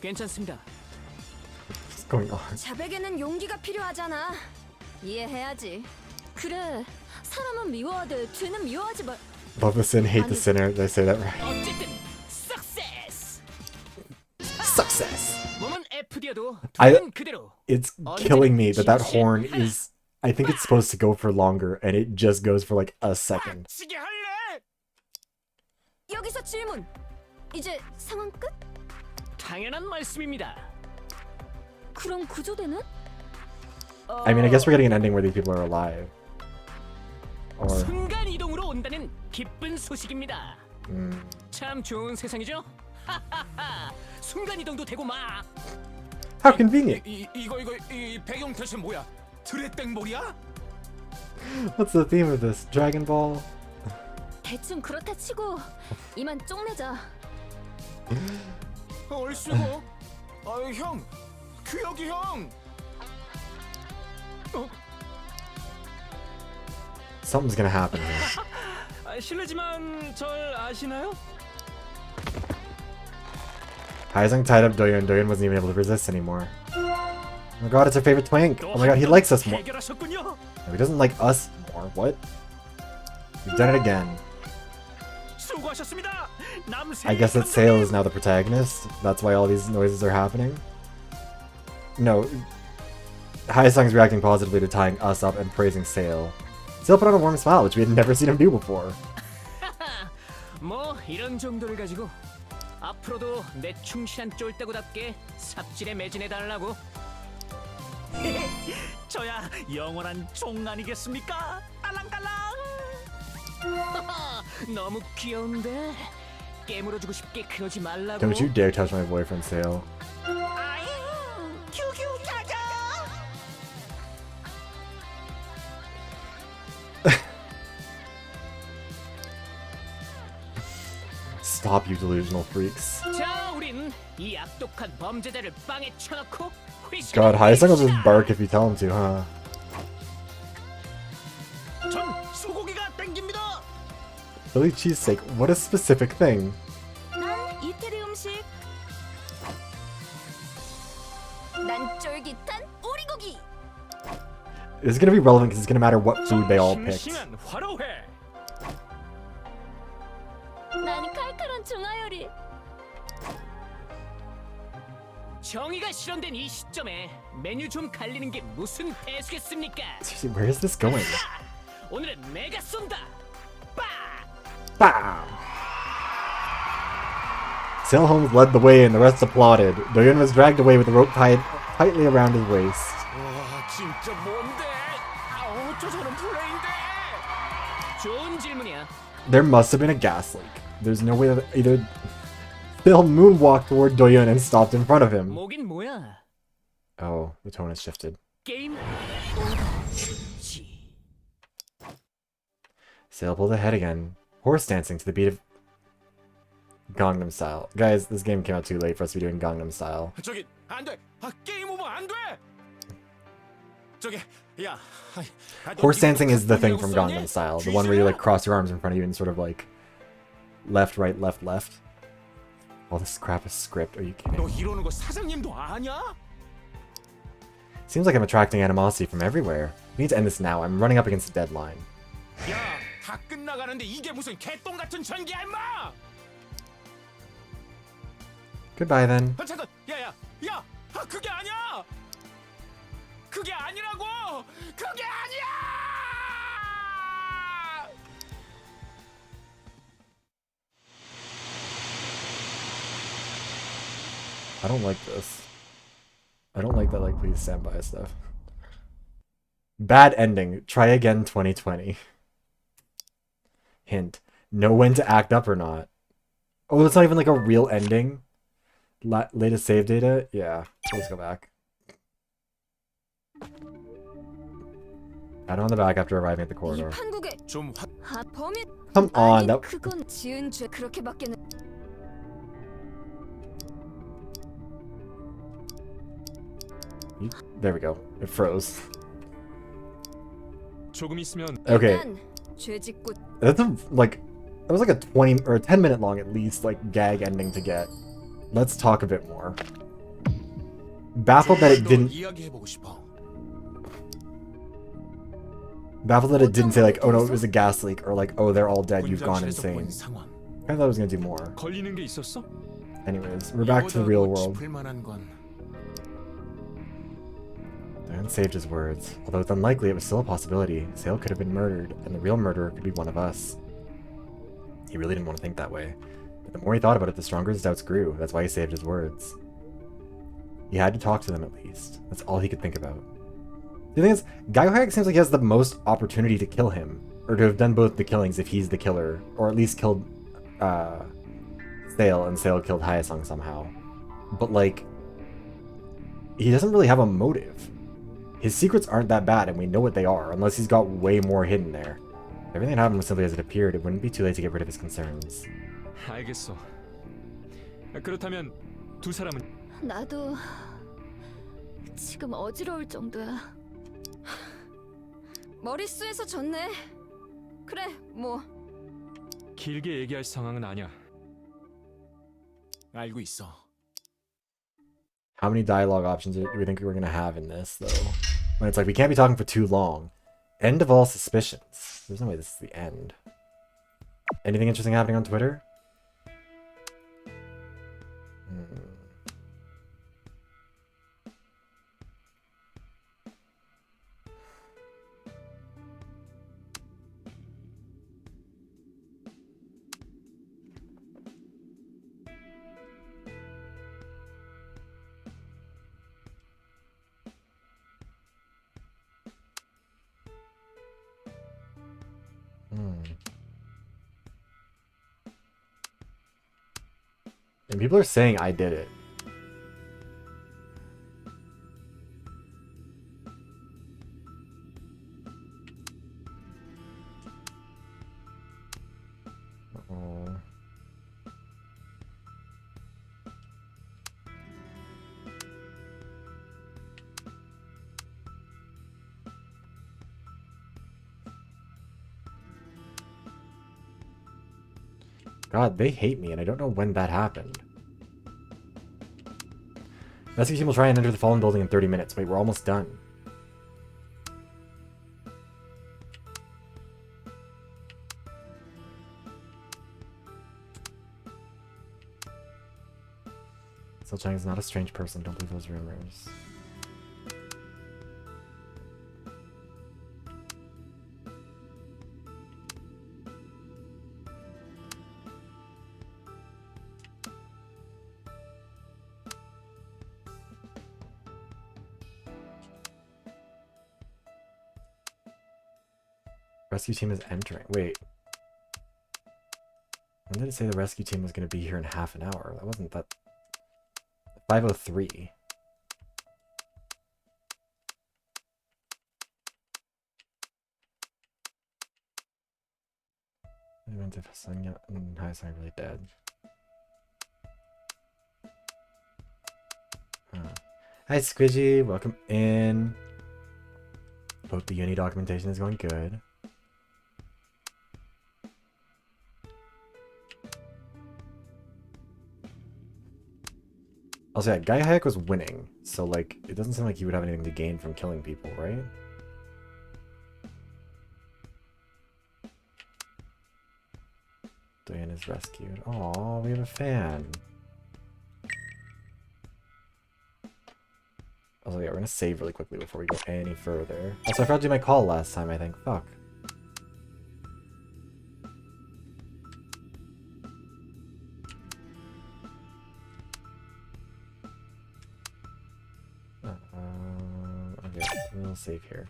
괜찮습니다. What's going on? 자백에는 용기가 필요하잖아. 이해해야지. 그래. 사람은 미워하되 죄는 미워하지 말. Love the sin, hate the sinner. Did I say that right? 어쨌든 success. Success. 몸은 FD여도 I- 돈은 그대로. It's killing me that that horn is I think it's supposed to go for longer, and it just goes for like a second. 치게 할래? 여기서 질문. 이제 상황 끝? 당연한 말씀입니다. 그럼 구조대는? I mean, I guess we're getting an ending where these people are alive. Or 순간 이동으로 온다는 기쁜 소식입니다. 참 좋은 세상이죠? 하하하. 순간 이동도 되고 막. how convenient. 이 배경 대신 뭐야? 드레땡볼이야? What's the theme of this? Dragon Ball? 대충 그렇다 치고 이만 쪽내자. 얼쑤고. 형, 규혁이 형. Something's gonna happen here. 실례지만 절 아시나요? Haizang tied up Doyun. Doyun wasn't even able to resist anymore. Oh my god, it's our favorite twink. Oh my god, he likes us more. 해결하셨군요. No, he doesn't like us more. What? You've done it again. 수고하셨습니다. I guess that Sale is now the protagonist. That's why all these noises are happening. No. Haizang's reacting positively to tying us up and praising Sale. Sale put on a warm smile, which we had never seen him do before. 뭐 이런 정도를 가지고 앞으로도 내 충실한 쫄따구답게 삽질에 매진해 달라고. 저야 영원한 종 아니겠습니까? 딸랑딸랑. 너무 귀여운데 깨물어주고 싶게 그러지 말라고. Don't you dare touch my boyfriend, Sale. 큐큐 자자. Stop, you delusional freaks. 자, 우린 이 악독한 범죄자를 빵에 쳐넣고 God, Haizang will just bark if you tell him to, huh? 전 소고기가 땡깁니다. Philly cheesesteak, what a specific thing. 난 이태리 음식. 난 쫄깃한 오리고기. It's gonna be relevant because it's gonna matter what food they all picked. 싱싱한 화로회. 난 칼칼한 중화요리. 정의가 실현된 이 시점에 메뉴 좀 갈리는 게 무슨 대수겠습니까? Seriously, where is this going? 오늘은 내가 쏜다. 빠! Bam! Sale Holmes led the way and the rest applauded. Doyun was dragged away with the rope tied tightly around his waist. 와, 진짜 뭔데? 저 사람 플레이인데. 좋은 질문이야. There must have been a gas leak. There's no way that either Phil moonwalked toward Doyun and stopped in front of him. 뭐긴 뭐야? Oh, the tone has shifted. 게임 Sale pulled ahead again. Horse dancing to the beat of Gangnam Style. Guys, this game came out too late for us to be doing Gangnam Style. 저기 안 돼. 게임 오버 안 돼. 저기 야. Horse dancing is the thing from Gangnam Style. The one where you like cross your arms in front of you and sort of like left, right, left, left. All this crap is script. Are you kidding? 너 이러는 거 사장님도 아냐? Seems like I'm attracting animosity from everywhere. We need to end this now. I'm running up against a deadline. 야, 다 끝나가는데 이게 무슨 개똥 같은 전기야 임마! Goodbye then. 잠깐, 야, 그게 아니야! 그게 아니라고! 그게 아니야! I don't like this. I don't like that, like, please stand by stuff. Bad ending. Try again 2020. Hint. Know when to act up or not. Oh, it's not even like a real ending? Latest save data? Yeah. Let's go back. Add on the back after arriving at the corridor. 판국에 좀 범인. Come on, 아니, that... 그건 지은 죄 그렇게밖에는. There we go. It froze. 조금 있으면 Okay. 일단 죄 짓고 That's a, like... That was like a 20 or a 10-minute long at least, like, gag ending to get. Let's talk a bit more. Baffled that it didn't... 이야기해보고 싶어. Baffled that it didn't say like, oh no, it was a gas leak, or like, oh they're all dead, you've gone 분장실에서 본 insane. 상황. I thought it was gonna do more. 걸리는 게 있었어? Anyways, we're back to the real world. 짚을 만한 건 Doyun's Jang saved his words. Although it's unlikely, it was still a possibility. Sale could have been murdered, and the real murderer could be one of us. He really didn't want to think that way. But the more he thought about it, the stronger his doubts grew. That's why he saved his words. He had to talk to them at least. That's all he could think about. The thing is, Gaiohag seems like he has the most opportunity to kill him. Or to have done both the killings if he's the killer. Or at least killed Sale, and Sale killed Hyasung somehow. But like, he doesn't really have a motive. His secrets aren't that bad, and we know what they are, unless he's got way more hidden there. If everything happened was simply as it appeared, it wouldn't be too late to get rid of his concerns. 알겠어. 그렇다면 두 사람은 나도 지금 어지러울 정도야. 머릿수에서 졌네. 그래, 뭐. 길게 얘기할 상황은 아니야. 알고 있어. How many dialogue options do we think we're gonna have in this, though? When it's like, we can't be talking for too long. End of all suspicions. There's no way this is the end. Anything interesting happening on Twitter? And people are saying I did it. Uh-oh. God, they hate me, and I don't know when that happened. Rescue team will try and enter the fallen building in 30 minutes. Wait, we're almost done. Still Chang is not a strange person. Don't believe those rumors. Rescue team is entering. Wait. When did it say the rescue team was going to be here in half an hour? That wasn't that. 5:03. I went to Sanya and Hyasung really dead. Hi Squidgy, welcome in. Hope the uni documentation is going good. Also, yeah, Guy Hayek was winning, so like, it doesn't seem like he would have anything to gain from killing people, right? Diane is rescued. Aww, we have a fan. Also, yeah, we're gonna save really quickly before we go any further. Also, I forgot to do my call last time, I think. Fuck. Okay, we'll save here.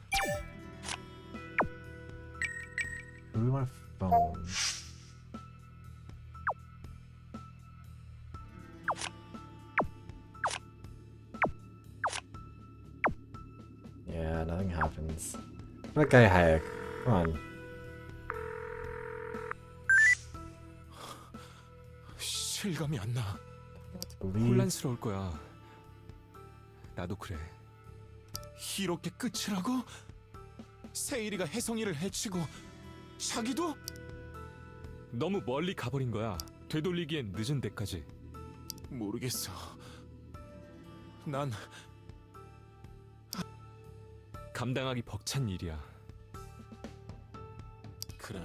Who do we want to phone? Yeah, nothing happens. What about Guy Hayek? Come on. 실감이 안 나. Believe. 혼란스러울 거야. 나도 그래. 이렇게 끝이라고? 세일이가 혜성이를 해치고 자기도? 너무 멀리 가버린 거야. 되돌리기엔 늦은 데까지. 모르겠어. 난 감당하기 벅찬 일이야. 그래.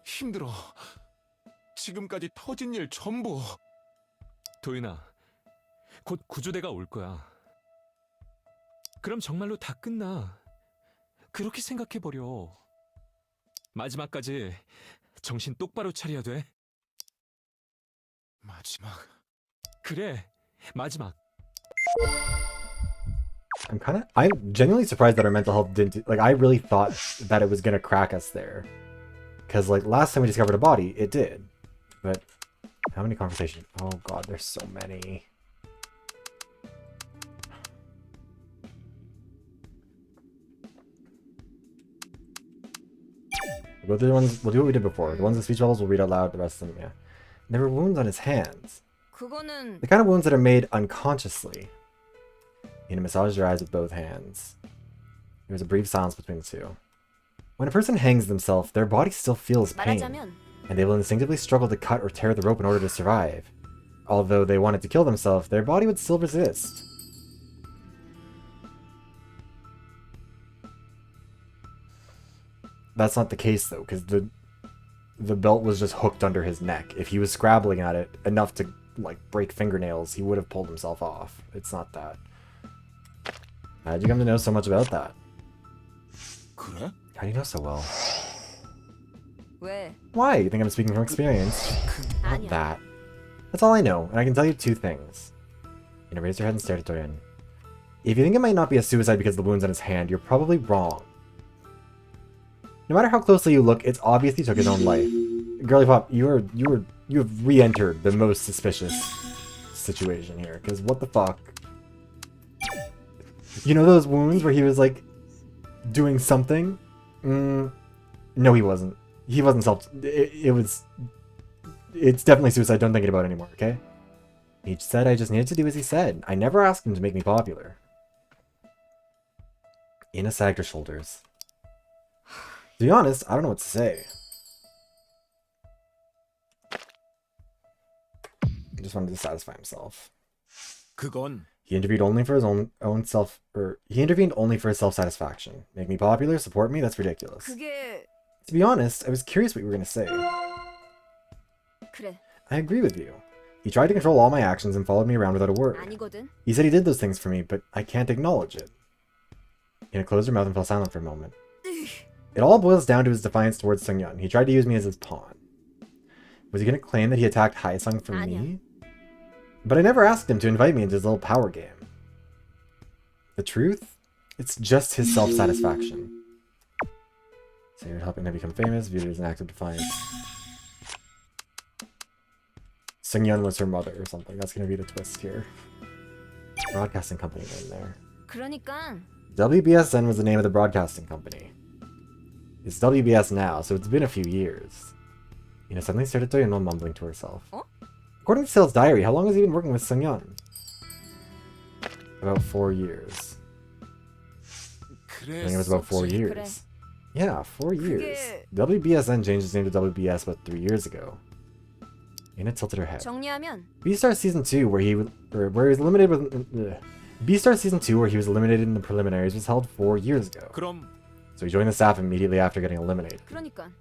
힘들어. 지금까지 터진 일 전부. 도윤아, 곧 구조대가 올 거야. 그럼 정말로 다 끝나. 그렇게 생각해버려. 마지막까지 정신 똑바로 차려야 돼. 마지막. 그래, 마지막. I'm genuinely surprised that our mental health didn't, like, I really thought that it was gonna crack us there. Because, like, last time we discovered a body, it did. But, how many conversations? Oh god, there's so many. We'll do the ones, we'll do what we did before. The ones in speech bubbles we'll read out loud, the rest of them, yeah. There were wounds on his hands. 그거는 The kind of wounds that are made unconsciously. Inha massaged her eyes with both hands. There was a brief silence between the two. When a person hangs themselves, their body still feels pain, 말하자면 and they will instinctively struggle to cut or tear the rope in order to survive. Although they wanted to kill themselves, their body would still resist. That's not the case though, because the belt was just hooked under his neck. If he was scrabbling at it enough to like break fingernails, he would have pulled himself off. It's not that. How'd you come to know so much about that? 그래? How do you know so well? 왜? Why? You think I'm speaking from experience? Not 아니야. that. That's all I know, and I can tell you two things. Inha raised her head and stared at Dorian. If you think it might not be a suicide because of the wounds on his hand, you're probably wrong. No matter how closely you look, it's obvious he took his own life. Girly Pop, you have re-entered the most suspicious situation here. Because what the fuck? You know those wounds where he was like doing something? No, he wasn't. He wasn't it's definitely suicide. Don't think about it anymore, okay? He said I just needed to do as he said. I never asked him to make me popular. Inha sagged her shoulders. To be honest, I don't know what to say. He just wanted to satisfy himself. 그건 He intervened only for his he intervened only for his self-satisfaction. Make me popular, support me, that's ridiculous. 그게 To be honest, I was curious what you were gonna say. 그래. I agree with you. He tried to control all my actions and followed me around without a word. 아니거든. He said he did those things for me, but I can't acknowledge it. Inha closed her mouth and fell silent for a moment. It all boils down to his defiance towards Seungyeon. He tried to use me as his pawn. Was he going to claim that he attacked Haesung for me? But I never asked him to invite me into his little power game. The truth? It's just his self-satisfaction. So you're helping him become famous, viewed it as an act of defiance. Seungyeon was her mother or something. That's going to be the twist here. Broadcasting company name there. 그러니까 WBSN was the name of the broadcasting company. It's WBS now, so it's been a few years. Inha suddenly started to mumbling to herself. Oh? According to Sale's diary, how long has he been working with Seungyeon? About 4 years. I think it was about 4 years. 그래. Yeah, 4 years. 그게- WBSN changed its name to WBS about 3 years ago. Inha tilted her head. 정리하면 B-Star Season 2, where he was eliminated with... B-Star Season 2, where he was eliminated in the preliminaries, was held 4 years ago. 그럼 So he joined the staff immediately after getting eliminated. 그러니까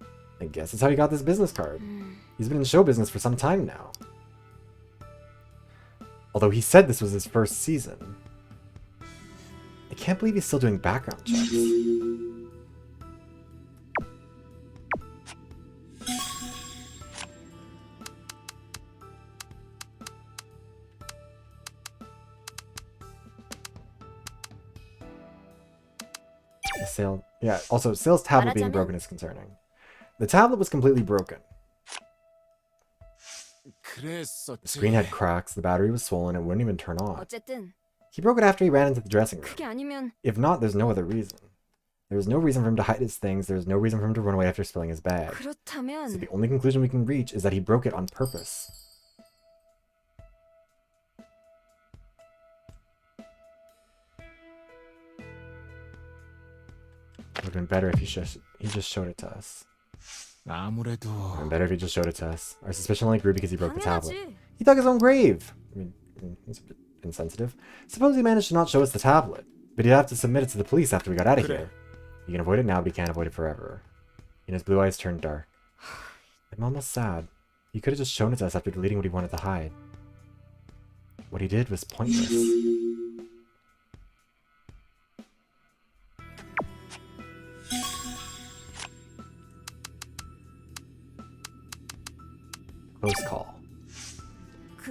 I guess that's how he got this business card. He's been in show business for some time now. Although he said this was his first season. I can't believe he's still doing background checks. Yeah, also, Sale's tablet being broken is concerning. The tablet was completely broken. The screen had cracks, the battery was swollen, and wouldn't even turn on. 어쨌든 He broke it after he ran into the dressing room. 그게 아니면 If not, there's no other reason. There was no reason for him to hide his things, there was no reason for him to run away after spilling his bag. So 그렇다면 the only conclusion we can reach is that he broke it on purpose. It would have been better if he just showed it to us. 아무래도 It would have been better if he just showed it to us. Our suspicion only grew because he broke the tablet. 당연하지. He dug his own grave! I mean, it's a bit insensitive. Suppose he managed to not show us the tablet, but he'd have to submit it to the police after we got out of 그래. here. You can avoid it now, but he can't avoid it forever. And his blue eyes turned dark. I'm almost sad. He could have just shown it to us after deleting what he wanted to hide. What he did was pointless.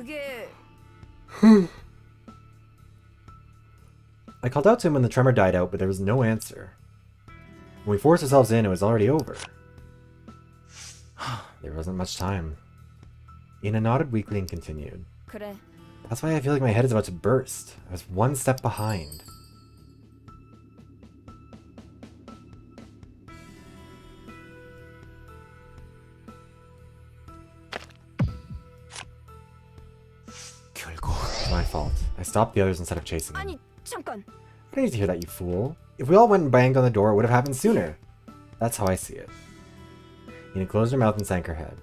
그게 I called out to him when the tremor died out, but there was no answer. When we forced ourselves in, it was already over. There wasn't much time. Inha nodded weakly and continued. 그래. That's why I feel like my head is about to burst. I was one step behind. 결국 It's my fault. I stopped the others instead of chasing them. 아니, 잠깐. I didn't need to hear that, you fool. If we all went and banged on the door, it would have happened sooner. That's how I see it. Inha closed her mouth and sank her head.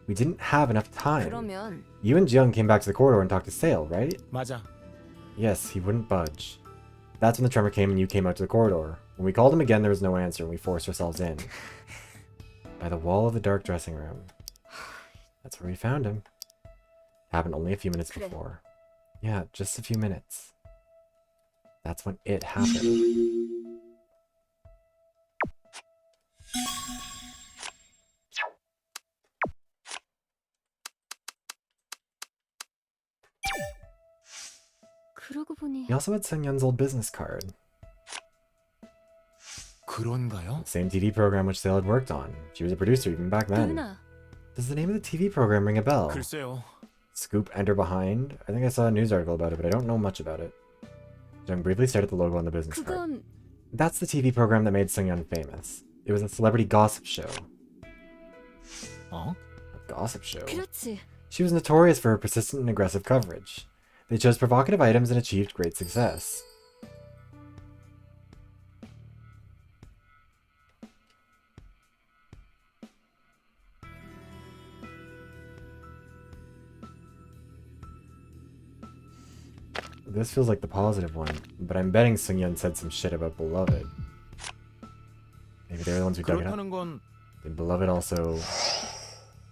We didn't have enough time. 그러면 You and Jang came back to the corridor and talked to Sale, right? 맞아. Yes, he wouldn't budge. That's when the tremor came and you came out to the corridor. When we called him again, there was no answer and we forced ourselves in. By the wall of the dark dressing room. That's where we found him. Happened only a few minutes before. Yeah, just a few minutes. That's when it happened. 그러고 보니 He also had Seung-yeon's old business card. 그런가요? Same TV program which Sale had worked on. She was a producer even back then. 누나. Does the name of the TV program ring a bell? 글쎄요. Scoop Enter Behind? I think I saw a news article about it, but I don't know much about it. Jung briefly stared at the logo on the business card. 그건 That's the TV program that made Seung-yeon famous. It was a celebrity gossip show. 어? A gossip show? 그렇지. She was notorious for her persistent and aggressive coverage. They chose provocative items and achieved great success. This feels like the positive one, but I'm betting Seung-yeon said some shit about Beloved. Maybe they're the ones who dug it up. 그렇다는 건 And Beloved also...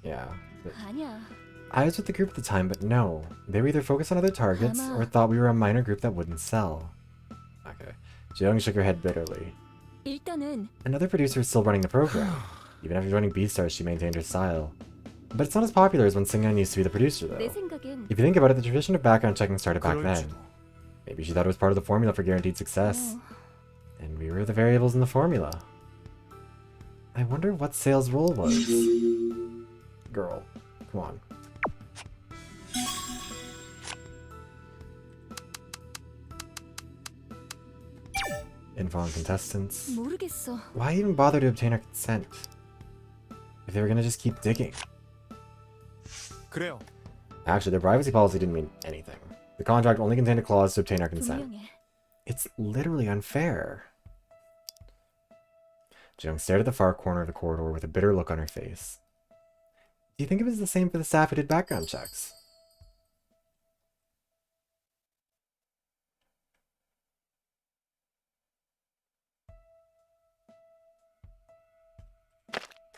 Yeah. 아니야. I was with the group at the time, but no. They were either focused on other targets, or thought we were a minor group that wouldn't sell. Okay. Jeong shook her head bitterly. 일단은 Another producer is still running the program. Even after joining Beastars, she maintained her style. But it's not as popular as when Seung-yeon used to be the producer, 내 though. 생각엔 If you think about it, the tradition of background checking started back then. 그럴지도. Maybe she thought it was part of the formula for guaranteed success. And we were the variables in the formula. I wonder what Sale's role was. Girl, come on. Info on contestants. 모르겠어. Why even bother to obtain our consent? If they were gonna just keep digging. 그래요. Actually, their privacy policy didn't mean anything. The contract only contained a clause to obtain our consent. 분명해. It's literally unfair. Jung stared at the far corner of the corridor with a bitter look on her face. Do you think it was the same for the staff who did background checks?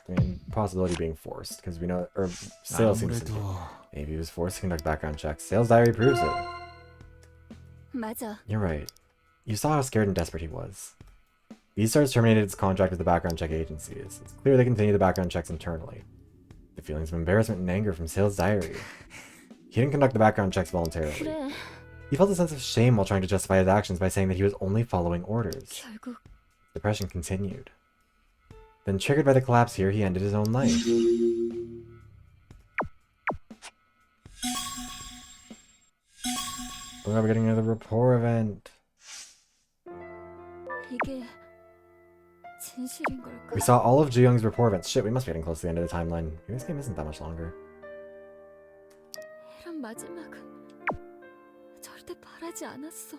I mean, possibility being forced, because we know, or Sales seems to be. 아무래도 Maybe he was forced to conduct background checks. Sales diary proves it. 맞아. You're right. You saw how scared and desperate he was. Beastars terminated its contract with the background check agencies. It's clear they continue the background checks internally. The feelings of embarrassment and anger from Sale's diary. He didn't conduct the background checks voluntarily. 그래. He felt a sense of shame while trying to justify his actions by saying that he was only following orders. 결국 Depression continued. Then, triggered by the collapse here, he ended his own life. Oh, we're getting another rapport event. 이게 진실인 걸까? We saw all of Ji-young's rapport events. Shit, we must be getting close to the end of the timeline. Maybe this game isn't that much longer. 이런 마지막은 절대 바라지 않았어.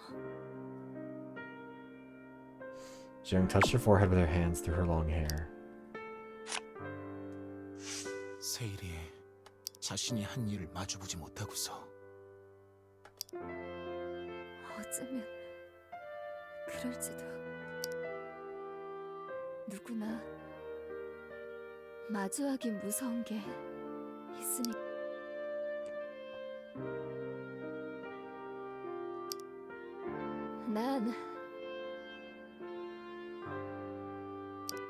Ji-young touched her forehead with her hands through her long hair. 세일이 자신이 한 일을 마주보지 못하고서 어쩌면 그럴지도. 누구나 마주하기 무서운 게 있으니. 난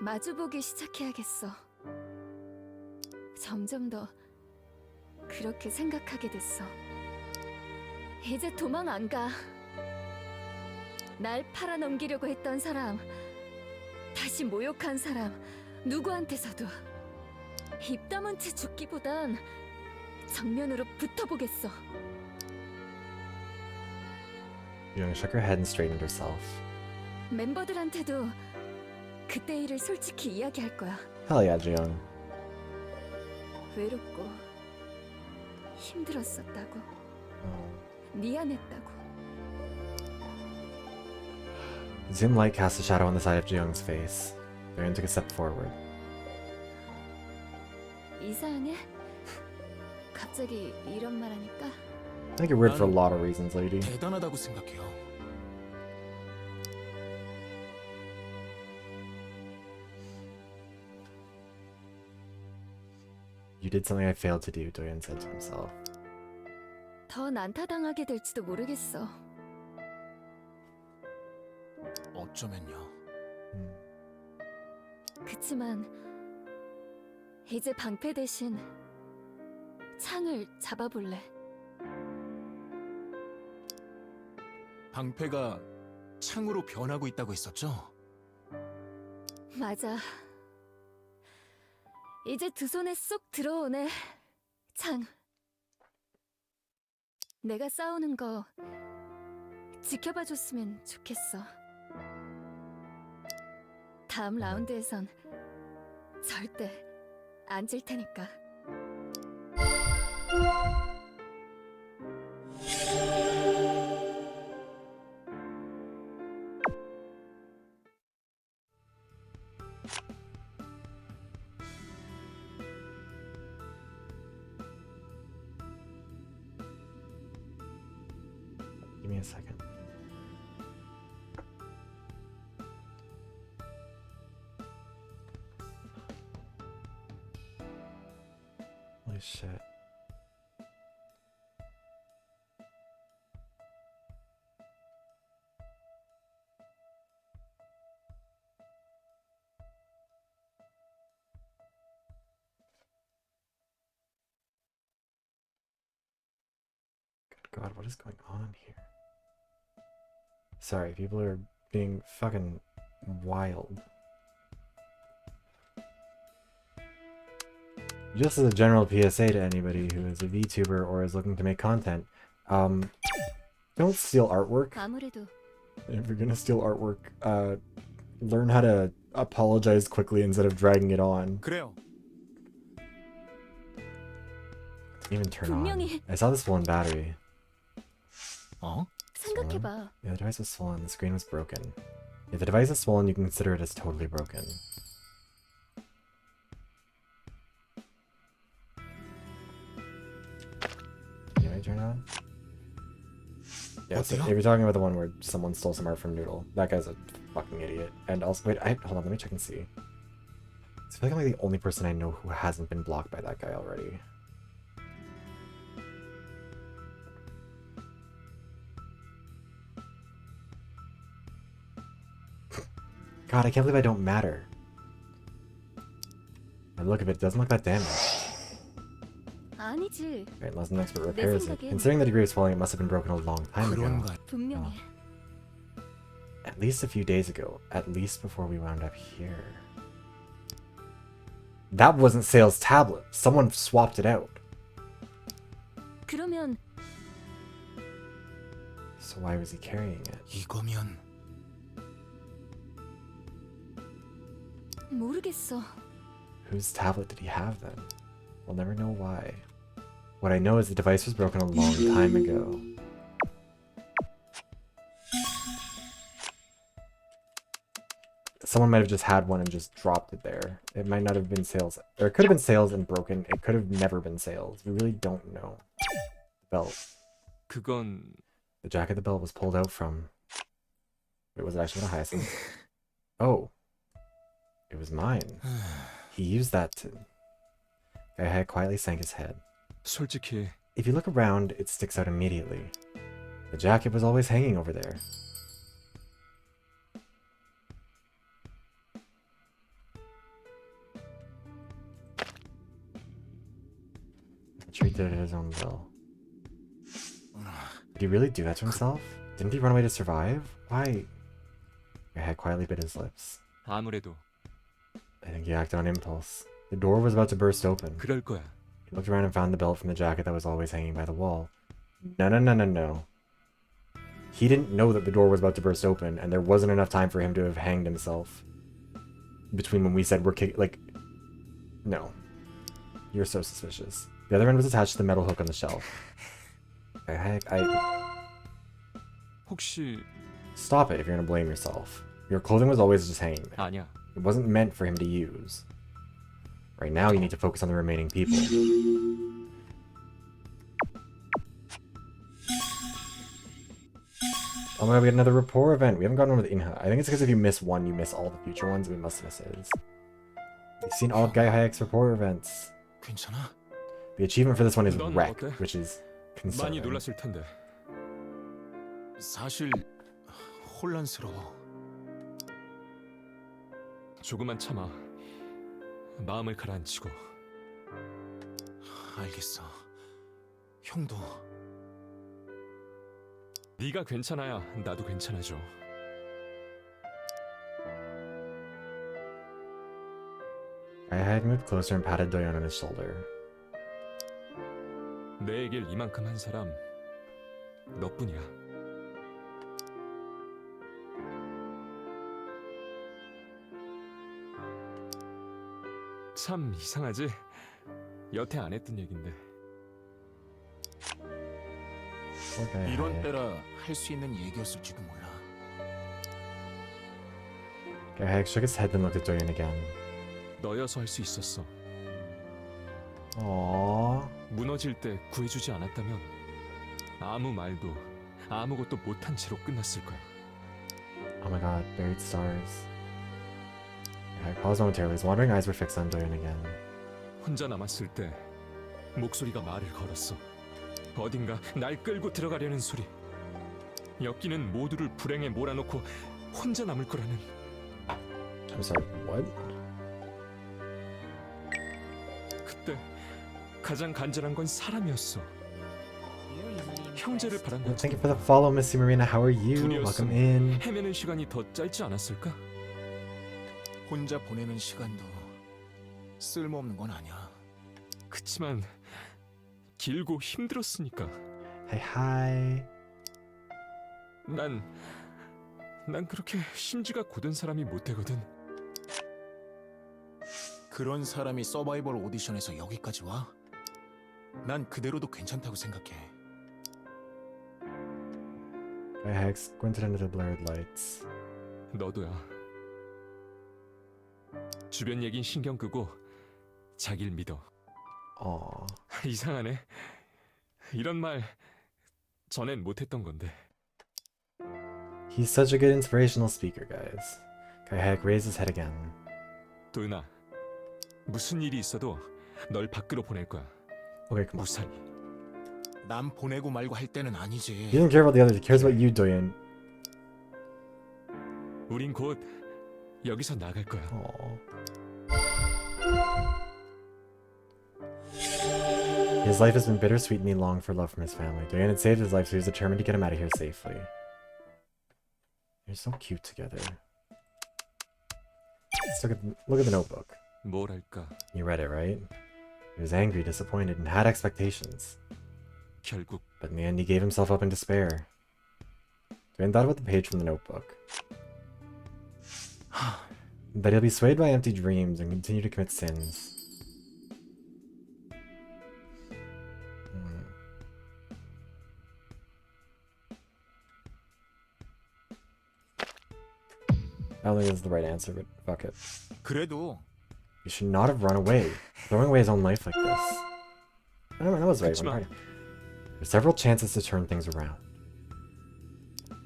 마주보기 시작해야겠어. 점점 더 그렇게 생각하게 됐어. 이제 도망 안 가. 날 팔아넘기려고 했던 사람, 다시 모욕한 사람, 누구한테서도 입 다문 채 죽기보단 정면으로 붙어보겠어. Young shook her head and straightened herself. 멤버들한테도 그때 일을 솔직히 이야기할 거야. Hell yeah, Jang. 외롭고 힘들었었다고, Oh. 미안했다고. Dim light cast a shadow on the side of Jung's face. Marion took a step forward. 이상해? 갑자기 이런 말 하니까? I think you're weird for a lot of reasons, lady. 대단하다고 생각해요. You did something I failed to do, Doyen said to himself. 더 난타당하게 될지도 모르겠어. 어쩌면요. 그치만 이제 방패 대신 창을 잡아볼래. 방패가 창으로 변하고 있다고 했었죠? 맞아. 이제 두 손에 쏙 들어오네. 창. 내가 싸우는 거 지켜봐줬으면 좋겠어. 다음 라운드에선 절대 안 질 테니까. Give me a second. Holy shit. Good God, what is going on here? Sorry, people are being fucking wild. Just as a general PSA to anybody who is a VTuber or is looking to make content, don't steal artwork. 아무래도 If you're gonna steal artwork, learn how to apologize quickly instead of dragging it on. 그래요. Even turn on. 분명히- I saw this full-on battery. 어? 생각해봐. Yeah, the device was swollen. The screen was broken. If the device is swollen, you can consider it as totally broken. Can I turn it on? Yeah, so if you're talking about the one where someone stole some art from Noodle, that guy's a fucking idiot. And also, wait, hold on, let me check and see. I feel like I'm like the only person I know who hasn't been blocked by that guy already. God, I can't believe I don't matter. And look, if it doesn't look that damaged. 아니지. Right, unless an expert repairs it. 생각엔- Considering the degree of swelling, it must have been broken a long time ago. 그런가? 분명히. At least a few days ago. At least before we wound up here. That wasn't Sale's tablet. Someone swapped it out. 그러면 So why was he carrying it? 이거면 모르겠어. Whose tablet did he have then? We'll never know why. What I know is the device was broken a long time ago. Someone might have just had one and just dropped it there. It might not have been Sales. Or it could have been Sales and broken. It could have never been Sales. We really don't know. Belt. 그건 The jacket the belt was pulled out from. Wait, was it actually a Hyacinth? Oh. It was mine. He used that to... Guy quietly sank his head. 솔직히 If you look around, it sticks out immediately. The jacket was always hanging over there. Not retreated at his own will. Did he really do that to himself? Didn't he run away to survive? Why? Guy quietly bit his lips. 아무래도 I think he acted on impulse. The door was about to burst open. 그럴 거야. He looked around and found the belt from the jacket that was always hanging by the wall. No. He didn't know that the door was about to burst open, and there wasn't enough time for him to have hanged himself. Between when we said we're like... No. You're so suspicious. The other end was attached to the metal hook on the shelf. 혹시 Stop it if you're gonna blame yourself. Your clothing was always just hanging there. 아니야. It wasn't meant for him to use. Right now you need to focus on the remaining people. Oh my god, we got another rapport event. We haven't gotten one with Inha. I think it's because if you miss one, you miss all the future ones. We must miss his. You've seen all Guy Hayek's rapport events. 괜찮아? The achievement for this one is 넌 wreck, 어때? which is 많이 concerning. 놀랐을 텐데. 사실 혼란스러워. 조금만 참아. 마음을 가라앉히고. 알겠어. 형도 네가 괜찮아야 나도 괜찮아져. Guy Hayek moved closer and patted Doyon on his shoulder. 내 얘길 이만큼 한 사람 너뿐이야. 참 이상하지? 여태 안 했던 얘긴데. Poor Guy 이런 Hayek. 때라 할 수 있는 얘기였을지도 몰라. Guy Hayek shook his head then looked at Doyon again. 너여서 할 수 있었어. Aww. 무너질 때 구해주지 않았다면 아무 말도 아무것도 못한 채로 끝났을 거야. Oh my god, buried stars. Guy Hayek paused momentarily. His wandering eyes were fixed on Doyon again. 혼자 남았을 때 목소리가 말을 걸었어. 어딘가 날 끌고 들어가려는 소리. 엮이는 모두를 불행에 몰아넣고 혼자 남을 거라는. I'm sorry, what? 그때 가장 간절한 건 사람이었어. You're easily 형제를 impressed. 바란 Well, 거지. thank you for the follow, Missy Marina. How are you? Welcome in. 헤매는 시간이 더 짧지 않았을까? 혼자 보내는 시간도 쓸모없는 건 아니야. 그치만 길고 힘들었으니까. Hey, hi. 난 그렇게 심지가 고된 사람이 못 되거든. 그런 사람이 서바이벌 오디션에서 여기까지 와? 난 그대로도 괜찮다고 생각해. Guy Hayek squinted into the blurred lights. 너도야. 주변 얘긴 신경 끄고 자길 믿어. Aww. 이상하네. 이런 말 전엔 못했던 건데. He's such a good inspirational speaker, guys. Guy Hayek raised his head again. 도윤아, 무슨 일이 있어도 널 밖으로 보낼 거야. Okay, come on. 무사히. 남 보내고 말고 할 때는 아니지. He doesn't care about the others. He cares about you, Doyon. 우린 곧 여기서 나갈 거야. Aww. His life has been bittersweet and he longed for love from his family. Doyon had saved his life, so he was determined to get him out of here safely. They're so cute together. Let's look at the notebook. 뭐랄까, You read it, right? He was angry, disappointed, and had expectations. 결국 But in the end, he gave himself up in despair. Doyon thought about the page from the notebook. That he'll be swayed by empty dreams and continue to commit sins. I don't think this is the right answer, but fuck it. 그래도 He should not have run away, throwing away his own life like this. I don't know, that was right. Kachima. There's several chances to turn things around.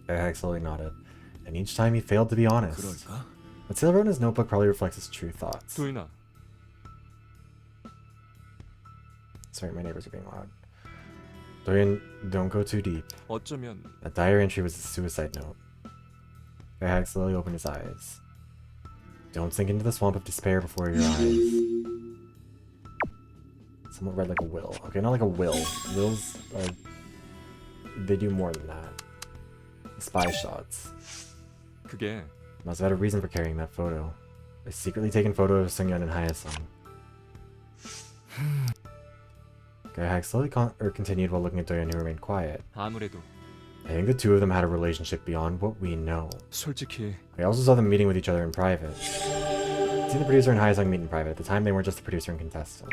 Hayek slowly nodded, and each time he failed to be honest. 그럴까? What Sailor wrote in his notebook probably reflects his true thoughts. 도윤아, Sorry, my neighbors are being loud. Doyon, don't go too deep. 어쩌면 That diary entry was a suicide note. Hayek slowly opened his eyes. Don't sink into the swamp of despair before your eyes. Somewhat red like a will. Okay, not like a will. Wills are... They do more than that. Spy shots. 그게 Must have had a reason for carrying that photo. A secretly taken photo of Seungyeon and Haesung. Gaihak slowly continued while looking at Doyeon, who remained quiet. 아무래도 I think the two of them had a relationship beyond what we know. 솔직히 I also saw them meeting with each other in private. I've seen the producer and Haesung meet in private. At the time, they weren't just the producer and contestant.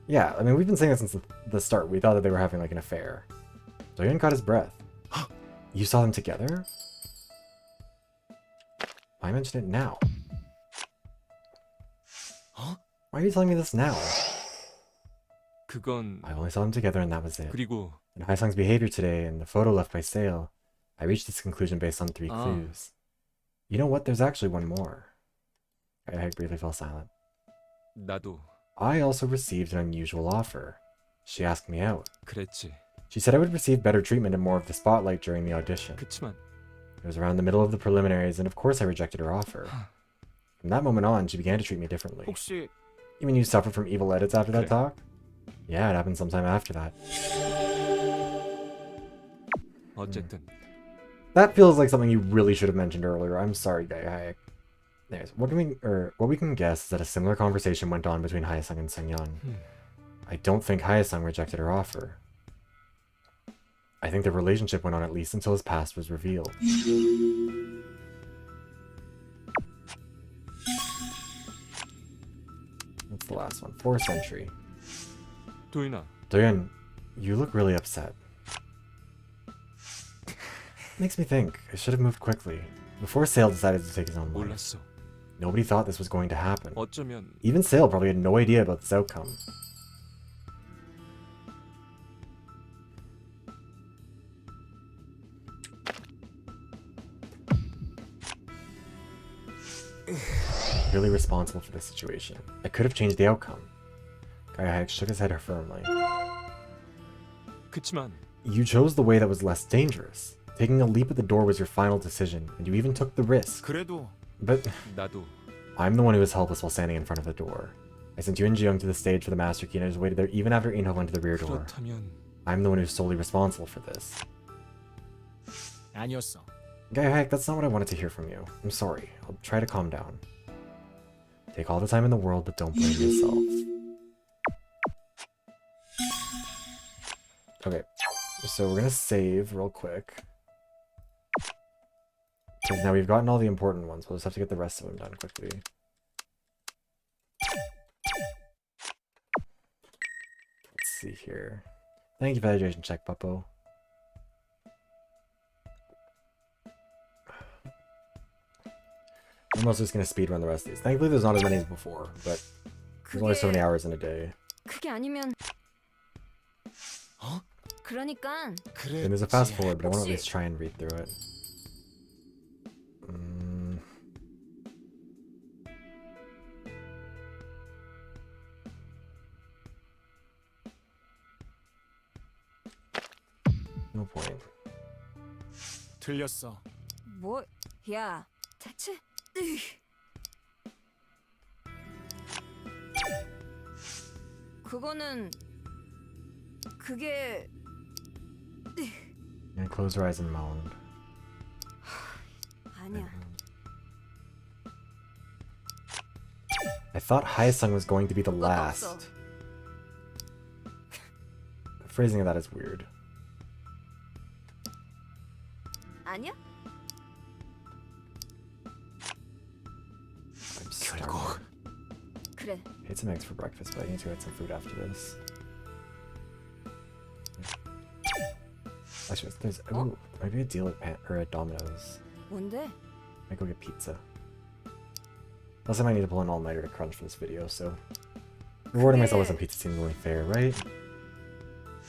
Yeah, I mean, we've been saying that since the start. We thought that they were having, like, an affair. Doyeon caught his breath. You saw them together? Why mention it now? Huh? Why are you telling me this now? 그건 I only saw them together and that was it. 그리고 In Haesung's behavior today and the photo left by Sale, I reached this conclusion based on 3 Ah. clues. You know what? There's actually one more. Gaihak briefly fell silent. 나도 I also received an unusual offer. She asked me out. 그랬지. She said I would receive better treatment and more of the spotlight during the audition. 그치만 It was around the middle of the preliminaries, and of course I rejected her offer. From that moment on, she began to treat me differently. 혹시 You mean you suffered from evil edits after that 그래. talk? Yeah, it happened sometime after that. 어쨌든 That feels like something you really should have mentioned earlier. I'm sorry, Gaihak. Anyways, what we can guess is that a similar conversation went on between Haesung and Seungyeon. I don't think Haesung rejected her offer. I think their relationship went on at least until his past was revealed. What's the last one? 4th century. 도윤아 Doyeon, you look really upset. Makes me think, I should have moved quickly. Before Sale decided to take his own life. 몰랐어. Nobody thought this was going to happen. 어쩌면 Even Sale probably had no idea about this outcome. Really responsible for this situation. I could have changed the outcome. Gaihak shook his head firmly. 그치만 You chose the way that was less dangerous. Taking a leap at the door was your final decision, and you even took the risk. 그래도 But 나도 I'm the one who was helpless while standing in front of the door. I sent you and Jang to the stage for the master key, and I just waited there even after Inha went to the rear door. 그렇다면 I'm the one who's solely responsible for this. 아니었어. Gaihak, that's not what I wanted to hear from you. I'm sorry. I'll try to calm down. Take all the time in the world, but don't blame yourself. Okay, so we're gonna save real quick. Because now we've gotten all the important ones. We'll just have to get the rest of them done quickly. Let's see here. Thank you for the hydration check, Puppo. I'm also just gonna speedrun the rest of these. Thankfully there's not as many as before, but there's only so many hours in a day. 그게 아니면 어? 그러니까 그래. And there's a fast forward, but I want to at least try and read through it. No point. 틀렸어. 뭐? 야, 대체? 그거는 그게 And close her eyes and moaned. 아니야. I thought Haesung was going to be the 그것도 last. 없어. The phrasing of that is weird. 아니야? I'm starving. 그래. I ate some eggs for breakfast, but I need to get some food after this. Actually, there's maybe a deal at Domino's. 뭔데? I go get pizza. Plus, I might need to pull an all-nighter to crunch for this video, so rewarding myself with some pizza seems only fair, right?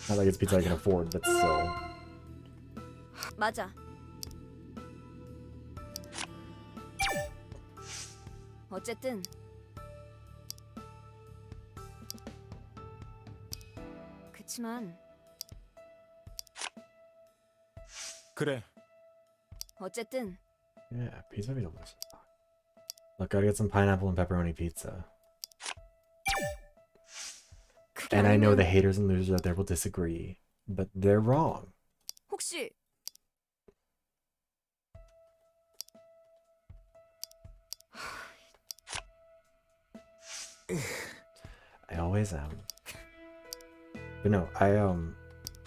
Not like it's pizza I can afford, but still. 맞아. 어쨌든 그치만 그래. 어쨌든 Yeah, pizza would be delicious. Look, gotta get some pineapple and pepperoni pizza. And I know the 결의는 haters and losers out there will disagree, but they're wrong. 혹시 I always am. But no, oh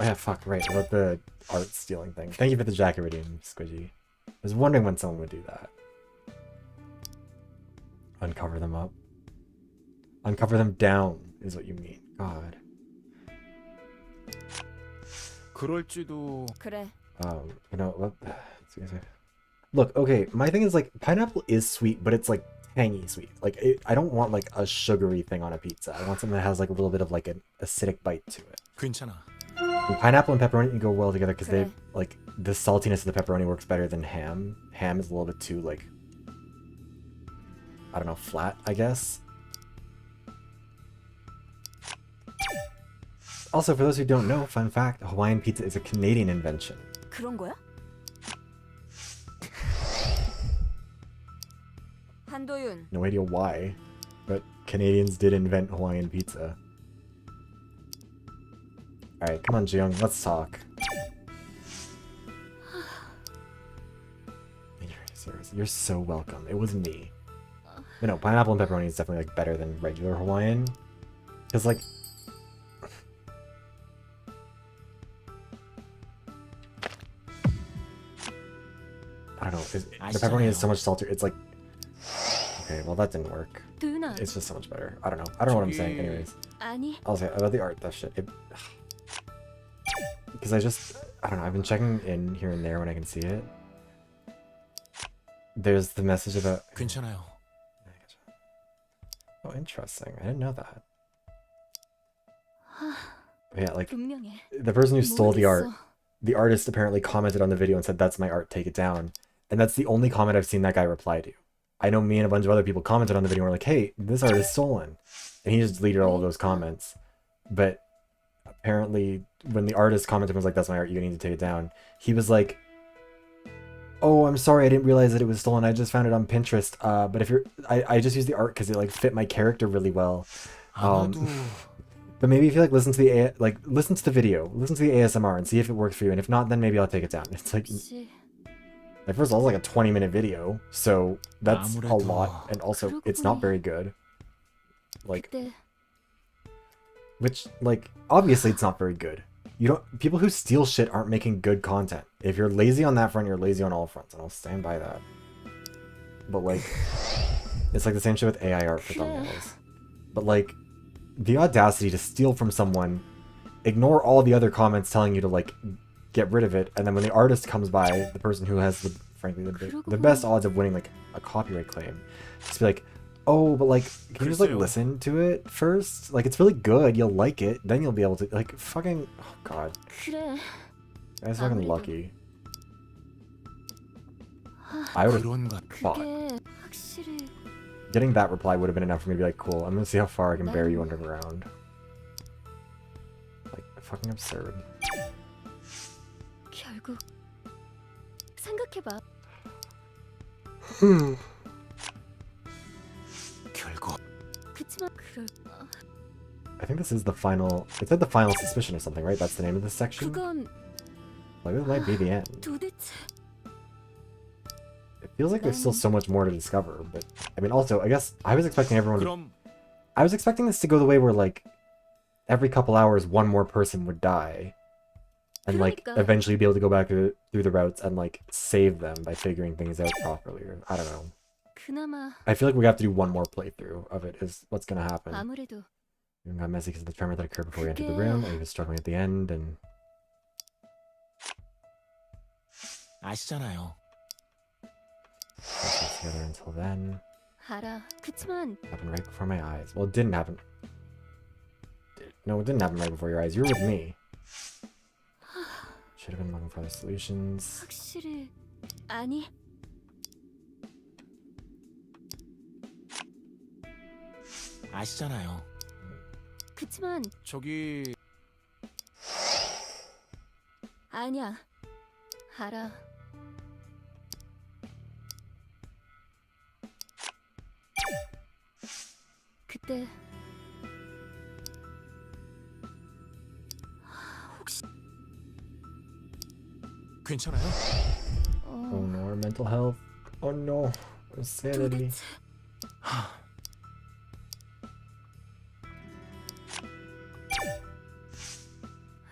yeah, fuck, right, about the art stealing thing. Thank you for the jacket redeem, Squidgy. I was wondering when someone would do that. Uncover them up. Uncover them down is what you mean. God. 그럴지도. 그래. You know what? Look, okay, my thing is like pineapple is sweet, but it's like tangy sweet. Like I don't want like a sugary thing on a pizza. I want something that has like a little bit of like an acidic bite to it. 괜찮아. And pineapple and pepperoni go well together because they 그래. like the saltiness of the pepperoni works better than ham. Ham is a little bit too like, I don't know, flat, I guess. Also, for those who don't know, fun fact, Hawaiian pizza is a Canadian invention. 그런 거야? 한도윤. No idea why, but Canadians did invent Hawaiian pizza. Alright, come on, Jang, let's talk. You're so welcome. It was me. But no, pineapple and pepperoni is definitely like better than regular Hawaiian. Because like... I don't know, the pepperoni is so much saltier, it's like... Okay, well that didn't work. 누나. It's just so much better. I don't know. I don't know what I'm saying. Anyways. 아니. I'll say about the art, that shit. Because I don't know, I've been checking in here and there when I can see it. There's the message about... 괜찮아요. Oh, interesting. I didn't know that. But yeah, like, 분명해. the person who stole the art, 모르겠어. the artist apparently commented on the video and said, "That's my art, take it down." And that's the only comment I've seen that guy reply to. I know me and a bunch of other people commented on the video and were like, "Hey, this art is stolen." And he just deleted all of those comments. But apparently, when the artist commented and was like, "That's my art, you need to take it down," he was like, "Oh, I'm sorry, I didn't realize that it was stolen. I just found it on Pinterest. But if you're... I just used the art because it like fit my character really well. 아마도. But maybe if you like listen to the video, listen to the ASMR and see if it works for you. And if not, then maybe I'll take it down." It's like... 그치. Like, first of all, it's like a 20-minute video, so that's a 아무래도 lot, and also it's not very good. Like, 그때 which, like, obviously it's not very good. You don't... People who steal shit aren't making good content. If you're lazy on that front, you're lazy on all fronts, and I'll stand by that. But, like, it's like the same shit with AI art for thumbnails. But, like, the audacity to steal from someone, ignore all the other comments telling you to, like, get rid of it, and then when the artist comes by, the person who has the, frankly, the best odds of winning, like, a copyright claim, just be like, "Oh, but, like, can you just, like, listen to it first? Like, it's really good, you'll like it, then you'll be able to," like, fucking, oh god. 그래. That's fucking lucky. I would have 그런가. thought. 그게 확실히 Getting that reply would have been enough for me to be like, "Cool, I'm gonna see how far I can bury you underground." Like, fucking absurd. 결국 생각해봐. 결국. 그치만 그럴 I think this is the final... It said the final suspicion or something, right? That's the name of this section? 그건 Like, this might be the end. 도대체 It feels like there's still so much more to discover, but... I mean, also, I guess I was expecting everyone to... 그럼 I was expecting this to go the way where, like, every couple hours, one more person would die. And, like, 그러니까. eventually be able to go back through the routes and, like, save them by figuring things out properly. Or, I don't know. 그나마 I feel like we have to do one more playthrough of it, is what's gonna happen. 아무래도 Even got messy because of the tremor that occurred before we entered the room, or he was struggling at the end, and... 아시잖아요. Let's get together until then. 알아. 그치만 Happened right before my eyes. Well, it didn't happen. No, it didn't happen right before your eyes. You were with me. Should have been looking for other solutions. 확실히 아니. 아시잖아요. 그치만 저기 아니야. 알아. 그때 괜찮아요? Oh no, our mental health. Oh no, our sanity. 도대체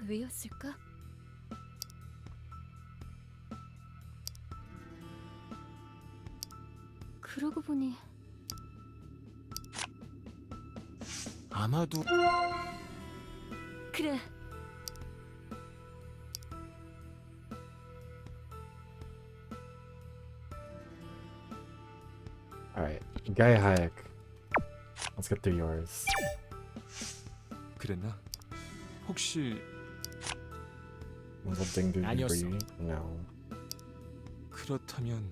왜였을까? 그러고 보니 아마도 그래. Alright, Guy Hayek. Let's get through yours. 그랬나? 혹시 Was it ding doo 아니었어. for you? No. 그렇다면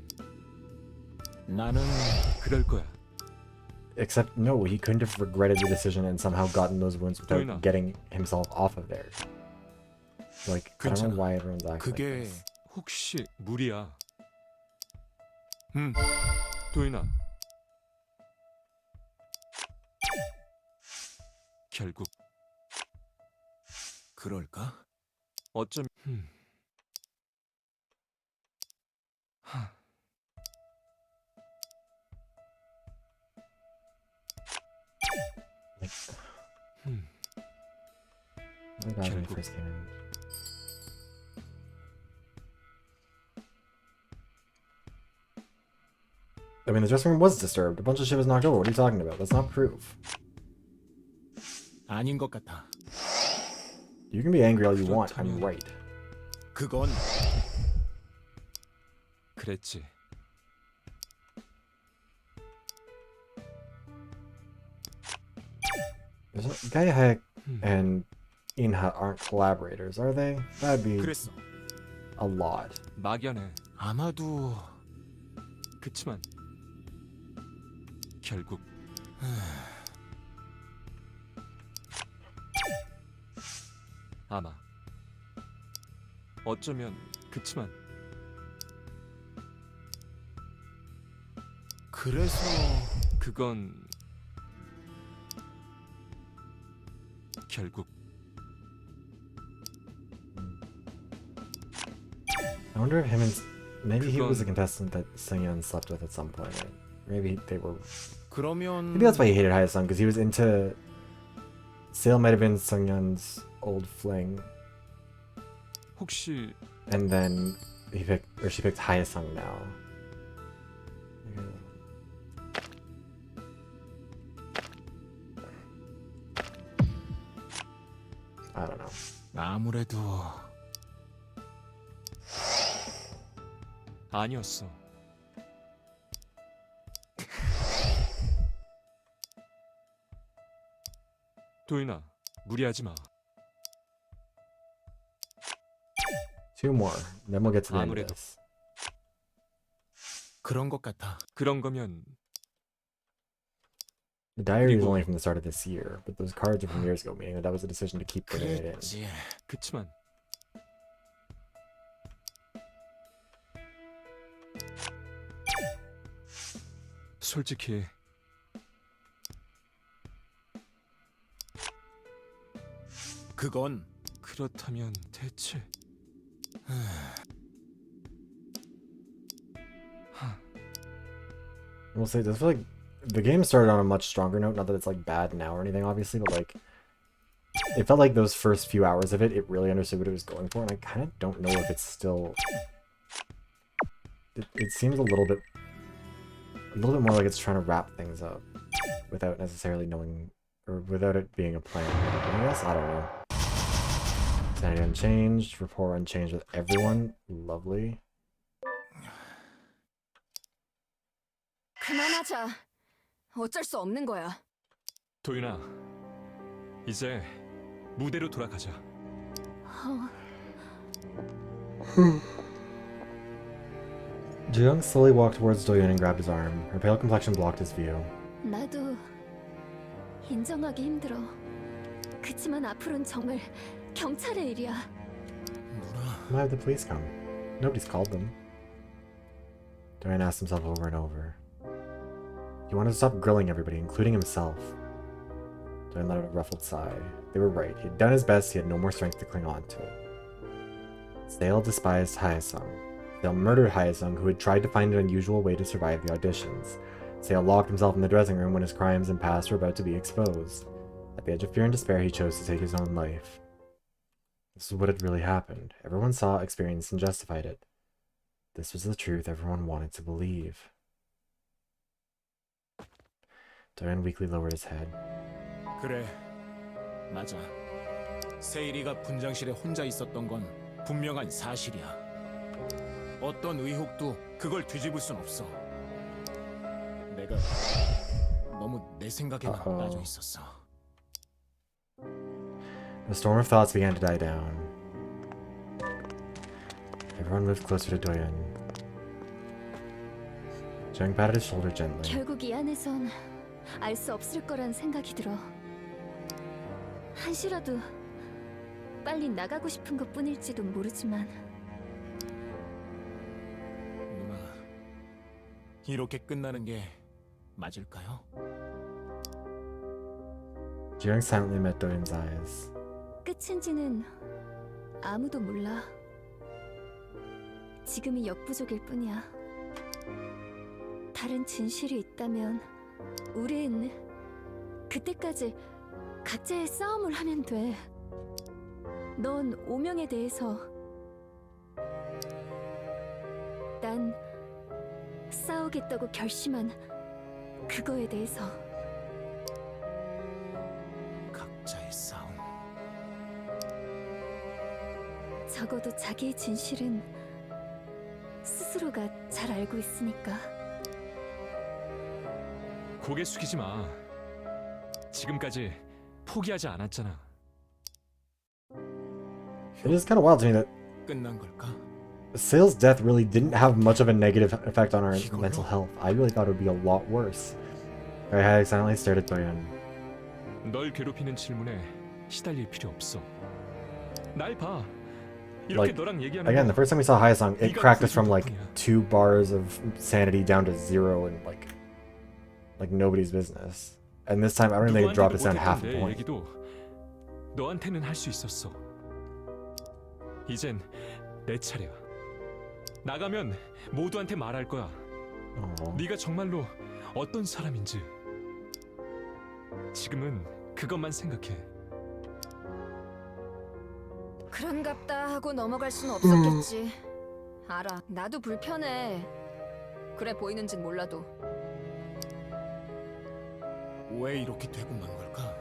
나는 그럴 거야. Except, no, he couldn't have regretted the decision and somehow gotten those wounds without Doina. getting himself off of there. Like, I don't know 괜찮아. why everyone's acting like 그게 this. 혹시 무리야. 음 도인아. 결국 그럴까? 어쩜 하. Oh my god, when he 결국. first came in. I mean, the dressing room was disturbed. A bunch of shit was knocked over. What are you talking about? That's not proof. 아닌 것 같아. You can be angry all you want. I'm 그렇다면- right. 그건 그랬지. Guy Hayek 음. and Inha aren't collaborators, are they? That'd be 그랬어. a lot. 막연해. 아마도 그치만 결국 아마 어쩌면 그치만 그래서 그건 결국 I wonder if him and maybe he was a 그건- contestant that Seungyeon slept with at some point. Or maybe they were. 그러면 Maybe that's why he hated Haesung, because he was into. Sale might have been Seungyeon's old fling, 혹시 and then he picked or she picked Haesung now. I don't know. 아무래도 아니었어. 도인아, 무리하지 마. Two more, then we'll get to the end of 아무래도. this. 그런 것 같아. 그런 거면 The diary is 그리고- only from the start of this year, but those cards are from years ago, meaning that was a decision to keep bringing it in. 그랬지. 그치만 솔직히 그건 그렇다면 대체 We'll say this. I feel like the game started on a much stronger note. Not that it's like bad now or anything, obviously, but like it felt like those first few hours of it, it really understood what it was going for, and I kind of don't know if it's still. It seems a little bit more like it's trying to wrap things up without necessarily knowing or without it being a plan. I guess I don't know. Sanity unchanged, rapport unchanged with everyone. Lovely. 그만하자. 어쩔 수 없는 거야. 도윤아, 이제 무대로 돌아가자. Jang slowly walked towards Do-yeon and grabbed his arm. Her pale complexion blocked his view. 나도 인정하기 힘들어. 그치만 앞으로는 정말 경찰의 일이야. Why have the police come? Nobody's called them. Do-yeon asked himself over and over. He wanted to stop grilling everybody, including himself. Do-yeon let out a ruffled sigh. They were right. He had done his best, he had no more strength to cling on to it. Sale despised Hyesung. Sale murdered Hyesung, who had tried to find an unusual way to survive the auditions. Sale locked himself in the dressing room when his crimes and past were about to be exposed. At the edge of fear and despair, he chose to take his own life. This is what had really happened. Everyone saw, experienced, and justified it. This was the truth everyone wanted to believe. Doyen weakly lowered his head. 그래, 맞아. 세일이가 분장실에 혼자 있었던 건 분명한 사실이야. 어떤 의혹도 그걸 뒤집을 순 없어. 내가 너무 내 생각에만 빠져 있었어. The storm of thoughts began to die down. Everyone moved closer to Doyen. Jang patted his shoulder gently. 결국 이 안에선 알 수 없을 거란 생각이 들어. 한시라도 빨리 나가고 싶은 것뿐일지도 모르지만. 누나, 이렇게 끝나는 게 맞을까요? Jang silently met Doyen's eyes. 끝인지는 아무도 몰라. 지금이 역부족일 뿐이야. 다른 진실이 있다면 우린 그때까지 각자의 싸움을 하면 돼. 넌 오명에 대해서, 난 싸우겠다고 결심한 그거에 대해서. 각자의 싸움. 적어도 자기의 진실은 스스로가 잘 알고 있으니까. 고개 숙이지 마. 지금까지 포기하지 않았잖아. It is kind of wild to me that 끝난 걸까? Sale's death really didn't have much of a negative effect on our mental health. I really thought it would be a lot worse. I silently stared at Doyen. 널 괴롭히는 질문에 시달릴 필요 없어. 날 봐. 이렇게 Like, 너랑 얘기하는 again, the 거. first time we saw Hyesung, it cracked us from like 2 bars of sanity down to 0 and like nobody's business. And this time, I don't think they dropped us down half a 내 point. 얘기도 너한테는 할 수 있었어. 이젠 내 차례야. 나가면 모두한테 말할 거야. 네가 정말로 어떤 사람인지. 지금은 그것만 생각해. 그런갑다 하고 넘어갈 순 없었겠지. 알아, 나도 불편해. 그래 보이는진 몰라도. 왜 이렇게 되고 만 걸까?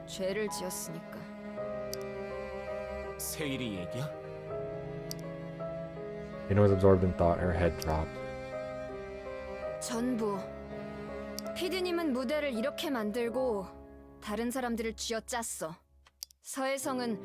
죄를 지었으니까. 세일이 얘기야? Inha was absorbed in thought, her head dropped. 전부. 피디님은 무대를 이렇게 만들고 다른 사람들을 쥐어짰어. 서혜성은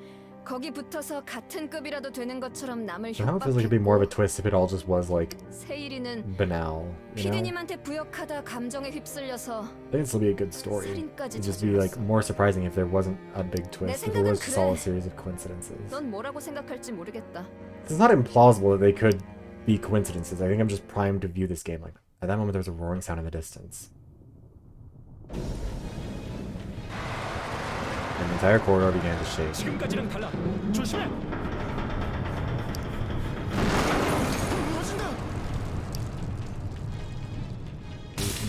거기 붙어서 같은 급이라도 되는 것처럼 남을 So how it feels like it'd be more of a 협박했고, twist if it all just was like 세일이는 banal, you know? 피디님한테 부역하다 감정에 휩쓸려서 I think this will be a good story. 살인까지 It'd just be like 저질렀어. more surprising if there wasn't a big twist, if it was just all a series of coincidences. 넌 뭐라고 생각할지 모르겠다. It's not implausible that they could be coincidences. I think I'm just primed to view this game like at that moment there was a roaring sound in the distance. And the entire corridor began to shake. 지금까지랑 달라. 조심해.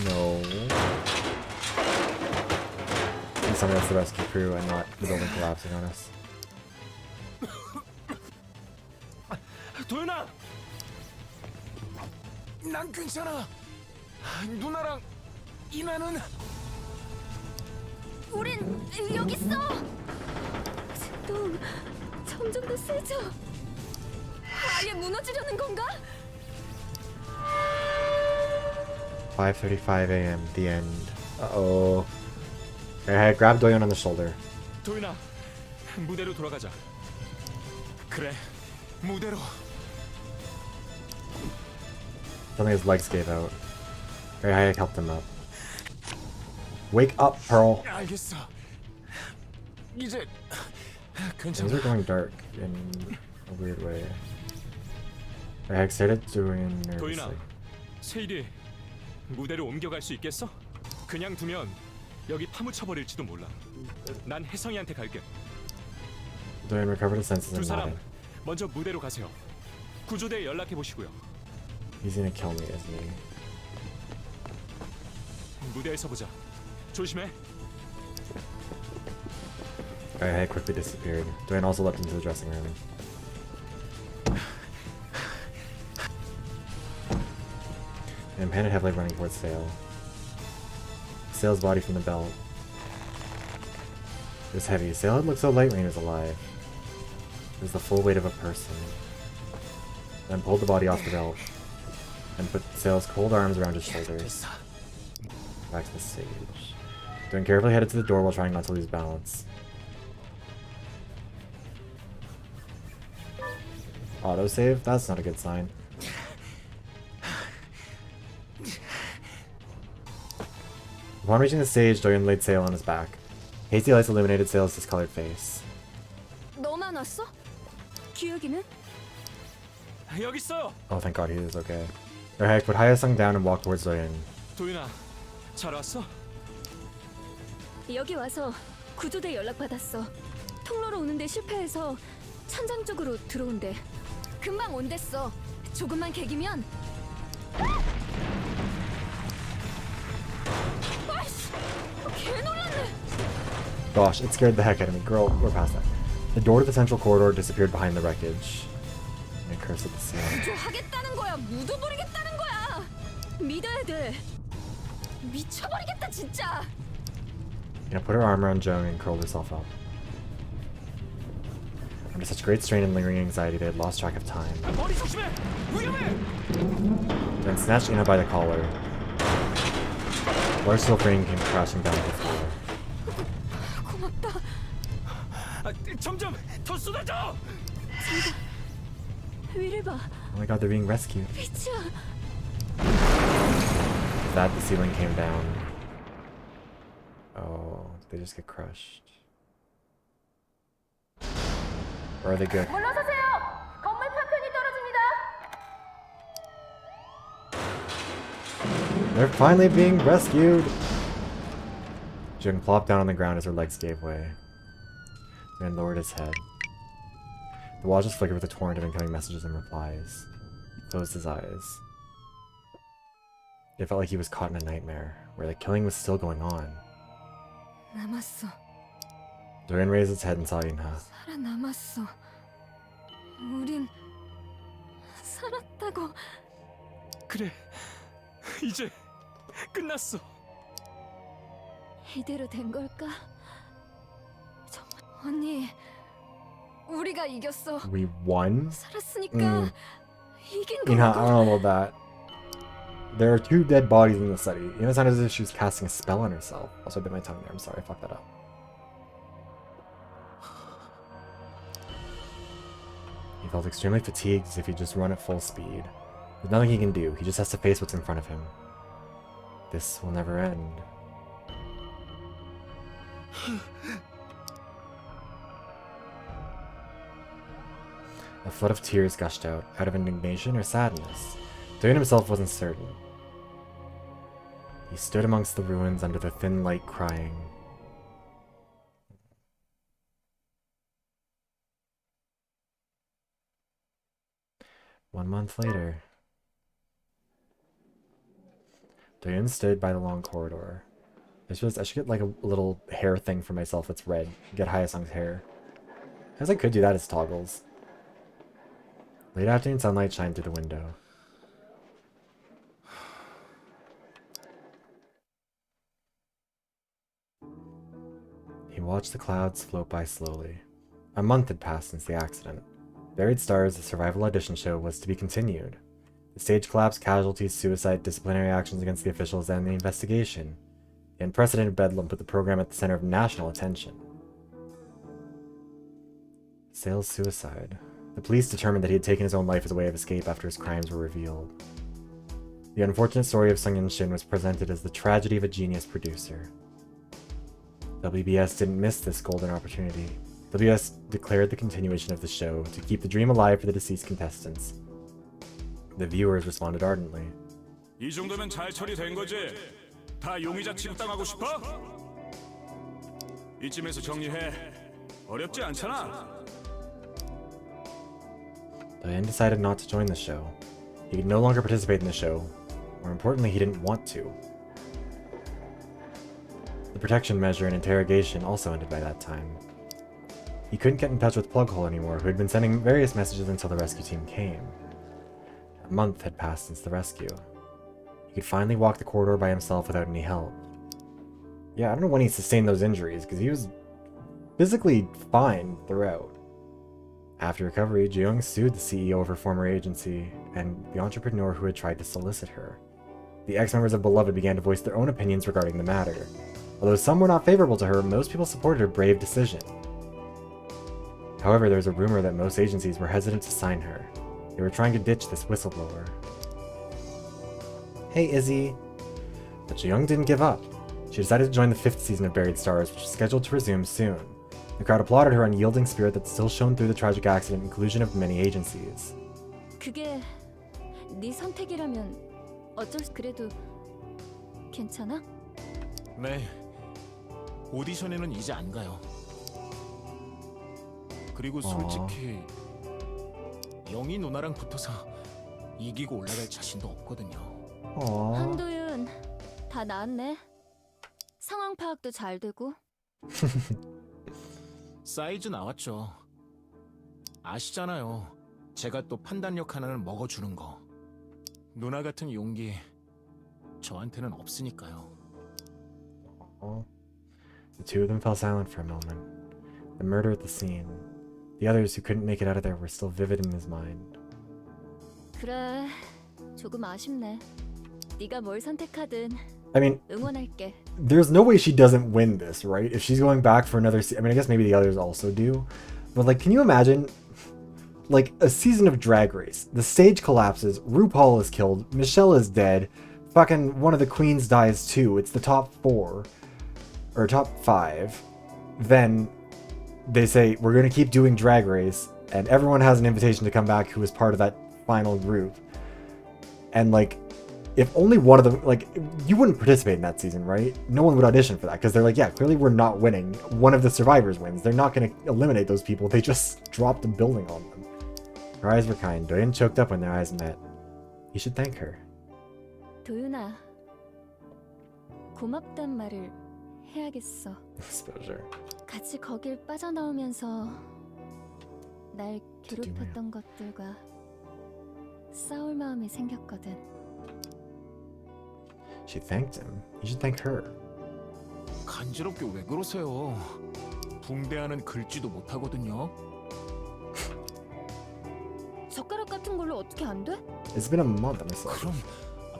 No. Please tell me that's the rescue crew and not the building collapsing on us. 도윤아. 난 괜찮아. 누나랑 이나는 우린 여기 있어. 또 점점 더 세져. 아예 무너지려는 건가? 5:35 a.m. The end. Uh-oh. I grabbed Doyon on the shoulder. 도윤아. 무대로 돌아가자. 그래 무대로. Suddenly his legs gave out. I helped him up. Wake up, Pearl. 알겠어. 이제 Things 괜찮아. are going dark in a weird way. I started doing 도윤아. nervously. 세일이 무대로 옮겨갈 수 있겠어? 그냥 두면 여기 파묻혀 버릴지도 몰라. 난 혜성이한테 갈게. Doyen recovered his senses 두 and 사람 nodded. 먼저 무대로 가세요. 구조대에 연락해 보시고요. He's gonna kill me, isn't he? 무대에서 보자. 조심해. Alright, quickly disappeared. Doyen also leapt into the dressing room. And panted heavily, running towards Sale. Sale's body from the belt. It was heavy. Sale had looked so light when he was alive. It was the full weight of a person. Then pulled the body off the belt and put Sale's cold arms around his shoulders. Back to the stage. Doyen carefully headed to the door while trying not to lose balance. Autosave? That's not a good sign. Upon reaching the stage, Doyen laid Sale on his back. Hasty lights illuminated Sale's discolored face. 너만 왔어? 규혁이는? 여기 있어요. Oh, thank God he is okay. Rahek put Hayasung down and walked towards Doyen. 도윤아, 잘 왔어? 여기 와서 구조대 연락 받았어. 통로로 오는데 실패해서 천장 쪽으로 들어온대. 금방 온댔어. 조금만 개기면. 아이씨, 개 놀랐네. Gosh, it scared the heck out of me. Girl, we're past that. The door to the central corridor disappeared behind the wreckage. And I cursed at the ceiling. 구조하겠다는 거야. 묻어버리겠다는 거야. 믿어야 돼. 미쳐버리겠다 진짜. Inha put her arm around Jang and curled herself up. Under such great strain and lingering anxiety, they had lost track of time. 머리 조심해. 위험해. Then snatched Inha by the collar. Large steel frame came crashing down to the floor. 고맙다. 점점 더 쏟아져. 위를 봐. Oh my God, they're being rescued. 빛이야. With that, the ceiling came down. Oh, did they just get crushed? Or are they good? 물러서세요. 건물 파편이 떨어집니다. They're finally being rescued! Jung plopped down on the ground as her legs gave way. And lowered his head. The wall just flickered with a torrent of incoming messages and replies. He closed his eyes. It felt like he was caught in a nightmare, where the killing was still going on. 남았어. Doyen raised its head and saw Inha. 살아남았어. 우린 살았다고. 그래. 이제 끝났어. 이대로 된 걸까? 언니, 우리가 이겼어. We won? 살았으니까 이긴 Inha, I 거고. don't know about that. There are 2 dead bodies in the study. Inha sounded as if she was casting a spell on herself. Also, I bit my tongue there. I'm sorry, I fucked that up. He felt extremely fatigued, as if he'd just run at full speed. There's nothing he can do. He just has to face what's in front of him. This will never end. A flood of tears gushed out of indignation or sadness. Doyen himself wasn't certain. He stood amongst the ruins under the thin light, crying. One month later, Doyen stood by the long corridor. I suppose I should get like a little hair thing for myself that's red. Get Hyasung's hair. I guess I could do that as toggles. Late afternoon sunlight shined through the window. He watched the clouds float by slowly. A month had passed since the accident. Buried Stars, the survival audition show, was to be continued. The stage collapse, casualties, suicide, disciplinary actions against the officials, and the investigation. The unprecedented bedlam put the program at the center of national attention. Sale's suicide. The police determined that he had taken his own life as a way of escape after his crimes were revealed. The unfortunate story of Sung Yin-shin was presented as the tragedy of a genius producer. WBS didn't miss this golden opportunity. WBS declared the continuation of the show to keep the dream alive for the deceased contestants. The viewers responded ardently. 이 정도면 잘 처리된 거지? 다 용의자 취급당하고 싶어? 이쯤에서 정리해. 어렵지 않잖아. Diane decided not to join the show. He could no longer participate in the show. More importantly, he didn't want to. The protection measure and interrogation also ended by that time. He couldn't get in touch with Plughole anymore, who had been sending various messages until the rescue team came. A month had passed since the rescue. He could finally walk the corridor by himself without any help. Yeah, I don't know when he sustained those injuries, because he was physically fine throughout. After recovery, Jang sued the CEO of her former agency and the entrepreneur who had tried to solicit her. The ex-members of Beloved began to voice their own opinions regarding the matter. Although some were not favorable to her, most people supported her brave decision. However, there was a rumor that most agencies were hesitant to sign her. They were trying to ditch this whistleblower. Hey, Izzy. But Jang didn't give up. She decided to join the 5th season of Buried Stars, which is scheduled to resume soon. The crowd applauded her unyielding spirit that still shone through the tragic accident and inclusion of many agencies. 그게 네 선택이라면 어쩔 수 그래도 괜찮아? 네. 오디션에는 이제 안 가요. 그리고 솔직히 영희 누나랑 붙어서 이기고 올라갈 자신도 없거든요. 한도윤 다 나았네. 상황 파악도 잘 되고. 사이즈 나왔죠. 아시잖아요. 제가 또 판단력 하나는 먹어주는 거. 누나 같은 용기 저한테는 없으니까요. The two of them fell silent for a moment. The murder at the scene. The others who couldn't make it out of there were still vivid in his mind. 그래, 조금 아쉽네. 네가 뭘 선택하든 I mean, 응원할게. there's no way she doesn't win this, right? If she's going back for another I mean, I guess maybe the others also do. But, like, can you imagine, like, a season of Drag Race? The stage collapses, RuPaul is killed, Michelle is dead, fucking one of the queens dies too. It's the top 4. Or top 5. Then they say, we're going to keep doing Drag Race, and everyone has an invitation to come back who was part of that final group. And, like, if only one of them, like, you wouldn't participate in that season, right? No one would audition for that, because they're like, yeah, clearly we're not winning. One of the survivors wins. They're not going to eliminate those people. They just dropped a building on them. Her eyes were kind. Doyen choked up when their eyes met. You should thank her. 도윤아, 고맙단 말을 해야겠어. Exposure. 같이 거길 빠져나오면서 날 괴롭혔던 것들과 싸울 마음이 생겼거든. She thanked him. You should thank her. 간지럽게 왜 그러세요? 붕대하는 글지도 못하거든요. 젓가락 같은 걸로 어떻게 안 돼? It's been a month, I'm sorry. 그럼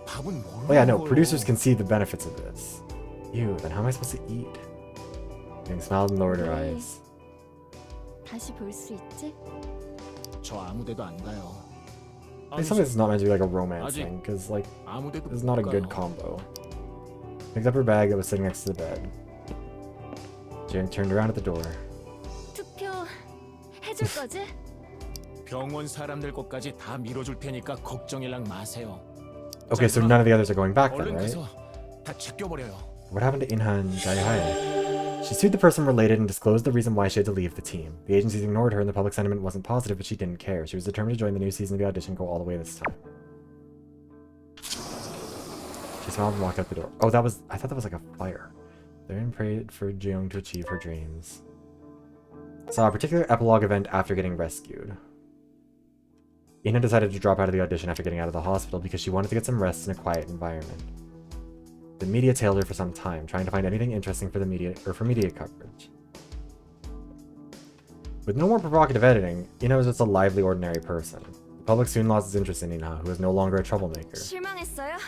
밥은 뭘로 Oh yeah, no, 먹어요? producers can see the benefits of this. Ew, then how am I supposed to eat? Yang smiled and lowered her 네. eyes. 다시 볼 수 있지? 저 아무데도 안 가요. I think something's not meant to be like a romance 아직 thing, because like 아무데도 it's not a 못 good 가요. combo. Picked up her bag that was sitting next to the bed. Jen turned around at the door. 투표 해줄 거지? 병원 사람들 것까지 다 밀어줄 테니까 걱정일랑 마세요. Okay, so none of the others are going back then, 얼른 right? 가서 다 제껴버려요. What happened to Inha and Jaihae? She sued the person related and disclosed the reason why she had to leave the team. The agencies ignored her and the public sentiment wasn't positive, but she didn't care. She was determined to join the new season of the audition and go all the way this time. She smiled and walked out the door. Oh, I thought that was like a fire. Therein prayed for Jung to achieve her dreams. Saw a particular epilogue event after getting rescued. Inha decided to drop out of the audition after getting out of the hospital because she wanted to get some rest in a quiet environment. The media tailed her for some time, trying to find anything interesting for the media or for media coverage. With no more provocative editing, Inha was just a lively, ordinary person. The public soon lost its interest in Inha, who was no longer a troublemaker. 실망했어요?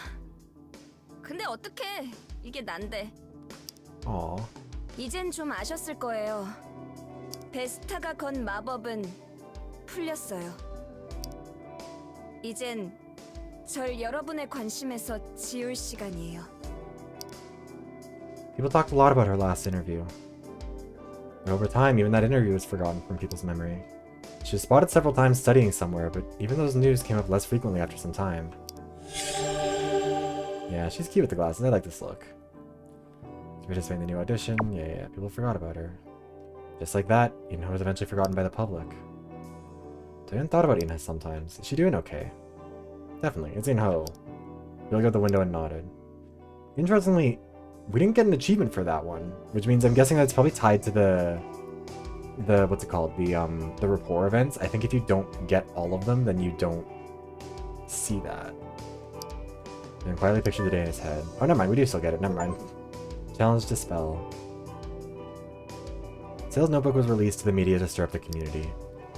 근데 어떡해? 이게 난데. Aww. 이젠 좀 아셨을 거예요. 베스타가 건 마법은 풀렸어요. 이젠 절 여러분의 관심에서 지울 시간이에요. People talked a lot about her last interview. And over time, even that interview was forgotten from people's memory. She was spotted several times studying somewhere, but even those news came up less frequently after some time. Yeah, she's cute with the glasses. I like this look. To participate in the new audition, yeah, people forgot about her. Just like that, Inha was eventually forgotten by the public. Doyeon thought about Inha sometimes. Is she doing okay? Definitely. It's Inha. He looked out the window and nodded. Interestingly, we didn't get an achievement for that one, which means I'm guessing that's probably tied to the what's it called? The rapport events. I think if you don't get all of them, then you don't see that. And quietly picture the day in his head. Oh, never mind. We do still get it. Never mind. Challenge to spell. Sales notebook was released to the media to stir up the community.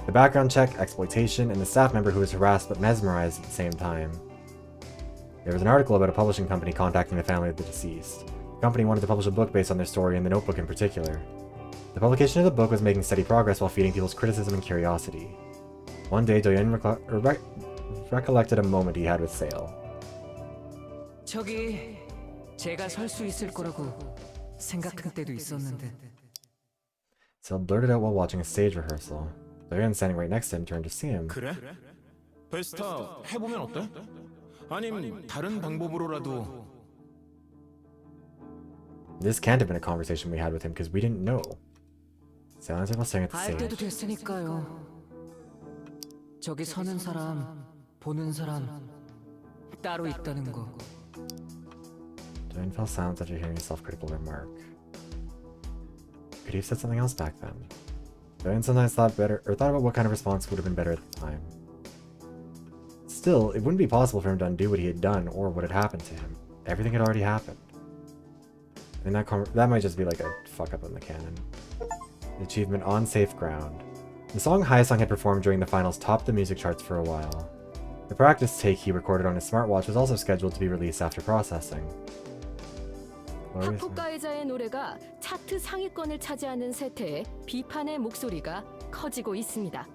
The background check, exploitation, and the staff member who was harassed but mesmerized at the same time. There was an article about a publishing company contacting the family of the deceased. The company wanted to publish a book based on their story and the notebook in particular. The publication of the book was making steady progress while feeding people's criticism and curiosity. One day, Doyeon recollected a moment he had with Sale. 저기 제가 설 수 있을 거라고 생각한 때도 있었는데. Sale blurted out while watching a stage rehearsal. Doyeon, standing right next to him, turned to see him. 그래? 베스타 해보면 어때? 아님 다른 방법으로라도. This can't have been a conversation we had with him because we didn't know. Sale answered while staring at the 알 때도 stage. 됐으니까요. 저기 서는 사람, 보는 사람 따로 있다는 거. Doyeon fell silent after hearing a self-critical remark. Could he have said something else back then? Doyeon sometimes thought about what kind of response would have been better at the time. Still, it wouldn't be possible for him to undo what he had done or what had happened to him. Everything had already happened. And that might just be like a fuck up in the canon. Achievement on safe ground. The song Hyesung had performed during the finals topped the music charts for a while. The practice take he recorded on his smartwatch was also scheduled to be released after processing. 합국가해자의 노래가 차트 상위권을 차지하는 세태에 비판의 목소리가 커지고 있습니다.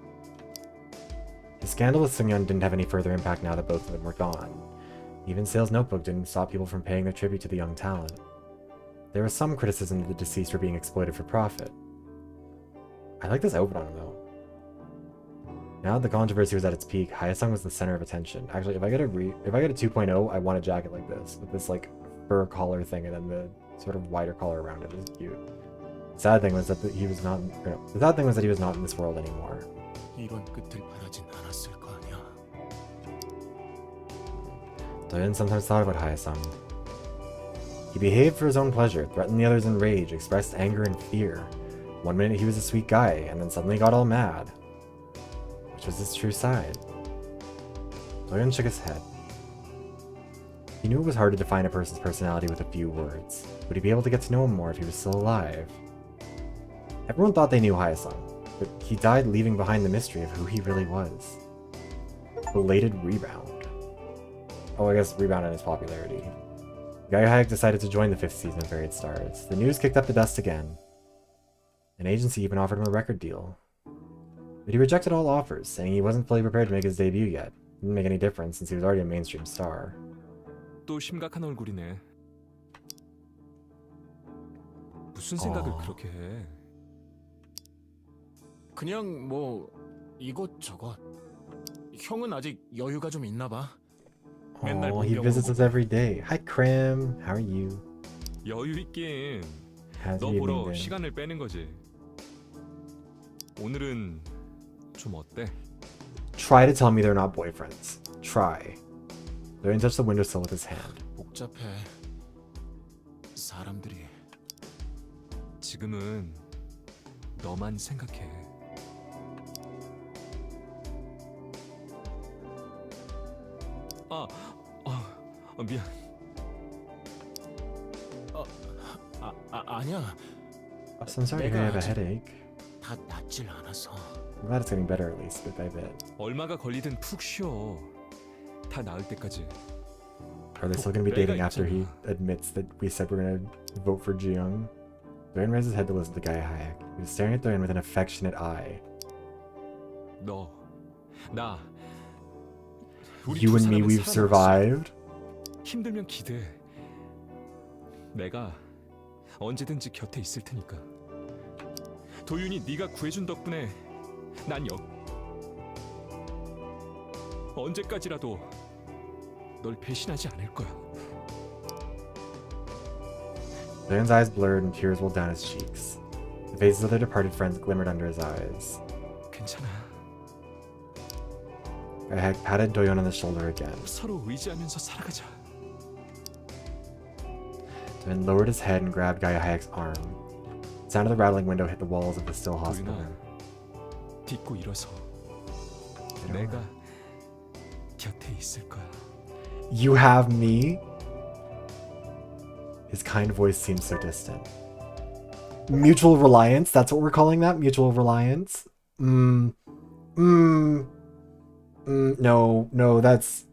His scandal with Seungyeon didn't have any further impact now that both of them were gone. Even Sale's notebook didn't stop people from paying their tribute to the young talent. There was some criticism of the deceased for being exploited for profit. I like this outfit on him though. Now that the controversy was at its peak, Hyesung was the center of attention. Actually, if I get a 2.0, I want a jacket like this, with this like fur collar thing and then the sort of wider collar around it. This is cute. The sad thing was that he was not. The sad thing was that he was not in this world anymore. 이런 끝을 바라진 않았을 거 아니야. Doyeon sometimes thought about Hyesung. He behaved for his own pleasure, threatened the others in rage, expressed anger and fear. One minute he was a sweet guy, and then suddenly got all mad. Which was his true side? Doyeon shook his head. He knew it was hard to define a person's personality with a few words. Would he be able to get to know him more if he was still alive? Everyone thought they knew Hyesung, but he died leaving behind the mystery of who he really was. Belated rebound. Oh, I guess rebound in his popularity. Guy Hayek decided to join the 5th season of Varied Stars. The news kicked up the dust again. An agency even offered him a record deal. But he rejected all offers, saying he wasn't fully prepared to make his debut yet. It didn't make any difference since he was already a mainstream star. 또 심각한 얼굴이네. 무슨 생각을 그렇게 해? 그냥 뭐 이것저것. 형은 아직 여유가 좀 있나 봐. Oh, he visits us every day. Hi, Krim. How are you? 여유 있긴. How's 너 your 보러 evening been? 시간을 빼는 거지. 오늘은 좀 어때? Try to tell me they're not boyfriends. Try. Doyeon touched the windowsill with his hand. 복잡해. 사람들이. 지금은 너만 생각해. 미안. 아니야. So I'm sorry to hear you have a headache. 다 낫질 않아서. I'm glad it's getting better at least, bit by bit. 얼마가 걸리든 푹 쉬어. 다 나을 때까지. Are they still going to be dating after he admits that we said we're going to vote for Jang? Doyeon raised his head to listen to Guy Hayek. He was staring at Doyeon with an affectionate eye. 너, 나, 우리 You 두 and me, 사람은 we've 살아남았어. survived? 힘들면 기대해. 내가 언제든지 곁에 있을 테니까. 도윤이 네가 구해준 덕분에 난 언제까지라도 널 배신하지 않을 거야. Doyeon's eyes blurred and tears rolled down his cheeks. The faces of their departed friends glimmered under his eyes. 괜찮아. Hayek patted Doyon on the shoulder again. 서로 의지하면서 살아가자. Doyon lowered his head and grabbed Gaia Hayek's arm. The sound of the rattling window hit the walls of the still hospital 도윤아, room. 딛고 일어서. 내가 곁에 있을 거야. You have me? His kind voice seemed so distant. Mutual reliance? That's what we're calling that? Mutual reliance? No, that's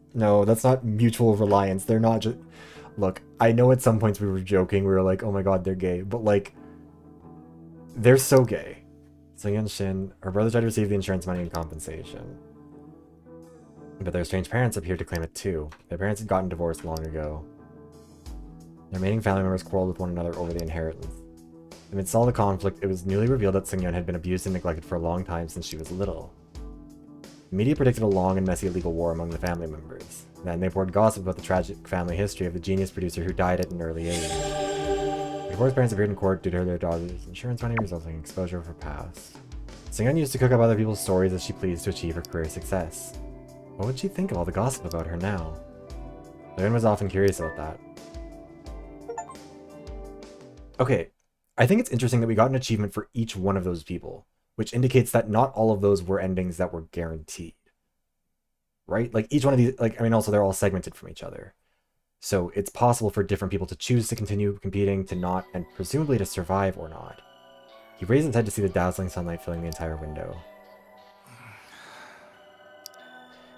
not mutual reliance. They're not just... Look, I know at some points we were joking. We were like, oh my god, they're gay. But like, they're so gay. Sung and Shin, her brother tried to receive the insurance money and compensation. But their strange parents appeared to claim it too. Their parents had gotten divorced long ago. The remaining family members quarreled with one another over the inheritance. Amidst all the conflict, it was newly revealed that Seung-yeon had been abused and neglected for a long time since she was little. The media predicted a long and messy legal war among the family members. Then they poured gossip about the tragic family history of the genius producer who died at an early age. The divorced parents appeared in court due to their daughter's insurance money resulting in exposure of her past. Seung-yeon used to cook up other people's stories as she pleased to achieve her career success. What would she think of all the gossip about her now? Doyon was often curious about that. Okay, I think it's interesting that we got an achievement for each one of those people, which indicates that not all of those were endings that were guaranteed. Right? Like, each one of these, like, I mean, also they're all segmented from each other. So it's possible for different people to choose to continue competing, to not, and presumably to survive or not. He raised his head to see the dazzling sunlight filling the entire window.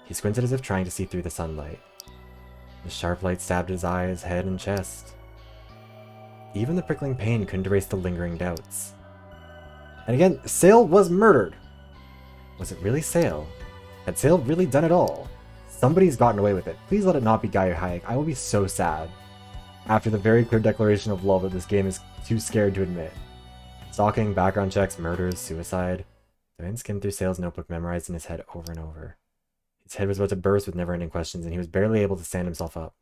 He squinted as if trying to see through the sunlight. The sharp light stabbed his eyes, head, and chest. Even the prickling pain couldn't erase the lingering doubts. And again, Sale was murdered! Was it really Sale? Had Sale really done it all? Somebody's gotten away with it. Please let it not be Gaia Hayek. I will be so sad. After the very clear declaration of love that this game is too scared to admit. Stalking, background checks, murders, suicide. Doyon skimmed through Sale's notebook, memorized in his head over and over. His head was about to burst with never-ending questions, and he was barely able to stand himself up.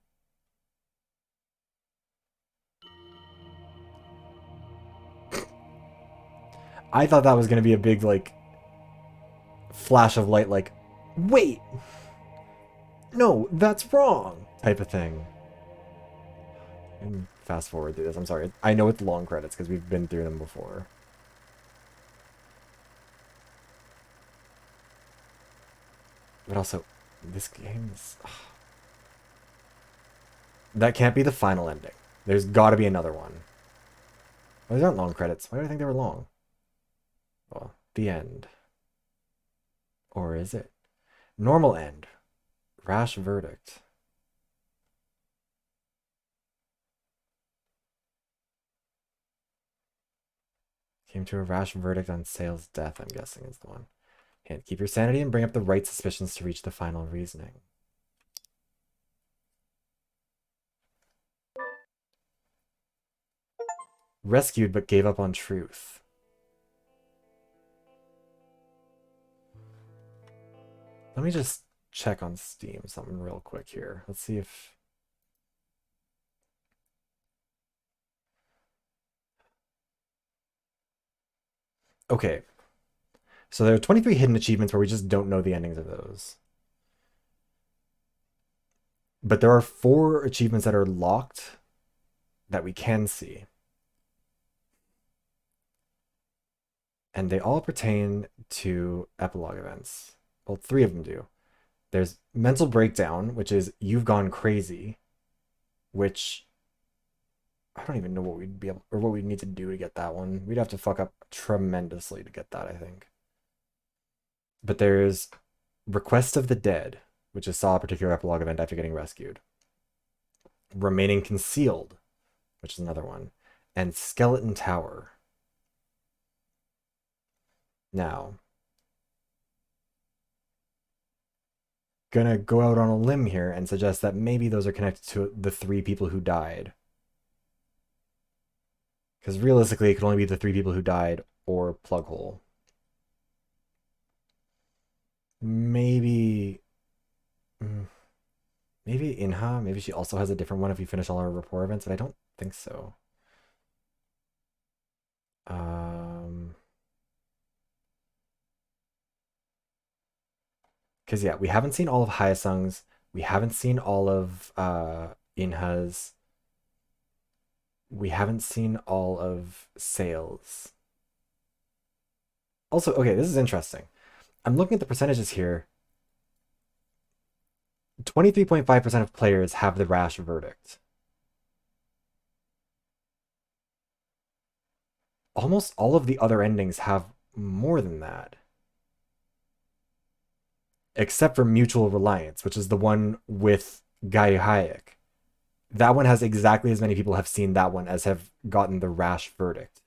I thought that was going to be a big, like, flash of light, like, wait! No, that's wrong! Type of thing. And fast forward through this, I'm sorry. I know it's long credits, because we've been through them before. But also, this game is... That can't be the final ending. There's got to be another one. Well, these aren't long credits. Why do I think they were long? Well, the end. Or is it? Normal end. Rash verdict. Came to a rash verdict on Sale's death, I'm guessing is the one. And keep your sanity and bring up the right suspicions to reach the final reasoning. Rescued but gave up on truth. Let me just check on Steam something real quick here. Let's see if... Okay. So there are 23 hidden achievements where we just don't know the endings of those. But there are 4 achievements that are locked that we can see. And they all pertain to epilogue events. Well, 3 of them do. There's mental breakdown, which is you've gone crazy, which I don't even know what we'd be able, or what we'd need to do to get that one. We'd have to fuck up tremendously to get that, I think. But there's Request of the Dead, which is saw a particular epilogue event after getting rescued. Remaining Concealed, which is another one. And Skeleton Tower. Now, gonna go out on a limb here and suggest that maybe those are connected to the 3 people who died. Because realistically, it could only be the 3 people who died or Plughole. Maybe... Maybe Inha. Maybe she also has a different one if we finish all our rapport events, but I don't think so. Because yeah, we haven't seen all of Hyasung's. We haven't seen all of Inha's. We haven't seen all of Sales. Also, okay, this is interesting. I'm looking at the percentages here. 23.5% of players have the rash verdict. Almost all of the other endings have more than that. Except for Mutual Reliance, which is the one with Guy Hayek. That one has exactly as many people have seen that one as have gotten the rash verdict.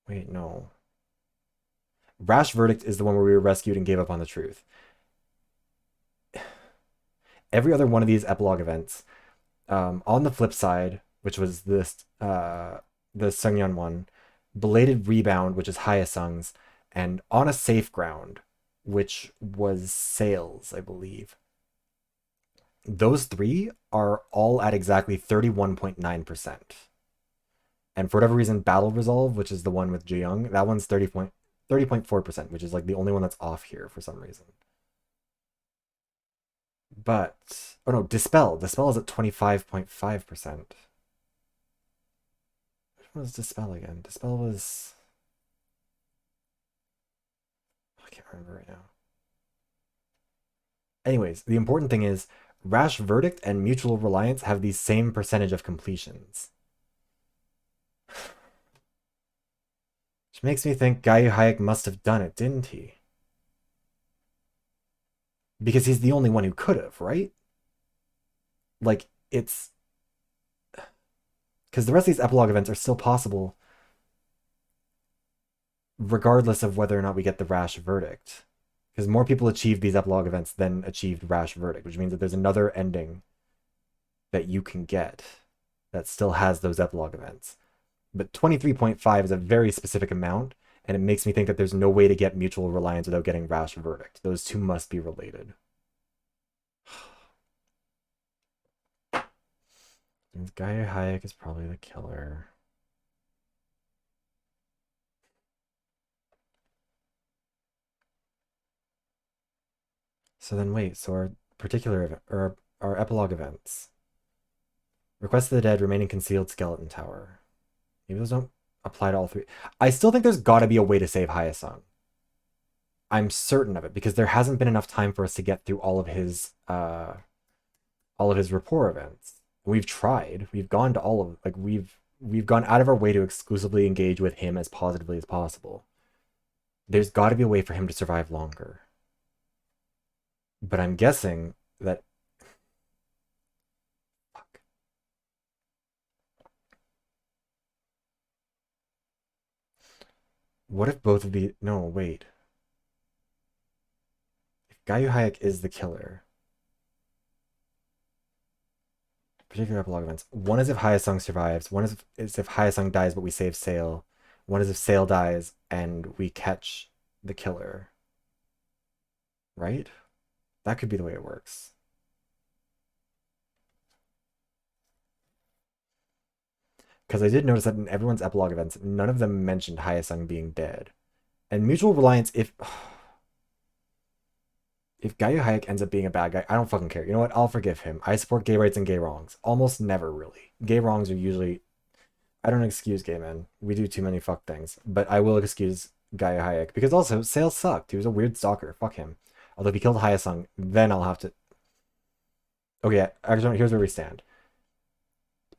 Wait, no. Rash verdict is the one where we were rescued and gave up on the truth. Every other one of these epilogue events, on the flip side, which was this the Seungyeon one, belated rebound, which is Hyasung's, and on a safe ground, which was Sales, I believe. Those three are all at exactly 31.9%. And for whatever reason, Battle Resolve, which is the one with Jang, that one's 30.4%, which is like the only one that's off here for some reason. But oh no, Dispel. Dispel is at 25.5%. Which one was Dispel again? Dispel was, I can't remember right now. Anyways, the important thing is Rash Verdict and Mutual Reliance have the same percentage of completions. Which makes me think Guy Hayek must have done it, didn't he? Because he's the only one who could have, right? Like, it's... Because the rest of these epilogue events are still possible regardless of whether or not we get the Rash Verdict. Because more people achieved these epilogue events than achieved Rash Verdict, which means that there's another ending that you can get that still has those epilogue events. But 23.5 is a very specific amount, and it makes me think that there's no way to get Mutual Reliance without getting Rash Verdict. Those two must be related. And Guy Hayek is probably the killer. So then wait, so our particular event, or our epilogue events. Request of the Dead, Remaining Concealed, Skeleton Tower. Maybe those don't apply to all three. I still think there's got to be a way to save Hyasung. I'm certain of it because there hasn't been enough time for us to get through all of his rapport events. We've tried. We've gone to all of like we've gone out of our way to exclusively engage with him as positively as possible. There's got to be a way for him to survive longer. But I'm guessing that what if both of the no, wait. If Gayu Hayek is the killer. Particular epilogue events. One is if Hyasung survives. One is if Hyasung dies but we save Sale. One is if Sale dies and we catch the killer. Right? That could be the way it works. Because I did notice that in everyone's epilogue events, none of them mentioned Hyasung being dead. And Mutual Reliance, if Gayu Hayek ends up being a bad guy, I don't fucking care. You know what? I'll forgive him. I support gay rights and gay wrongs. Almost never, really. Gay wrongs are usually... I don't excuse gay men. We do too many fuck things. But I will excuse Gayu Hayek. Because also, Sale sucked. He was a weird stalker. Fuck him. Although if he killed Hyasung, then I'll have to... Okay, actually, here's where we stand.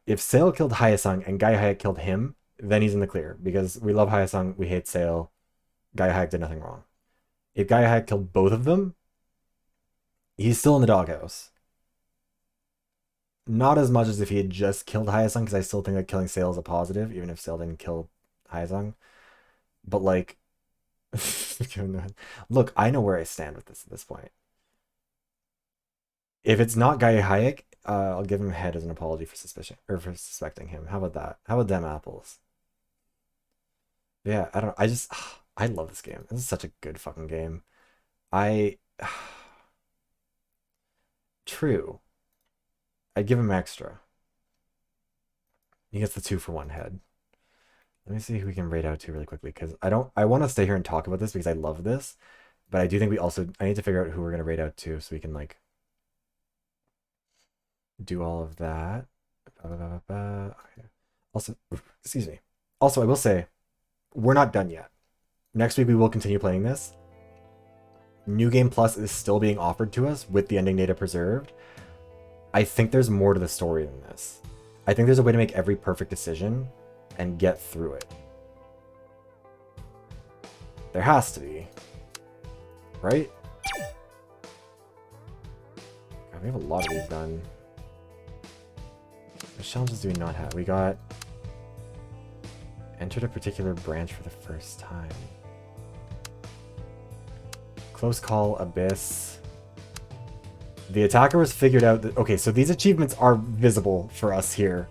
If Sale killed Hyasung and Gayu Hayek killed him, then he's in the clear. Because we love Hyasung, we hate Sale. Gayu Hayek did nothing wrong. If Gayu Hayek killed both of them, he's still in the doghouse. Not as much as if he had just killed Hyasung, because I still think that killing Sale is a positive, even if Sale didn't kill Hyasung. But like, look, I know where I stand with this at this point. If it's not Gayu Hayek, I'll give him a head as an apology for suspicion or for suspecting him. How about that? How about them apples? Yeah, I don't. I just I love this game. This is such a good fucking game. True. I'd give him extra. He gets the 2-for-1 head. Let me see who we can raid out to really quickly, because I want to stay here and talk about this because I love this, but I do think I need to figure out who we're gonna raid out to so we can like do all of that. Okay. Also, excuse me. Also, I will say, we're not done yet. Next week we will continue playing this. New Game Plus is still being offered to us with the ending data preserved. I think there's more to the story than this. I think there's a way to make every perfect decision and get through it. There has to be. Right? God, we have a lot of these done. Which challenges do we not have? We got... entered a particular branch for the first time. Close call, abyss. The attacker was figured out that... Okay, so these achievements are visible for us here.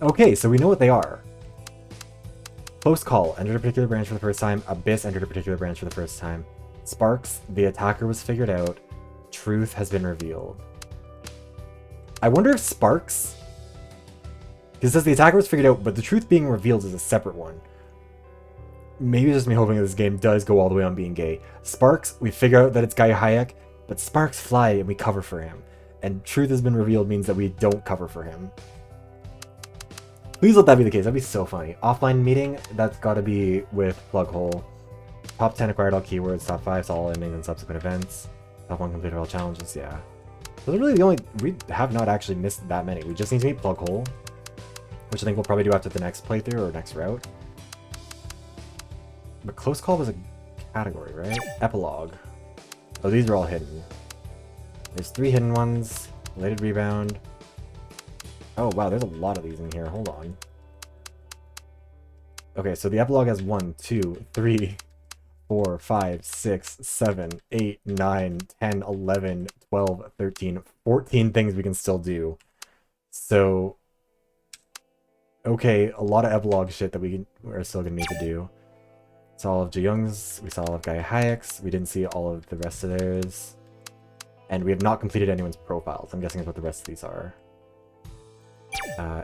Okay, so we know what they are. Close call, entered a particular branch for the first time. Abyss entered a particular branch for the first time. Sparks, the attacker was figured out. Truth has been revealed. I wonder if Sparks... Because it says the attacker was figured out, but the truth being revealed is a separate one. Maybe it's just me hoping that this game does go all the way on being gay. Sparks, we figure out that it's Guy Hayek, but Sparks fly and we cover for him. And truth has been revealed means that we don't cover for him. Please let that be the case. That'd be so funny. Offline meeting, that's gotta be with Plughole. Top 10 acquired all keywords, top 5 saw all endings and subsequent events. Top 1 completed all challenges, yeah. Those are really the only... We have not actually missed that many. We just need to meet Plughole, which I think we'll probably do after the next playthrough or next route. But close call was a category, right? Epilogue. Oh, these are all hidden. There's 3 hidden ones. Related rebound. Oh, wow, there's a lot of these in here. Hold on. Okay, so the epilogue has 1, 2, 3, 4, 5, 6, 7, 8, 9, 10, 11, 12, 13, 14 things we can still do. So... Okay, a lot of epilogue shit that we're still gonna need to do. Saw all of Jung's, we saw all of Guy Hayek's, we didn't see all of the rest of theirs. And we have not completed anyone's profiles. I'm guessing that's what the rest of these are.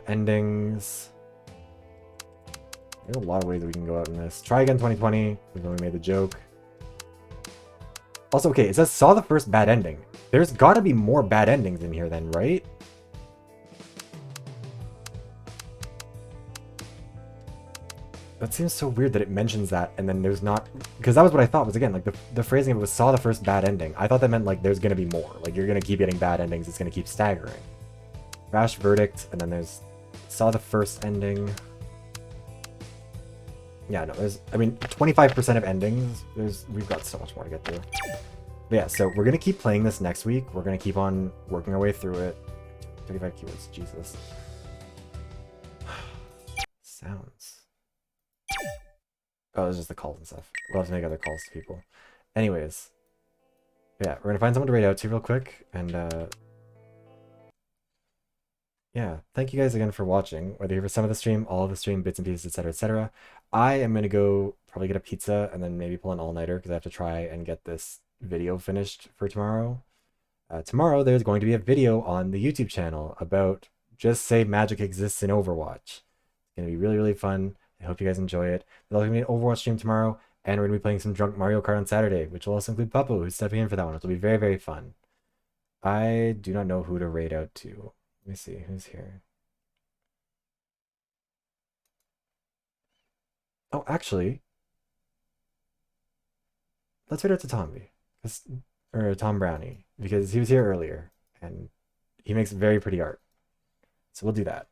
Endings. There's a lot of ways that we can go out in this. Try again 2020, we've only made the joke. Also, okay, it says saw the first bad ending. There's gotta be more bad endings in here then, right? That seems so weird that it mentions that and then there's not... Because that was what I thought was, again, like the phrasing of it was saw the first bad ending. I thought that meant like there's gonna be more. Like you're gonna keep getting bad endings, it's gonna keep staggering. Rash verdict, and then there's saw the first ending. Yeah, no, there's... I mean, 25% of endings, we've got so much more to get through. But yeah, so we're gonna keep playing this next week. We're gonna keep on working our way through it. 35 keywords, Jesus. Sounds. Oh, it's just the calls and stuff. We'll have to make other calls to people. Anyways. Yeah, we're gonna find someone to raid out to real quick, and yeah, thank you guys again for watching. Whether you're for some of the stream, all of the stream, bits and pieces, etc., etc. I am gonna go probably get a pizza and then maybe pull an all-nighter because I have to try and get this video finished for tomorrow. Tomorrow there's going to be a video on the YouTube channel about just say magic exists in Overwatch. It's gonna be really, really fun. I hope you guys enjoy it. There's also going to be an Overwatch stream tomorrow, and we're going to be playing some Drunk Mario Kart on Saturday, which will also include Puppo, who's stepping in for that one, which will be very, very fun. I do not know who to raid out to. Let me see, who's here? Oh, actually, let's raid out to Tomby, or Tom Brownie, because he was here earlier, and he makes very pretty art. So we'll do that.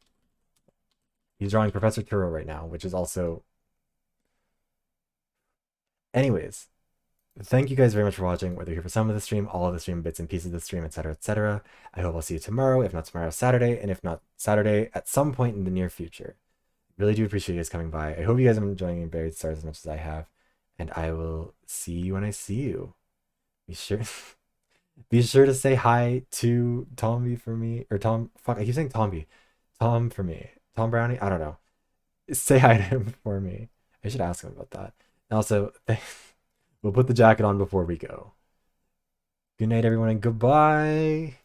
He's drawing Professor Turo right now, which is also... Anyways, thank you guys very much for watching, whether you're here for some of the stream, all of the stream, bits and pieces of the stream, etc., etc. I hope I'll see you tomorrow, if not tomorrow, Saturday, and if not Saturday, at some point in the near future. Really do appreciate you guys coming by. I hope you guys are enjoying Buried Stars as much as I have, and I will see you when I see you. Be sure... Be sure to say hi to Tomby for me, or Tom... Fuck, I keep saying Tomby. Tom for me. Tom Brownie? I don't know. Say hi to him for me. I should ask him about that. And also, we'll put the jacket on before we go. Good night, everyone, and goodbye.